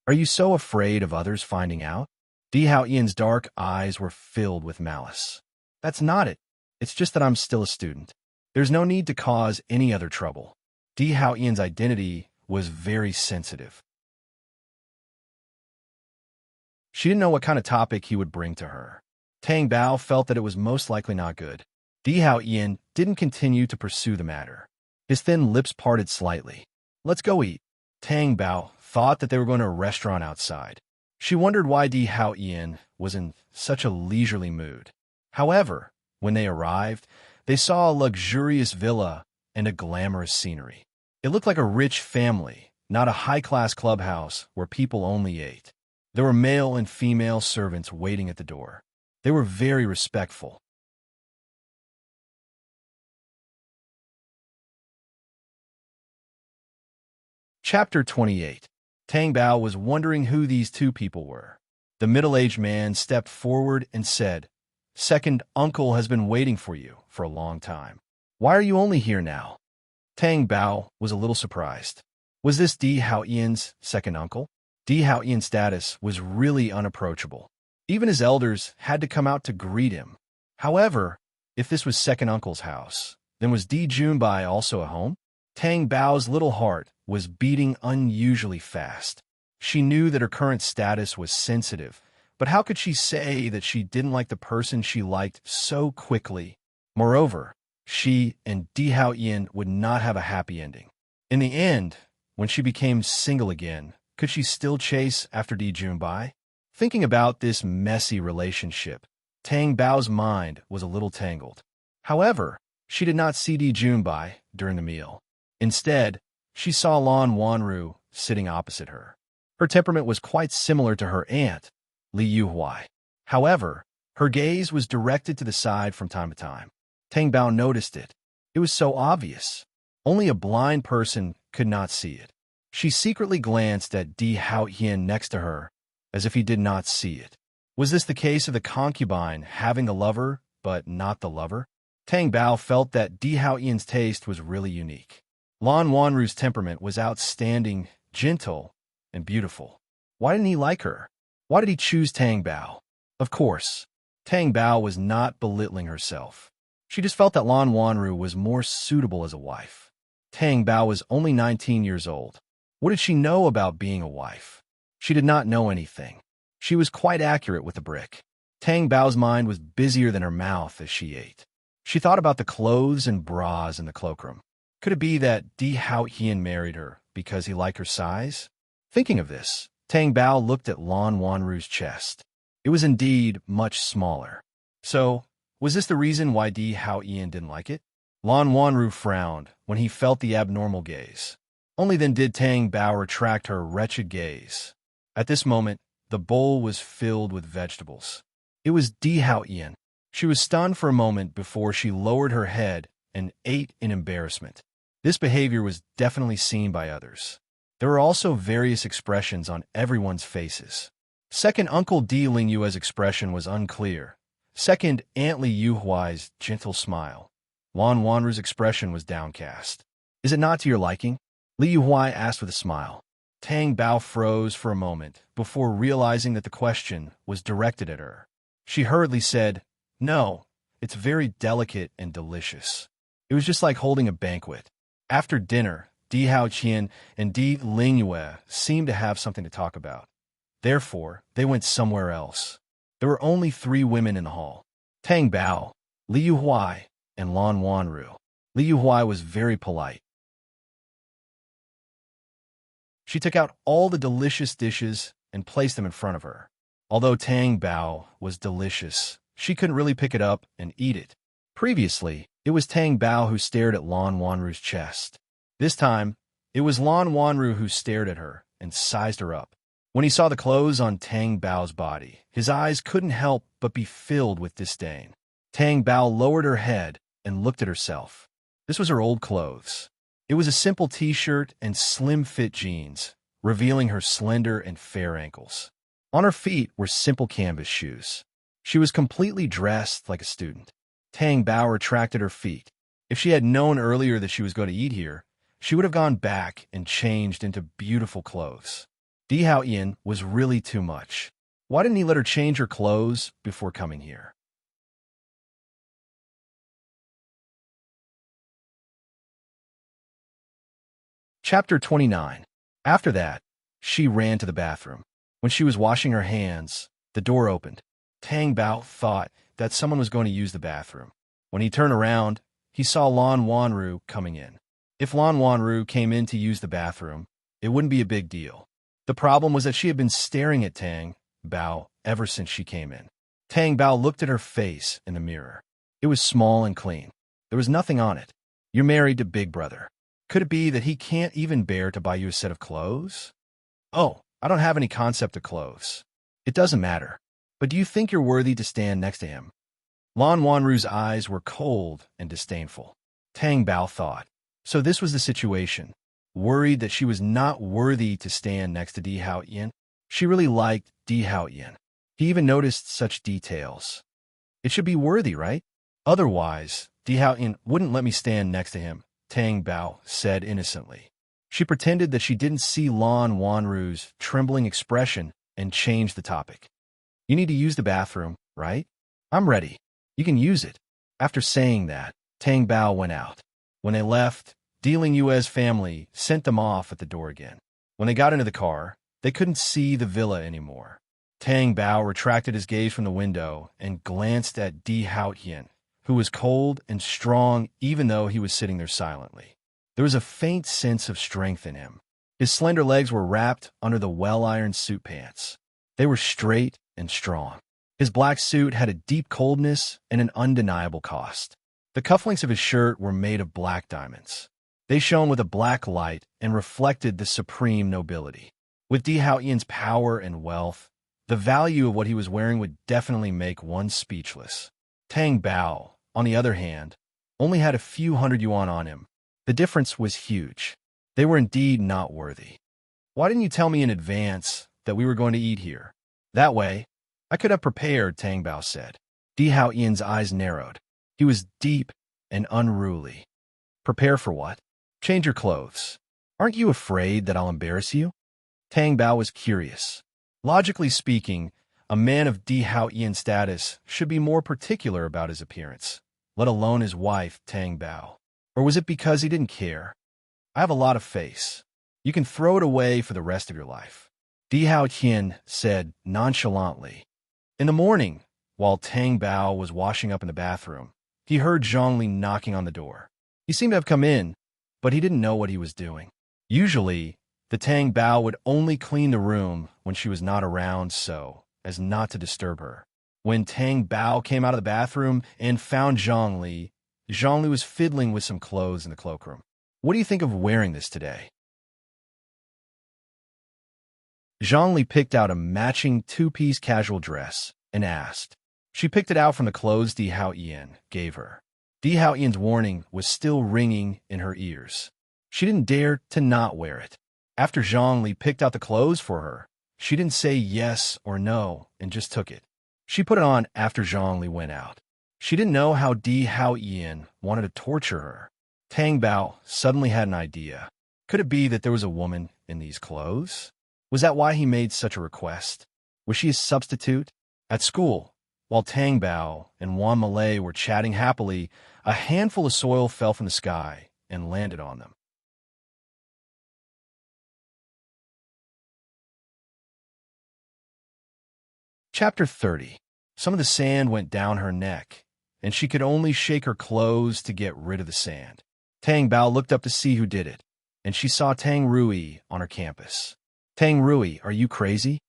Are you so afraid of others finding out? Di Haotian's dark eyes were filled with malice. That's not it. It's just that I'm still a student. There's no need to cause any other trouble. Di Haotian's identity was very sensitive. She didn't know what kind of topic he would bring to her. Tang Bao felt that it was most likely not good. Di Haotian didn't continue to pursue the matter. His thin lips parted slightly. Let's go eat. Tang Bao thought that they were going to a restaurant outside. She wondered why Di Haotian was in such a leisurely mood. However, when they arrived, they saw a luxurious villa and a glamorous scenery. It looked like a rich family, not a high-class clubhouse where people only ate. There were male and female servants waiting at the door. They were very respectful. Chapter 28. Tang Bao was wondering who these two people were. The middle-aged man stepped forward and said, Second uncle has been waiting for you for a long time. Why are you only here now? Tang Bao was a little surprised. Was this Di Haotian's second uncle? Di Haotian's status was really unapproachable. Even his elders had to come out to greet him. However, if this was second uncle's house, then was Di Junbai also at home? Tang Bao's little heart was beating unusually fast. She knew that her current status was sensitive, but how could she say that she didn't like the person she liked so quickly? Moreover, she and Di Haotian would not have a happy ending. In the end, when she became single again, could she still chase after Di Junbai? Thinking about this messy relationship, Tang Bao's mind was a little tangled. However, she did not see Di Junbai during the meal. Instead, she saw Lan Wanru sitting opposite her. Her temperament was quite similar to her aunt, Li Yuhuai. However, her gaze was directed to the side from time to time. Tang Bao noticed it. It was so obvious. Only a blind person could not see it. She secretly glanced at Di Haoyin next to her, as if he did not see it. Was this the case of the concubine having the lover, but not the lover? Tang Bao felt that Di Haoyin's taste was really unique. Lan Wanru's temperament was outstanding, gentle, and beautiful. Why didn't he like her? Why did he choose Tang Bao? Of course, Tang Bao was not belittling herself. She just felt that Lan Wanru was more suitable as a wife. Tang Bao was only 19 years old. What did she know about being a wife? She did not know anything. She was quite accurate with the brick. Tang Bao's mind was busier than her mouth as she ate. She thought about the clothes and bras in the cloakroom. Could it be that Di Haoyin married her because he liked her size? Thinking of this, Tang Bao looked at Lan Wanru's chest. It was indeed much smaller. So, was this the reason why Di Haoyin didn't like it? Lan Wanru frowned when he felt the abnormal gaze. Only then did Tang Bao retract her wretched gaze. At this moment, the bowl was filled with vegetables. It was Di Haoyin. She was stunned for a moment before she lowered her head and ate in embarrassment. This behavior was definitely seen by others. There were also various expressions on everyone's faces. Second, Uncle Di Lingyue's expression was unclear. Second, Aunt Li Yuhuai's gentle smile. Lan Wanru's expression was downcast. Is it not to your liking? Li Yuhuai asked with a smile. Tang Bao froze for a moment before realizing that the question was directed at her. She hurriedly said, "No, it's very delicate and delicious." It was just like holding a banquet. After dinner, Di Haoqian and Di Lingyue seemed to have something to talk about. Therefore, they went somewhere else. There were only 3 women in the hall: Tang Bao, Li Yuhuai, and Lan Wanru. Li Yuhuai was very polite. She took out all the delicious dishes and placed them in front of her. Although Tang Bao was delicious, she couldn't really pick it up and eat it. Previously, it was Tang Bao who stared at Lan Wanru's chest. This time, it was Lan Wanru who stared at her and sized her up. When he saw the clothes on Tang Bao's body, his eyes couldn't help but be filled with disdain. Tang Bao lowered her head and looked at herself. This was her old clothes. It was a simple t-shirt and slim-fit jeans, revealing her slender and fair ankles. On her feet were simple canvas shoes. She was completely dressed like a student. Tang Bao retracted her feet. If she had known earlier that she was going to eat here, she would have gone back and changed into beautiful clothes. Di Haoyin was really too much. Why didn't he let her change her clothes before coming here? Chapter 29. After that, she ran to the bathroom. When she was washing her hands, the door opened. Tang Bao thought that someone was going to use the bathroom. When he turned around, he saw Lan Wanru coming in. If Lan Wanru came in to use the bathroom, it wouldn't be a big deal. The problem was that she had been staring at Tang Bao ever since she came in. Tang Bao looked at her face in the mirror. It was small and clean. There was nothing on it. You're married to Big Brother. Could it be that he can't even bear to buy you a set of clothes? Oh, I don't have any concept of clothes. It doesn't matter. But do you think you're worthy to stand next to him? Lan Wanru's eyes were cold and disdainful. Tang Bao thought. So this was the situation. Worried that she was not worthy to stand next to Di Haoyin. She really liked Di Haoyin. He even noticed such details. It should be worthy, right? Otherwise, Di Haoyin wouldn't let me stand next to him, Tang Bao said innocently. She pretended that she didn't see Lan Wanru's trembling expression and changed the topic. You need to use the bathroom, right? I'm ready. You can use it. After saying that, Tang Bao went out. When they left, Di Lingyue's family sent them off at the door again. When they got into the car, they couldn't see the villa anymore. Tang Bao retracted his gaze from the window and glanced at Di Haoyin, who was cold and strong even though he was sitting there silently. There was a faint sense of strength in him. His slender legs were wrapped under the well-ironed suit pants. They were straight and strong. His black suit had a deep coldness and an undeniable cost. The cufflinks of his shirt were made of black diamonds. They shone with a black light and reflected the supreme nobility. With Di Hao Yian's power and wealth, the value of what he was wearing would definitely make one speechless. Tang Bao, on the other hand, only had a few hundred yuan on him. The difference was huge. They were indeed not worthy. Why didn't you tell me in advance that we were going to eat here? That way, I could have prepared, Tang Bao said. Di Hao Yian's eyes narrowed. He was deep and unruly. Prepare for what? Change your clothes. Aren't you afraid that I'll embarrass you? Tang Bao was curious. Logically speaking, a man of Di Hao Yian's status should be more particular about his appearance, let alone his wife, Tang Bao. Or was it because he didn't care? I have a lot of face. You can throw it away for the rest of your life. Di Hao Yian said nonchalantly. In the morning, while Tang Bao was washing up in the bathroom, he heard Zhongli knocking on the door. He seemed to have come in, but he didn't know what he was doing. Usually, the Tang Bao would only clean the room when she was not around so as not to disturb her. When Tang Bao came out of the bathroom and found Zhongli, Zhongli was fiddling with some clothes in the cloakroom. What do you think of wearing this today? Zhongli picked out a matching two-piece casual dress and asked. She picked it out from the clothes Di Hao Yian gave her. Di Hao Yian's warning was still ringing in her ears. She didn't dare to not wear it. After Zhongli picked out the clothes for her, she didn't say yes or no and just took it. She put it on after Zhongli went out. She didn't know how Di Hao Yian wanted to torture her. Tang Bao suddenly had an idea. Could it be that there was a woman in these clothes? Was that why he made such a request? Was she a substitute? At school, while Tang Bao and Wan Malay were chatting happily, a handful of soil fell from the sky and landed on them. Chapter 30. Some of the sand went down her neck, and she could only shake her clothes to get rid of the sand. Tang Bao looked up to see who did it, and she saw Tang Rui on her campus. Tang Rui, are you crazy?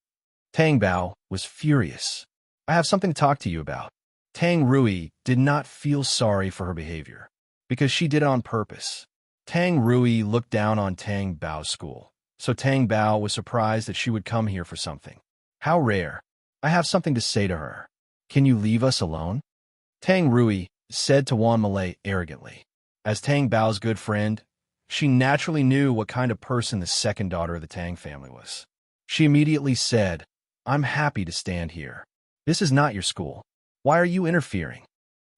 Tang Bao was furious. I have something to talk to you about. Tang Rui did not feel sorry for her behavior, because she did it on purpose. Tang Rui looked down on Tang Bao's school, so Tang Bao was surprised that she would come here for something. How rare. I have something to say to her. Can you leave us alone? Tang Rui said to Wan Malay arrogantly. As Tang Bao's good friend, she naturally knew what kind of person the second daughter of the Tang family was. She immediately said, I'm happy to stand here. This is not your school. Why are you interfering?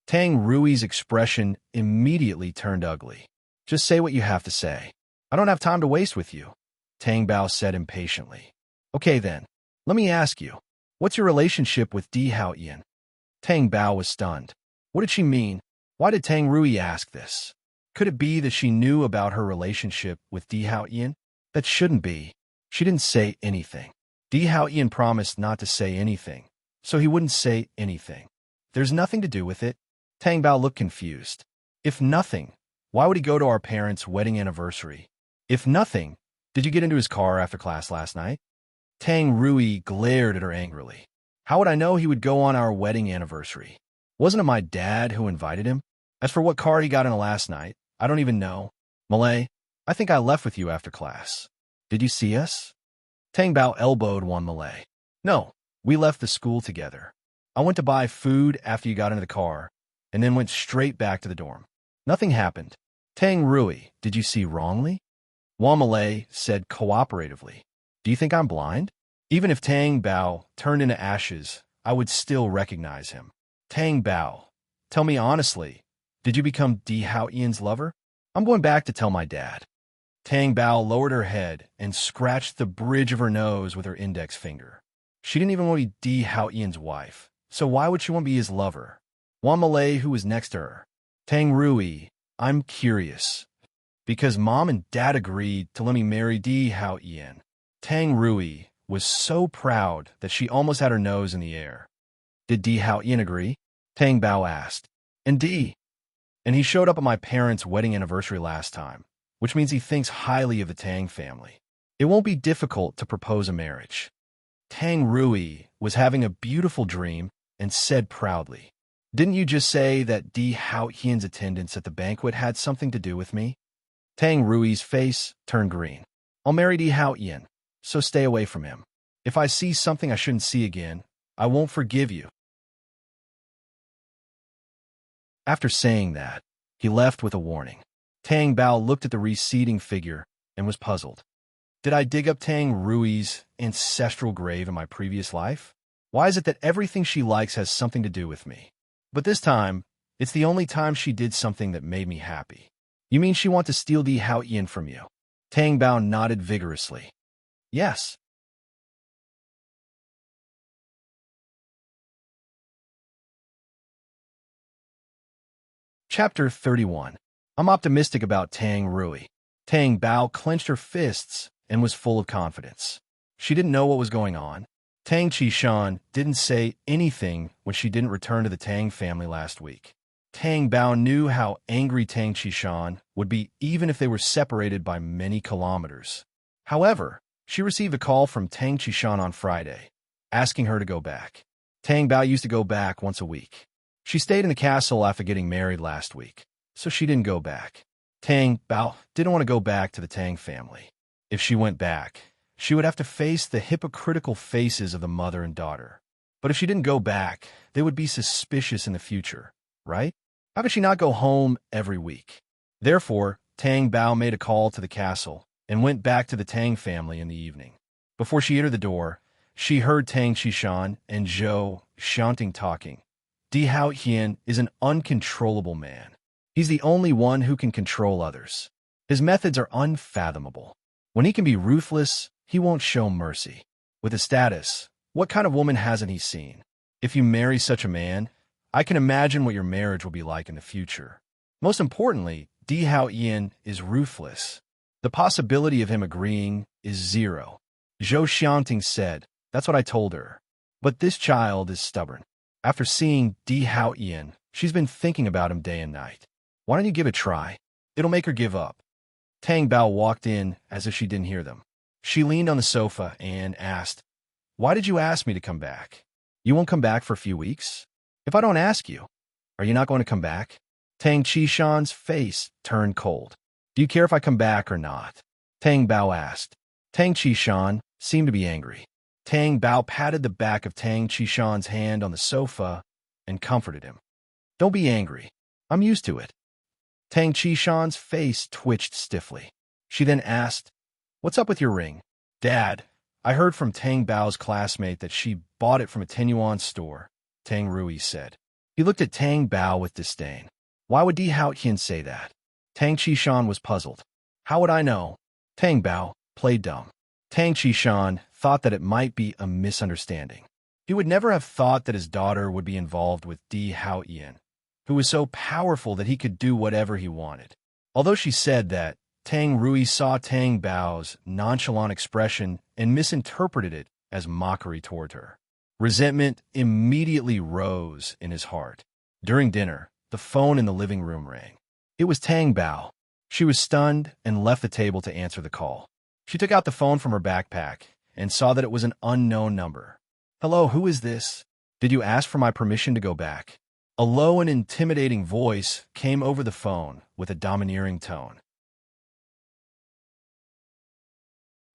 Tang Rui's expression immediately turned ugly. Just say what you have to say. I don't have time to waste with you, Tang Bao said impatiently. Okay then, let me ask you, what's your relationship with Di Hao Yian? Tang Bao was stunned. What did she mean? Why did Tang Rui ask this? Could it be that she knew about her relationship with Di Hao Yian? That shouldn't be. She didn't say anything. Di Hao Yian promised not to say anything, so he wouldn't say anything. There's nothing to do with it. Tang Bao looked confused. If nothing, why would he go to our parents' wedding anniversary? If nothing, did you get into his car after class last night? Tang Rui glared at her angrily. How would I know he would go on our wedding anniversary? Wasn't it my dad who invited him? As for what car he got in last night, I don't even know. Malay, I think I left with you after class. Did you see us? Tang Bao elbowed Wan Malay. No, we left the school together. I went to buy food after you got into the car, and then went straight back to the dorm. Nothing happened. Tang Rui, did you see wrongly? Wan Malay said cooperatively. Do you think I'm blind? Even if Tang Bao turned into ashes, I would still recognize him. Tang Bao, tell me honestly, did you become Di Hao Yian's lover? I'm going back to tell my dad. Tang Bao lowered her head and scratched the bridge of her nose with her index finger. She didn't even want to be Di Hao Yian's wife, so why would she want to be his lover? Wan Malay, who was next to her. Tang Rui, I'm curious. Because Mom and Dad agreed to let me marry Di Hao Yian. Tang Rui was so proud that she almost had her nose in the air. Did Di Hao Yian agree? Tang Bao asked. Indeed. And he showed up at my parents' wedding anniversary last time, which means he thinks highly of the Tang family. It won't be difficult to propose a marriage. Tang Rui was having a beautiful dream and said proudly, Didn't you just say that Di Haotian's attendance at the banquet had something to do with me? Tang Rui's face turned green. I'll marry Di Haotian, so stay away from him. If I see something I shouldn't see again, I won't forgive you. After saying that, he left with a warning. Tang Bao looked at the receding figure and was puzzled. Did I dig up Tang Rui's ancestral grave in my previous life? Why is it that everything she likes has something to do with me? But this time, it's the only time she did something that made me happy. You mean she wants to steal Di Haotian from you? Tang Bao nodded vigorously. Yes. Chapter 31. I'm optimistic about Tang Rui. Tang Bao clenched her fists and was full of confidence. She didn't know what was going on. Tang Qishan didn't say anything when she didn't return to the Tang family last week. Tang Bao knew how angry Tang Qishan would be even if they were separated by many kilometers. However, she received a call from Tang Qishan on Friday, asking her to go back. Tang Bao used to go back once a week. She stayed in the castle after getting married last week, so she didn't go back. Tang Bao didn't want to go back to the Tang family. If she went back, she would have to face the hypocritical faces of the mother and daughter. But if she didn't go back, they would be suspicious in the future, right? How could she not go home every week? Therefore, Tang Bao made a call to the castle and went back to the Tang family in the evening. Before she entered the door, she heard Tang Qishan and Zhou Shanting talking. Di Haotian is an uncontrollable man. He's the only one who can control others. His methods are unfathomable. When he can be ruthless, he won't show mercy. With his status, what kind of woman hasn't he seen? If you marry such a man, I can imagine what your marriage will be like in the future. Most importantly, Di Haotian is ruthless. The possibility of him agreeing is zero. Zhou Xianting said, that's what I told her. But this child is stubborn. After seeing Di Haotian, she's been thinking about him day and night. Why don't you give it a try? It'll make her give up. Tang Bao walked in as if she didn't hear them. She leaned on the sofa and asked, why did you ask me to come back? You won't come back for a few weeks? If I don't ask you, are you not going to come back? Tang Qishan's face turned cold. Do you care if I come back or not? Tang Bao asked. Tang Qishan seemed to be angry. Tang Bao patted the back of Tang Qishan's hand on the sofa and comforted him. Don't be angry. I'm used to it. Tang Qishan's face twitched stiffly. She then asked, what's up with your ring? Dad, I heard from Tang Bao's classmate that she bought it from a Tenyuan store, Tang Rui said. He looked at Tang Bao with disdain. Why would Di Haotian say that? Tang Qishan was puzzled. How would I know? Tang Bao played dumb. Tang Qishan thought that it might be a misunderstanding. He would never have thought that his daughter would be involved with Di Haotian, who was so powerful that he could do whatever he wanted. Although she said that, Tang Rui saw Tang Bao's nonchalant expression and misinterpreted it as mockery toward her. Resentment immediately rose in his heart. During dinner, the phone in the living room rang. It was Tang Bao. She was stunned and left the table to answer the call. She took out the phone from her backpack and saw that it was an unknown number. Hello, who is this? Did you ask for my permission to go back? A low and intimidating voice came over the phone with a domineering tone.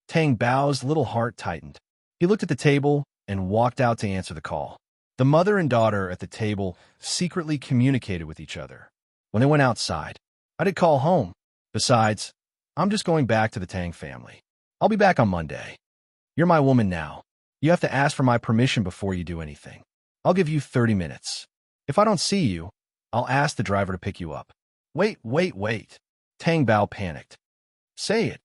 Tang Bao's little heart tightened. He looked at the table and walked out to answer the call. The mother and daughter at the table secretly communicated with each other. When they went outside, I did call home. Besides, I'm just going back to the Tang family. I'll be back on Monday. You're my woman now. You have to ask for my permission before you do anything. I'll give you 30 minutes. If I don't see you, I'll ask the driver to pick you up. Wait. Tang Bao panicked. Say it.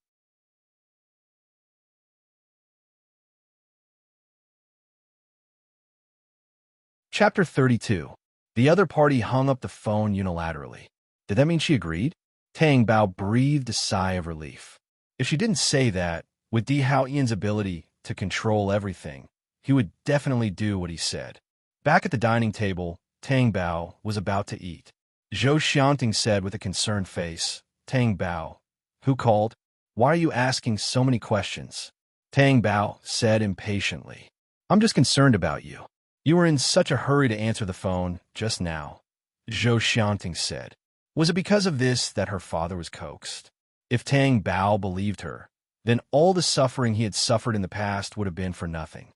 Chapter 32. The other party hung up the phone unilaterally. Did that mean she agreed? Tang Bao breathed a sigh of relief. If she didn't say that, with Di Haotian's ability to control everything, he would definitely do what he said. Back at the dining table, Tang Bao was about to eat. Zhou Xianting said with a concerned face, Tang Bao, who called? Why are you asking so many questions? Tang Bao said impatiently, I'm just concerned about you. You were in such a hurry to answer the phone just now, Zhou Xianting said. Was it because of this that her father was coaxed? If Tang Bao believed her, then all the suffering he had suffered in the past would have been for nothing.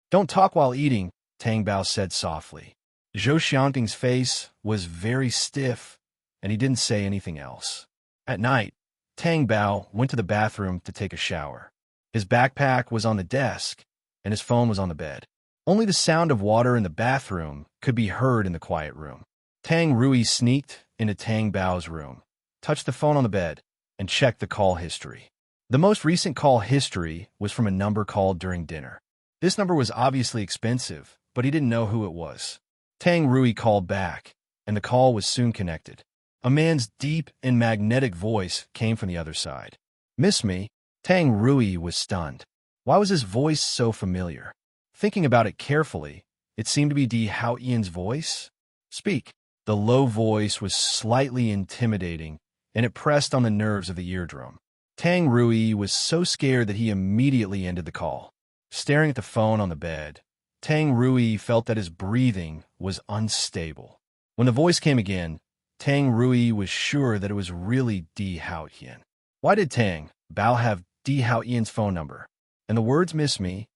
Don't talk while eating, Tang Bao said softly. Zhou Xianting's face was very stiff, and he didn't say anything else. At night, Tang Bao went to the bathroom to take a shower. His backpack was on the desk, and his phone was on the bed. Only the sound of water in the bathroom could be heard in the quiet room. Tang Rui sneaked into Tang Bao's room, touched the phone on the bed, and checked the call history. The most recent call history was from a number called during dinner. This number was obviously expensive, but he didn't know who it was. Tang Rui called back, and the call was soon connected. A man's deep and magnetic voice came from the other side. "Miss me?" Tang Rui was stunned. Why was his voice so familiar? Thinking about it carefully, it seemed to be Di Haoyan's voice. "Speak." The low voice was slightly intimidating, and it pressed on the nerves of the eardrum. Tang Rui was so scared that he immediately ended the call. Staring at the phone on the bed, Tang Rui felt that his breathing was unstable. When the voice came again, Tang Rui was sure that it was really Di Haoyan. Why did Tang Bao have Di Haoyan's phone number? And the words "miss me"?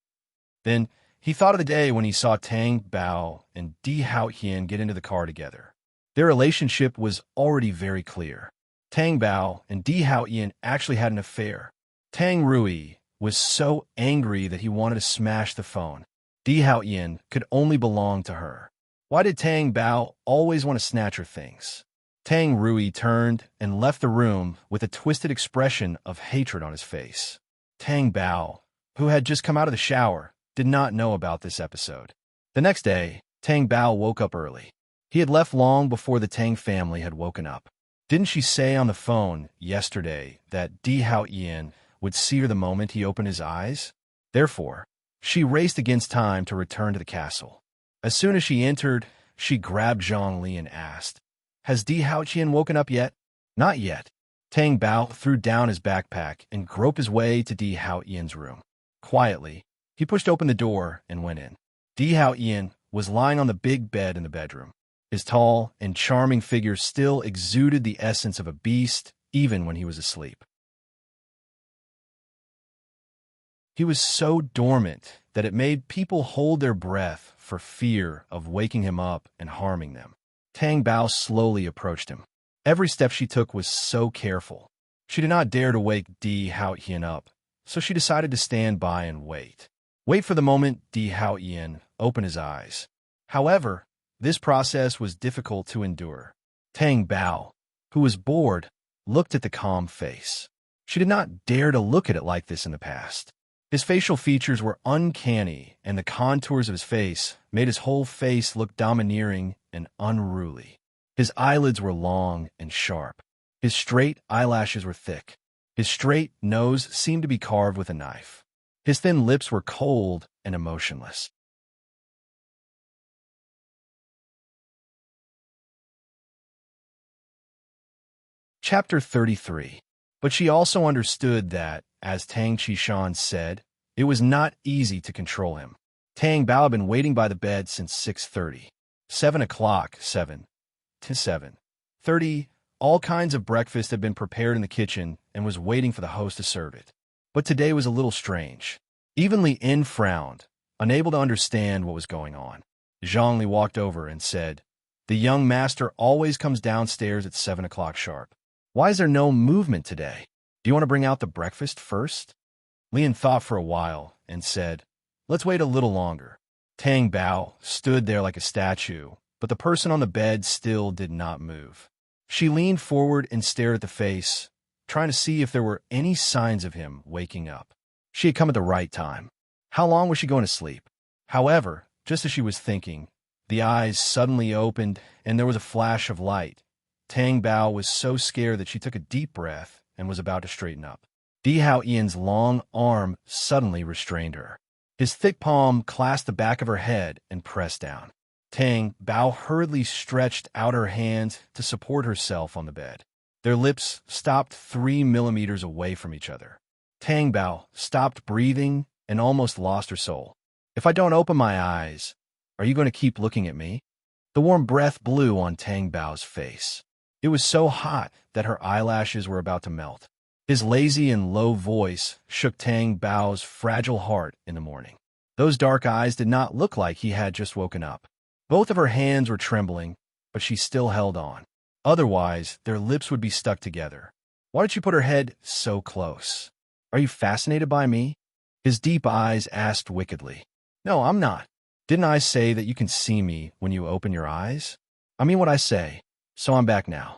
Then he thought of the day when he saw Tang Bao and Di Haoyan get into the car together. Their relationship was already very clear. Tang Bao and Di Haoyan actually had an affair. Tang Rui was so angry that he wanted to smash the phone. Di Haoyan could only belong to her. Why did Tang Bao always want to snatch her things? Tang Rui turned and left the room with a twisted expression of hatred on his face. Tang Bao, who had just come out of the shower, did not know about this episode. The next day, Tang Bao woke up early. He had left long before the Tang family had woken up. Didn't she say on the phone yesterday that Di Haoyan would see her the moment he opened his eyes? Therefore, she raced against time to return to the castle. As soon as she entered, she grabbed Zhongli and asked, "Has Di Haoyan woken up yet?" "Not yet." Tang Bao threw down his backpack and groped his way to Di Haoyan's room. Quietly, he pushed open the door and went in. Di Haoyan was lying on the big bed in the bedroom. His tall and charming figure still exuded the essence of a beast, even when he was asleep. He was so dormant that it made people hold their breath for fear of waking him up and harming them. Tang Bao slowly approached him. Every step she took was so careful. She did not dare to wake Di Haoyan up, so she decided to stand by and wait. Wait for the moment Di Haoyan opened his eyes. However, this process was difficult to endure. Tang Bao, who was bored, looked at the calm face. She did not dare to look at it like this in the past. His facial features were uncanny, and the contours of his face made his whole face look domineering and unruly. His eyelids were long and sharp. His straight eyelashes were thick. His straight nose seemed to be carved with a knife. His thin lips were cold and emotionless. Chapter 33. But she also understood that, as Tang Qishan said, it was not easy to control him. Tang Bao had been waiting by the bed since 6:30. 7 o'clock, 7 to 7:30. All kinds of breakfast had been prepared in the kitchen and was waiting for the host to serve it. But today was a little strange. Even Li Yin frowned, unable to understand what was going on. Zhongli walked over and said, "The young master always comes downstairs at 7 o'clock sharp. Why is there no movement today? Do you want to bring out the breakfast first?" Lian thought for a while and said, "Let's wait a little longer." Tang Bao stood there like a statue, but the person on the bed still did not move. She leaned forward and stared at the face, trying to see if there were any signs of him waking up. She had come at the right time. How long was she going to sleep? However, just as she was thinking, the eyes suddenly opened and there was a flash of light. Tang Bao was so scared that she took a deep breath and was about to straighten up. Di Haoyan's long arm suddenly restrained her. His thick palm clasped the back of her head and pressed down. Tang Bao hurriedly stretched out her hands to support herself on the bed. Their lips stopped 3 millimeters away from each other. Tang Bao stopped breathing and almost lost her soul. "If I don't open my eyes, Are you going to keep looking at me? The warm breath blew on Tang Bao's face. It was so hot that her eyelashes were about to melt. His lazy and low voice shook Tang Bao's fragile heart in the morning. Those dark eyes did not look like he had just woken up. Both of her hands were trembling, but she still held on. Otherwise, their lips would be stuck together. Why did she put her head so close? Are you fascinated by me? His deep eyes asked wickedly. No, I'm not. Didn't I say that you can see me when you open your eyes? I mean what I say, so I'm back now.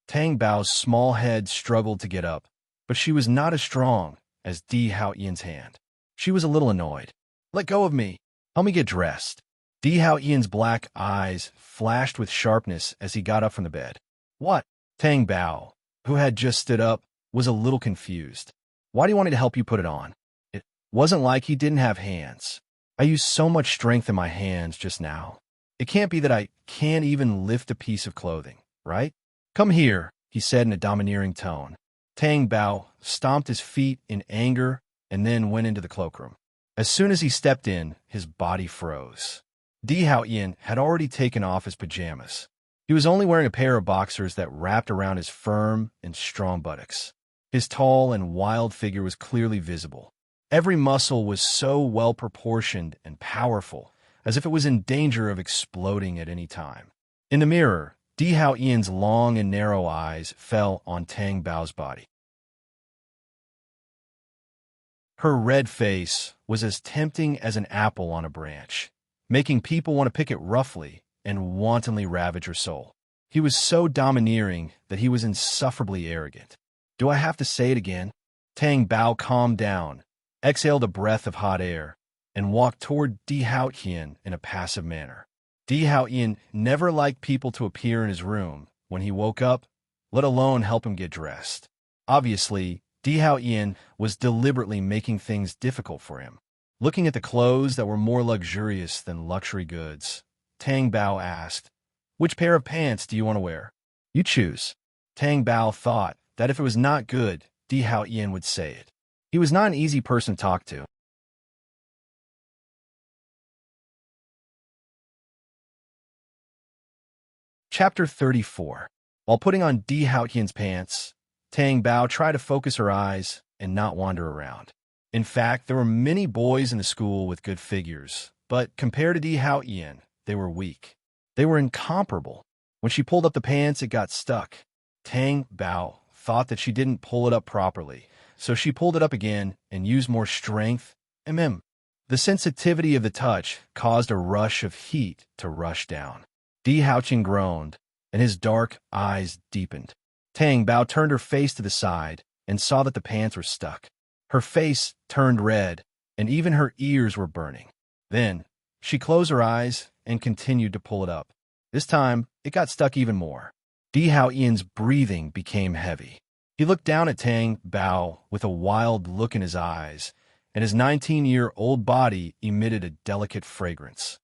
Tang Bao's small head struggled to get up, but she was not as strong as Di Haoyan's hand. She was a little annoyed. Let go of me. Help me get dressed. Di Haoyan's black eyes flashed with sharpness as he got up from the bed. What? Tang Bao, who had just stood up, was a little confused. Why do you want me to help you put it on? It wasn't like he didn't have hands. I used so much strength in my hands just now. It can't be that I can't even lift a piece of clothing, right? Come here, he said in a domineering tone. Tang Bao stomped his feet in anger and then went into the cloakroom. As soon as he stepped in, his body froze. Di Haoyan had already taken off his pajamas. He was only wearing a pair of boxers that wrapped around his firm and strong buttocks. His tall and wild figure was clearly visible. Every muscle was so well proportioned and powerful, as if it was in danger of exploding at any time. In the mirror, Di Haoyan's long and narrow eyes fell on Tang Bao's body. Her red face was as tempting as an apple on a branch, making people want to pick it roughly and wantonly ravage her soul. He was so domineering that he was insufferably arrogant. Do I have to say it again? Tang Bao calmed down, exhaled a breath of hot air, and walked toward Di Haoyan in a passive manner. Di Haoyan never liked people to appear in his room when he woke up, let alone help him get dressed. Obviously, Di Haoyan was deliberately making things difficult for him. Looking at the clothes that were more luxurious than luxury goods, Tang Bao asked, Which pair of pants do you want to wear? You choose. Tang Bao thought that if it was not good, Di Haoyan would say it. He was not an easy person to talk to. Chapter 34. While putting on Di Haoyan's pants, Tang Bao tried to focus her eyes and not wander around. In fact, there were many boys in the school with good figures, but compared to Di Haoyan, they were weak. They were incomparable. When she pulled up the pants, it got stuck. Tang Bao thought that she didn't pull it up properly, so she pulled it up again and used more strength. The sensitivity of the touch caused a rush of heat to rush down. Di Haoyan groaned, and his dark eyes deepened. Tang Bao turned her face to the side and saw that the pants were stuck. Her face turned red, and even her ears were burning. Then, she closed her eyes and continued to pull it up. This time, it got stuck even more. Di Haoyan's breathing became heavy. He looked down at Tang Bao with a wild look in his eyes, and his 19-year-old body emitted a delicate fragrance.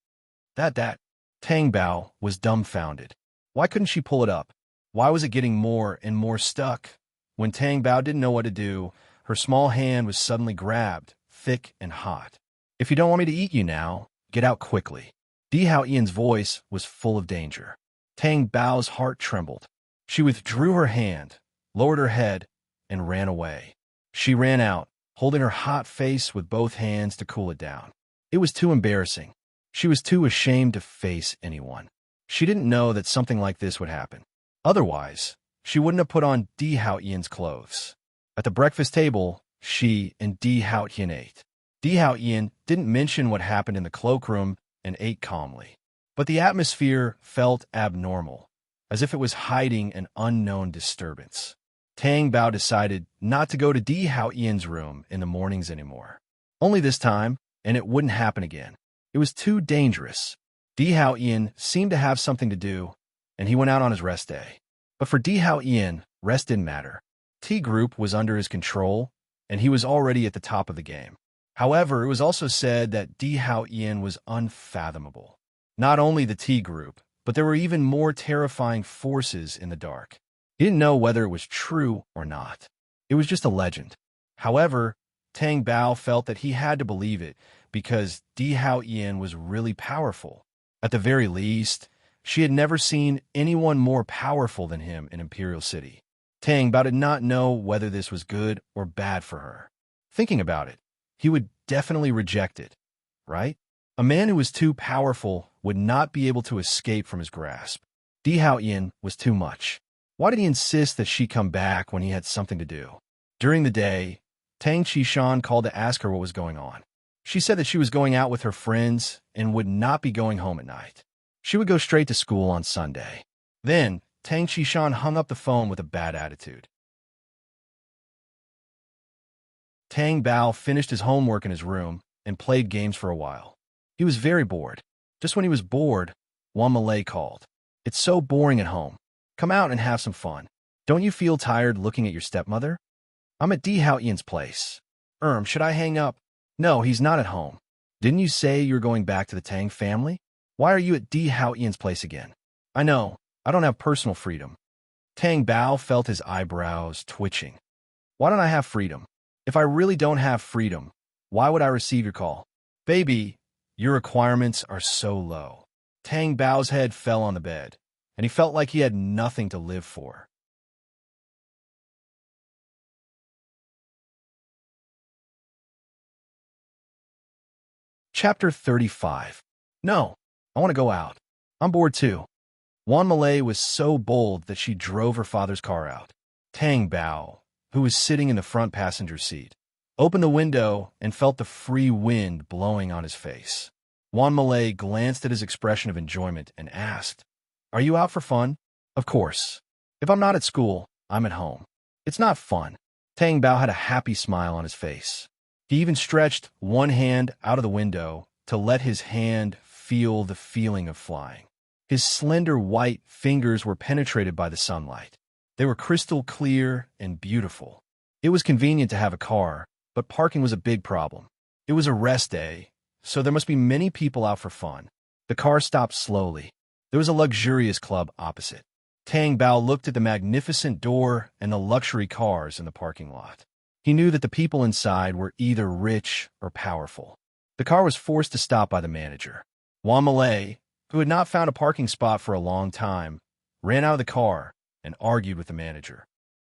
That. Tang Bao was dumbfounded. Why couldn't she pull it up? Why was it getting more and more stuck? When Tang Bao didn't know what to do, her small hand was suddenly grabbed, thick and hot. If you don't want me to eat you now, get out quickly. Di Haoyan's voice was full of danger. Tang Bao's heart trembled. She withdrew her hand, lowered her head, and ran away. She ran out, holding her hot face with both hands to cool it down. It was too embarrassing. She was too ashamed to face anyone. She didn't know that something like this would happen. Otherwise, she wouldn't have put on Di Haoyan's clothes. At the breakfast table, she and Di Haoyan ate. Di Haoyan didn't mention what happened in the cloakroom and ate calmly. But the atmosphere felt abnormal, as if it was hiding an unknown disturbance. Tang Bao decided not to go to Di Haoyan's room in the mornings anymore. Only this time, and it wouldn't happen again. It was too dangerous. Di Haoyan seemed to have something to do, and he went out on his rest day. But for Di Haoyan, rest didn't matter. T Group was under his control, and he was already at the top of the game. However, it was also said that Di Haoyan was unfathomable. Not only the T Group, but there were even more terrifying forces in the dark. He didn't know whether it was true or not. It was just a legend. However, Tang Bao felt that he had to believe it because Di Haoyan was really powerful, At the very least, she had never seen anyone more powerful than him in Imperial City. Tang Bao did not know whether this was good or bad for her. Thinking about it, he would definitely reject it, right? A man who was too powerful would not be able to escape from his grasp. Di Haoyan was too much. Why did he insist that she come back when he had something to do? During the day, Tang Qishan called to ask her what was going on. She said that she was going out with her friends and would not be going home at night. She would go straight to school on Sunday. Then, Tang Qishan hung up the phone with a bad attitude. Tang Bao finished his homework in his room and played games for a while. He was very bored. Just when he was bored, Wan Malay called. "It's so boring at home. Come out and have some fun. Don't you feel tired looking at your stepmother?" "I'm at Di Haoyan's place." Should I hang up?" "No, he's not at home." "Didn't you say you were going back to the Tang family? Why are you at Di Haoyan's place again?" "I know. I don't have personal freedom." Tang Bao felt his eyebrows twitching. "Why don't I have freedom? If I really don't have freedom, why would I receive your call?" "Baby, your requirements are so low." Tang Bao's head fell on the bed, and he felt like he had nothing to live for. Chapter 35. "No, I want to go out. I'm bored too." Wan Malay was so bold that she drove her father's car out. Tang Bao, who was sitting in the front passenger seat, opened the window and felt the free wind blowing on his face. Wan Malay glanced at his expression of enjoyment and asked, "Are you out for fun?" "Of course. If I'm not at school, I'm at home." "It's not fun." Tang Bao had a happy smile on his face. He even stretched one hand out of the window to let his hand feel the feeling of flying. His slender white fingers were penetrated by the sunlight. They were crystal clear and beautiful. It was convenient to have a car, but parking was a big problem. It was a rest day, so there must be many people out for fun. The car stopped slowly. There was a luxurious club opposite. Tang Bao looked at the magnificent door and the luxury cars in the parking lot. He knew that the people inside were either rich or powerful. The car was forced to stop by the manager. Wan Malay, who had not found a parking spot for a long time, ran out of the car and argued with the manager.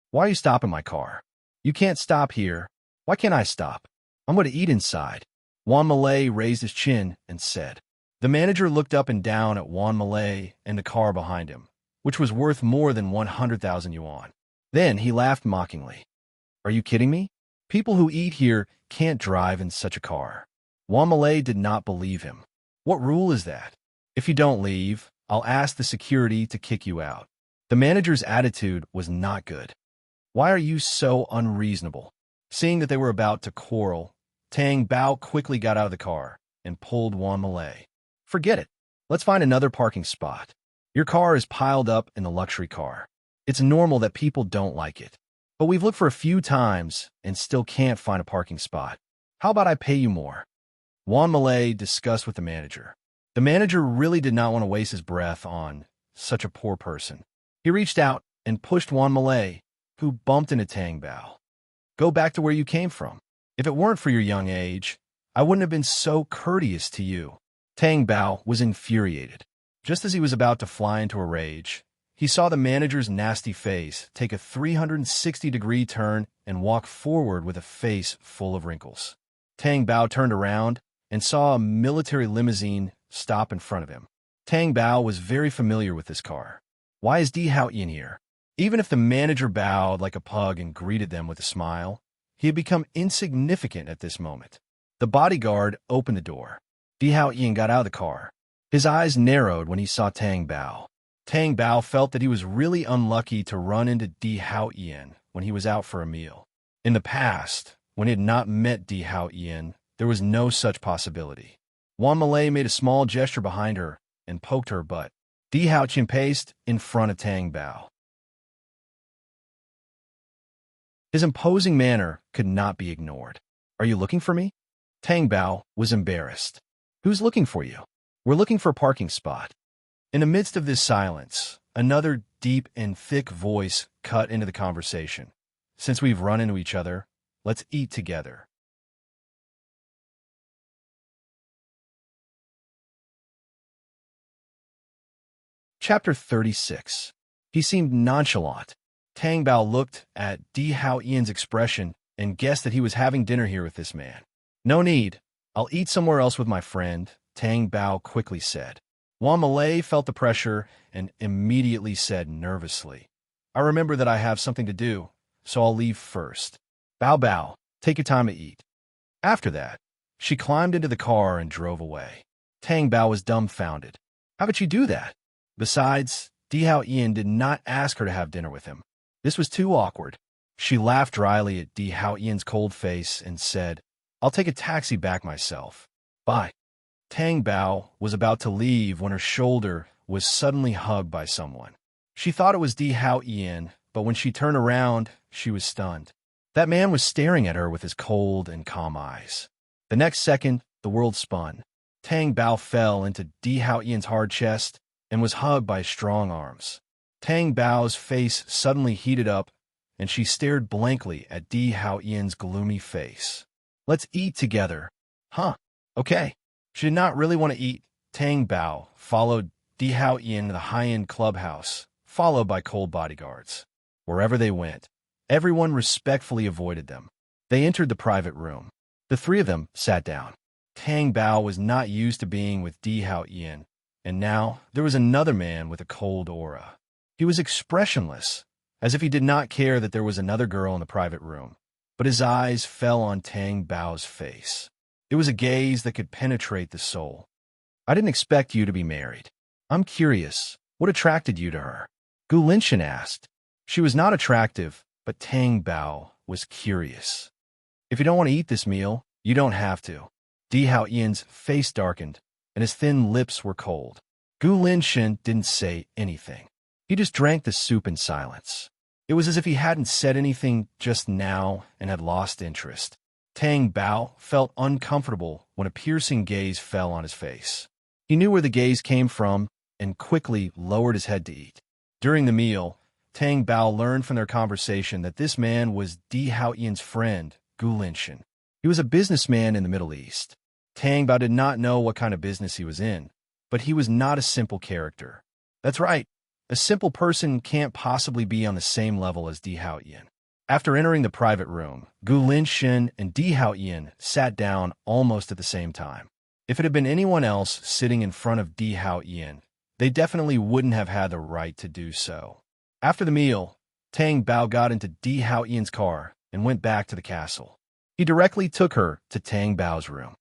"Why are you stopping my car? You can't stop here. Why can't I stop? I'm going to eat inside." Wan Malay raised his chin and said. The manager looked up and down at Wan Malay and the car behind him, which was worth more than 100,000 yuan. Then he laughed mockingly. "Are you kidding me? People who eat here can't drive in such a car." Wan Malay did not believe him. "What rule is that? If you don't leave, I'll ask the security to kick you out." The manager's attitude was not good. "Why are you so unreasonable?" Seeing that they were about to quarrel, Tang Bao quickly got out of the car and pulled Wan Malay. "Forget it. Let's find another parking spot. Your car is piled up in the luxury car. It's normal that people don't like it. But we've looked for a few times and still can't find a parking spot. How about I pay you more?" Wan Malay discussed with the manager. The manager really did not want to waste his breath on such a poor person. He reached out and pushed Wan Malay, who bumped into Tang Bao. "Go back to where you came from. If it weren't for your young age, I wouldn't have been so courteous to you." Tang Bao was infuriated. Just as he was about to fly into a rage, he saw the manager's nasty face take a 360-degree turn and walk forward with a face full of wrinkles. Tang Bao turned around and saw a military limousine stop in front of him. Tang Bao was very familiar with this car. Why is Di Haoyan here? Even if the manager bowed like a pug and greeted them with a smile, he had become insignificant at this moment. The bodyguard opened the door. Di Haoyan got out of the car. His eyes narrowed when he saw Tang Bao. Tang Bao felt that he was really unlucky to run into Di Haoyan when he was out for a meal. In the past, when he had not met Di Haoyan, there was no such possibility. Wan Malay made a small gesture behind her and poked her butt. Di Haoyan paced in front of Tang Bao. His imposing manner could not be ignored. "Are you looking for me?" Tang Bao was embarrassed. "Who's looking for you?" "We're looking for a parking spot." In the midst of this silence, another deep and thick voice cut into the conversation. "Since we've run into each other, let's eat together." Chapter 36. He seemed nonchalant. Tang Bao looked at Di Hao Ian's expression and guessed that he was having dinner here with this man. No need. I'll eat somewhere else with my friend, Tang Bao quickly said. Wan Malay felt the pressure and immediately said nervously, I remember that I have something to do, so I'll leave first. Bao Bao, take your time to eat. After that, she climbed into the car and drove away. Tang Bao was dumbfounded. How could she do that? Besides, Di Hao Ian did not ask her to have dinner with him. This was too awkward. She laughed dryly at Di Hao Ian's cold face and said, I'll take a taxi back myself. Bye. Tang Bao was about to leave when her shoulder was suddenly hugged by someone. She thought it was Di Hao Ian, but when she turned around, she was stunned. That man was staring at her with his cold and calm eyes. The next second, the world spun. Tang Bao fell into Di Hao Ian's hard chest and was hugged by strong arms. Tang Bao's face suddenly heated up, and she stared blankly at Di Hao Ian's gloomy face. Let's eat together. Huh, okay. She did not really want to eat. Tang Bao followed Di Hao Ian to the high-end clubhouse, followed by cold bodyguards. Wherever they went, everyone respectfully avoided them. They entered the private room. The three of them sat down. Tang Bao was not used to being with Di Hao Ian, and now there was another man with a cold aura. He was expressionless, as if he did not care that there was another girl in the private room, but his eyes fell on Tang Bao's face. It was a gaze that could penetrate the soul. I didn't expect you to be married. I'm curious, what attracted you to her? Gu Linshan asked. She was not attractive, but Tang Bao was curious. If you don't want to eat this meal, you don't have to. Di Hao Ian's face darkened, and his thin lips were cold. Gu Linshan didn't say anything. He just drank the soup in silence. It was as if he hadn't said anything just now and had lost interest. Tang Bao felt uncomfortable when a piercing gaze fell on his face. He knew where the gaze came from and quickly lowered his head to eat. During the meal, Tang Bao learned from their conversation that this man was Di Hao Ian's friend, Gu Linshan. He was a businessman in the Middle East. Tang Bao did not know what kind of business he was in, but he was not a simple character. That's right. A simple person can't possibly be on the same level as Di Hao Ian. After entering the private room, Gu Linshan and Di Hao Ian sat down almost at the same time. If it had been anyone else sitting in front of Di Hao Ian, they definitely wouldn't have had the right to do so. After the meal, Tang Bao got into Di Hao Ian's car and went back to the castle. He directly took her to Tang Bao's room.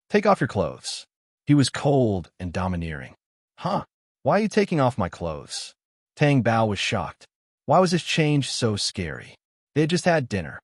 Take off your clothes. He was cold and domineering. Huh? Why are you taking off my clothes? Tang Bao was shocked. Why was this change so scary? They had just had dinner.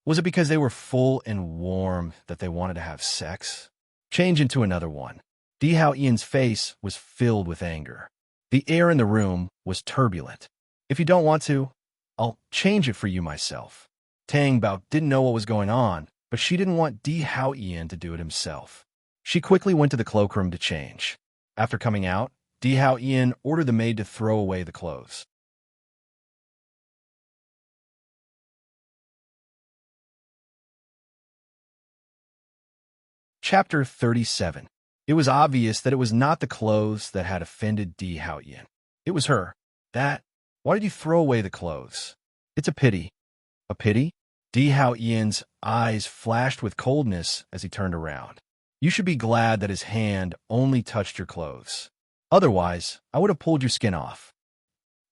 Was it because they were full and warm that they wanted to have sex? Change into another one. Di Hao Ian's face was filled with anger. The air in the room was turbulent. If you don't want to, I'll change it for you myself. Tang Bao didn't know what was going on, but she didn't want Di Hao Ian to do it himself. She quickly went to the cloakroom to change. After coming out, Di Hao Ian ordered the maid to throw away the clothes. Chapter 37. It was obvious that it was not the clothes that had offended Di Hao Ian. It was her. Why did you throw away the clothes? It's a pity. A pity? Di Hao Ian's eyes flashed with coldness as he turned around. You should be glad that his hand only touched your clothes. Otherwise, I would have pulled your skin off.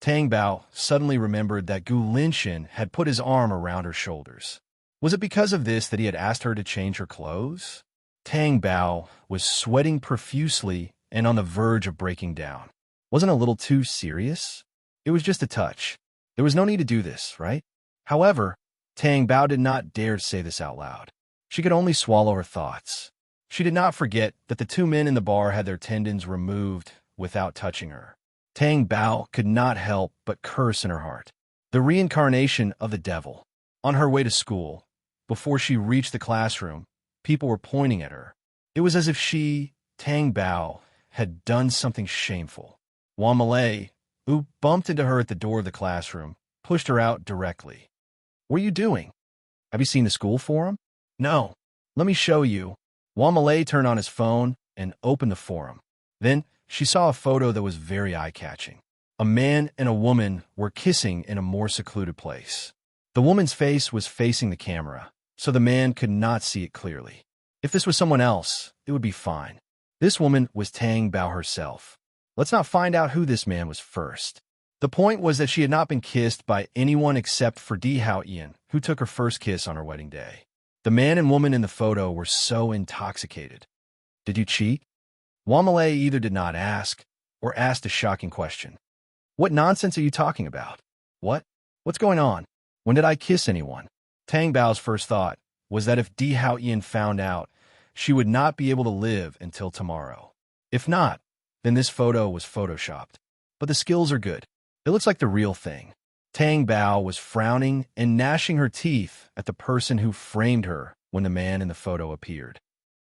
Tang Bao suddenly remembered that Gu Linshan had put his arm around her shoulders. Was it because of this that he had asked her to change her clothes? Tang Bao was sweating profusely and on the verge of breaking down. Wasn't a little too serious? It was just a touch. There was no need to do this, right? However, Tang Bao did not dare say this out loud. She could only swallow her thoughts. She did not forget that the two men in the bar had their tendons removed without touching her. Tang Bao could not help but curse in her heart. The reincarnation of the devil. On her way to school, before she reached the classroom, people were pointing at her. It was as if she, Tang Bao, had done something shameful. Wan Malay, who bumped into her at the door of the classroom, pushed her out directly. What are you doing? Have you seen the school forum? No. Let me show you. Wan Malay turned on his phone and opened the forum. Then she saw a photo that was very eye-catching. A man and a woman were kissing in a more secluded place. The woman's face was facing the camera, so the man could not see it clearly. If this was someone else, it would be fine. This woman was Tang Bao herself. Let's not find out who this man was first. The point was that she had not been kissed by anyone except for Di Haoyan, who took her first kiss on her wedding day. The man and woman in the photo were so intoxicated. Did you cheat? Wang Malay either did not ask or asked a shocking question. What nonsense are you talking about? What's going on? When did I kiss anyone? Tang Bao's first thought was that if Di Haoyan found out, she would not be able to live until tomorrow. If not, then this photo was photoshopped. But the skills are good. It looks like the real thing. Tang Bao was frowning and gnashing her teeth at the person who framed her when the man in the photo appeared.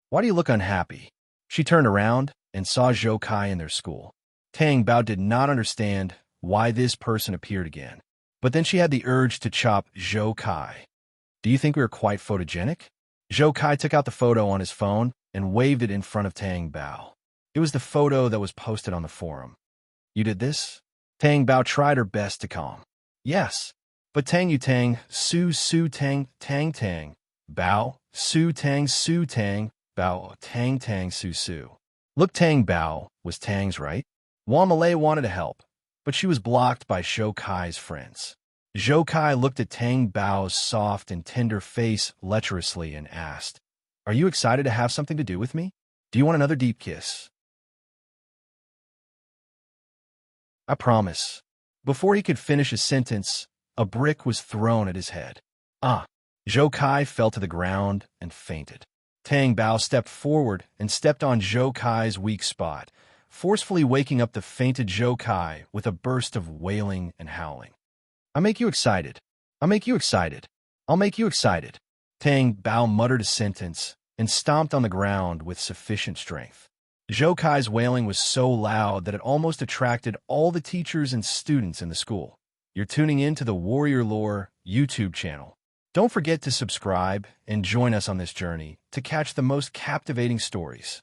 Why do you look unhappy? She turned around and saw Zhou Kai in their school. Tang Bao did not understand why this person appeared again. But then she had the urge to chop Zhou Kai. Do you think we are quite photogenic? Zhou Kai took out the photo on his phone and waved it in front of Tang Bao. It was the photo that was posted on the forum. You did this? Tang Bao tried her best to calm. Yes, but Tang Yu Tang, Su Tang, Tang Tang, Bao, Su Tang, Bao, Tang Tang, Su. Look, Tang Bao was Tang's right. Wang Malay wanted to help, but she was blocked by Zhou Kai's friends. Zhou Kai looked at Tang Bao's soft and tender face lecherously and asked, "Are you excited to have something to do with me? Do you want another deep kiss?" I promise. Before he could finish his sentence, a brick was thrown at his head. Ah! Zhou Kai fell to the ground and fainted. Tang Bao stepped forward and stepped on Zhou Kai's weak spot, forcefully waking up the fainted Zhou Kai with a burst of wailing and howling. I make you excited. I'll make you excited. I'll make you excited. Tang Bao muttered a sentence and stomped on the ground with sufficient strength. Zhou Kai's wailing was so loud that it almost attracted all the teachers and students in the school. You're tuning in to the Warrior Lore YouTube channel. Don't forget to subscribe and join us on this journey to catch the most captivating stories.